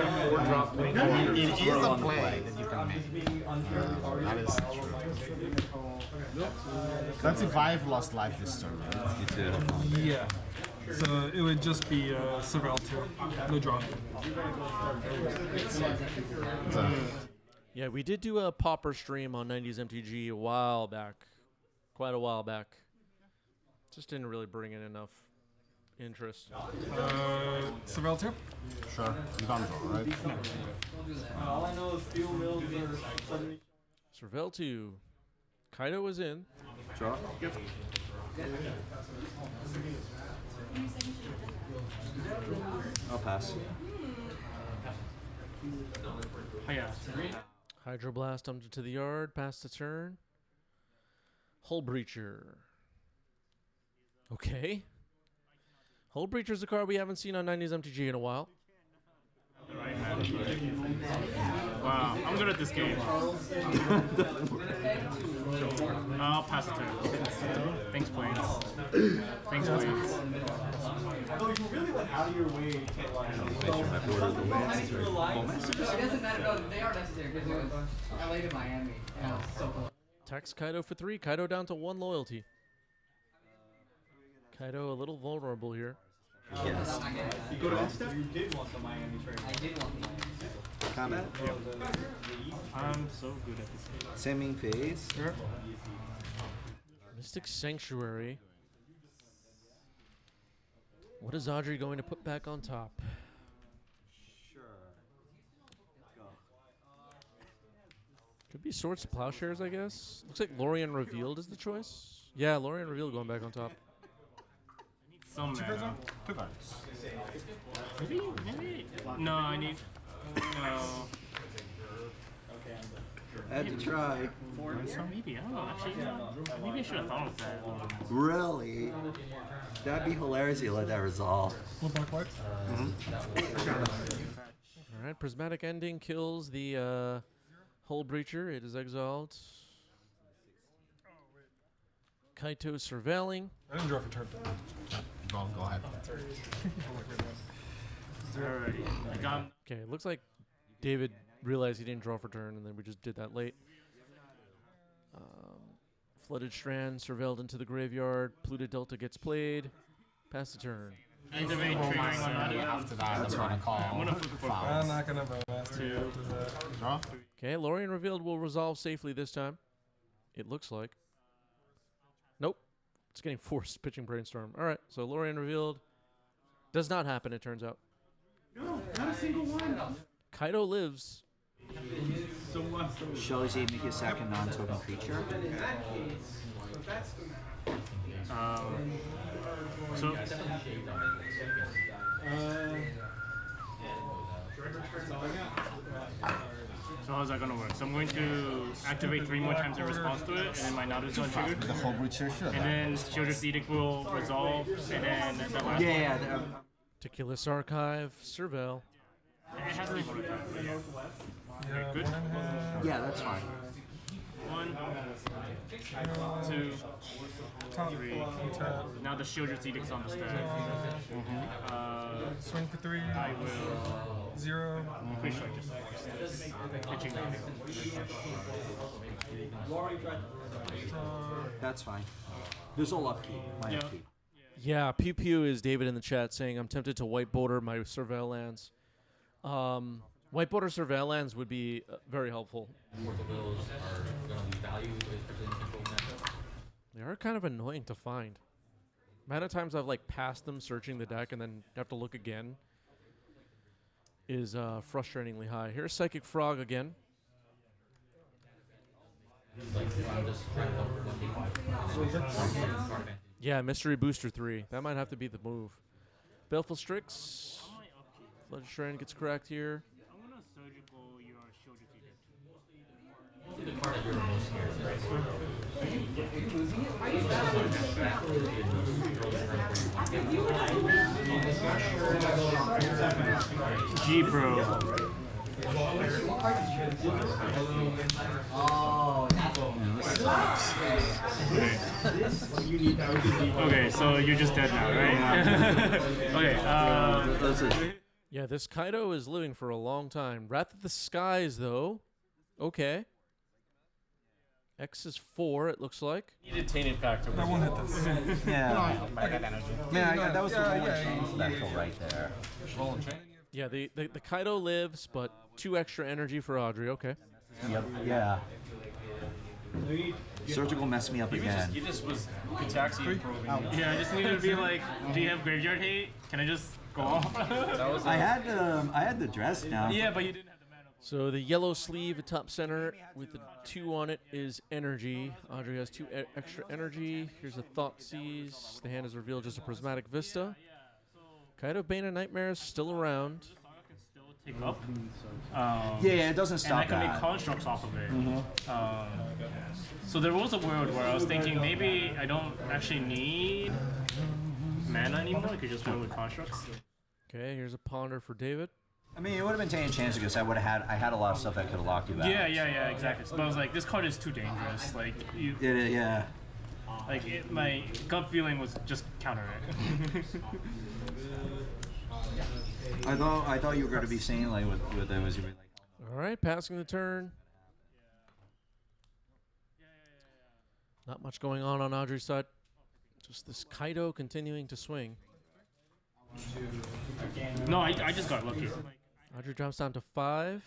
play that you can make. That is true. That's if I've lost life this turn. Right? You too. Yeah. So it would just be Surveil 2. No draw. So, Yeah, we did do a popper stream on 90s MTG a while back. Quite a while back. Just didn't really bring in enough interest. Surveil 2? sure. You can't draw, right? All I know is steel mills are suddenly. Surveil 2. Kaito was in. Draw. I'll pass. Hydroblast dumped into the yard, past the turn. Hull Breacher. Okay. Hull Breacher's a card we haven't seen on 90s MTG in a while. Wow, I'm good at this game. I'll pass it to him. Thanks, Plains. Thanks, Plains. Oh, you really went out of your way to like. My border of the lands is It very doesn't matter. No, they are necessary because it was LA to Miami. Yeah, it's so cool. Tax Kaito for 3. Kaito down to 1 loyalty. Kaito a little vulnerable here. Yes. Go to Esper? You did want the Miami trade. I did want the Miami. Combat. I'm so good at this game. Sending phase. Sure. Mystic Sanctuary. What is Audrey going to put back on top? Sure. Go. Could be Swords to Plowshares, I guess. Looks like Lorien Revealed is the choice. Yeah, Lorien Revealed going back on top. Some mana. 2 cards. Maybe? No, I need. No. I had to try. So maybe, I don't know, actually. Maybe I should have thought of that. Really? That'd be hilarious if you let that resolve. Alright, Prismatic Ending kills the Hull Breacher. It is exiled. Kaito surveilling. I didn't draw for turn. Go ahead. Okay, it looks like David realized he didn't draw for turn, and then we just did that late. Flooded Strand surveilled into the graveyard. Polluted Delta gets played. Pass the turn. Activate trade. After that, I'm gonna call. I'm not gonna bonus to Draw. Okay, Lorien Revealed will resolve safely this time. It looks like. Nope. It's getting forced pitching Brainstorm. All right, so Lorien Revealed does not happen, it turns out. No, not a single one. Kaito lives. Shows you make a second non-token creature. So. So how's that gonna work? So I'm going to activate 3 more times in response to it, and then my Nadu is gonna trigger. The whole breacher, sure. And then Shield's Edict will resolve, and then the last one. Meticulous Archive, Surveil. It has to be one at a time. Yeah. Good. Yeah, that's fine. 1, 2, 3. Now the Shield's Edict's on the stack. swing for 3. I will. 0. I'm pretty sure I just pitching that. That's fine. There's all upkeep. My upkeep. Yeah, Pew Pew is David in the chat saying, I'm tempted to white border my Surveil lands. White border Surveil lands would be very helpful. Mortal bills are going to be value, especially in control matchup. They are kind of annoying to find. The amount of times I've like passed them searching the deck and then have to look again is frustratingly high. Here's Psychic Frog again. Yeah, Mystery Booster 3. That might have to be the move. Baleful Strix. Flood Shrine gets cracked here. I'm gonna surgical your shield defeated. The card that you're most scared G bro. Okay, so you're just dead now, right? Okay. Yeah, this Kaido is living for a long time. Wrath of the Skies, though. Okay. X is 4, it looks like. Needed Tainted Factor. That won't hit this. Yeah. That was the rolling chain special right there. Yeah, the Kaido lives, but 2 extra energy for Audrey. Okay. Yep. Yeah. Surgical messed me up again. You just was Kataxi improving. Yeah, I just needed to be like, do you have Graveyard Hate? Can I just go off? I had the dress down. Yeah, but you didn't have the mana. So the yellow sleeve at top center with the 2 on it is energy. Audrey has 2 extra energy. Here's a Thoughtseize. The hand is revealed just a Prismatic Vista. Kaido Bane of Nightmare is still around. Take up. Yeah, it doesn't stop and I can make constructs off of it. So there was a world where I was thinking maybe I don't actually need mana anymore. I could just go with constructs. Okay, here's a Ponder for David. I mean, it would have been taking a chance because I had a lot of stuff that could have locked you out. Yeah, exactly. So I was like, this card is too dangerous. Like you. Yeah. Like my gut feeling was just counter it. I thought you were going to be saying like with it was like. All right, passing the turn. Not much going on Audrey's side. Just this Kaido continuing to swing. No, I just got lucky. Audrey drops down to 5.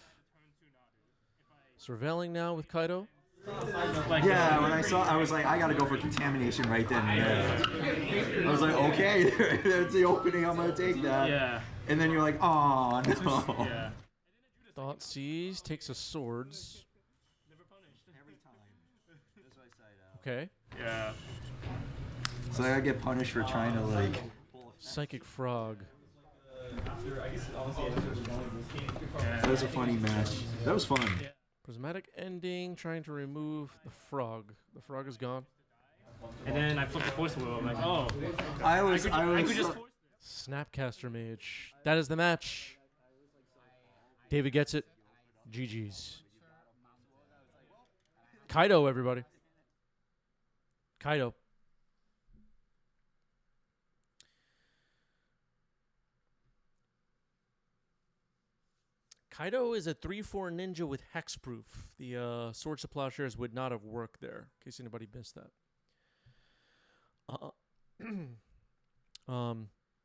Surveilling now with Kaido. Yeah, when I saw, I was like, I gotta go for contamination right then and there. I was like, okay, that's the opening. I'm gonna take that. Yeah. And then you're like, oh no. Yeah. Thoughtseize takes a swords. Okay. Yeah. So I gotta get punished for trying to like. Psychic Frog. That was a funny match. That was fun. Prismatic Ending, trying to remove the frog. The frog is gone. And then I flipped the force wheel. I'm like, oh. I could just Snapcaster Mage. That is the match. David gets it. GG's. Kaido, everybody. Kaido. Kaido is a 3/4 ninja with hexproof. The Swords to Plowshares would not have worked there, in case anybody missed that.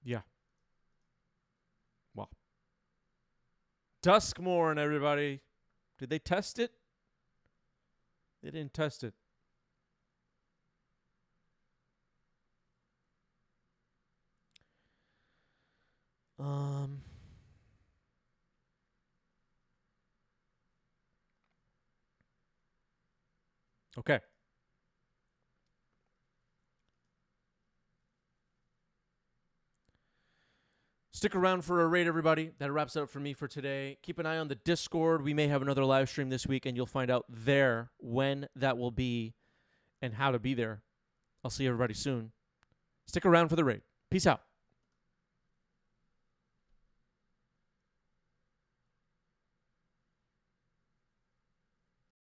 Yeah. Wow. Duskmorn, everybody. Did they test it? They didn't test it. Okay. Stick around for a raid, everybody. That wraps it up for me for today. Keep an eye on the Discord. We may have another live stream this week, and you'll find out there when that will be and how to be there. I'll see everybody soon. Stick around for the raid. Peace out.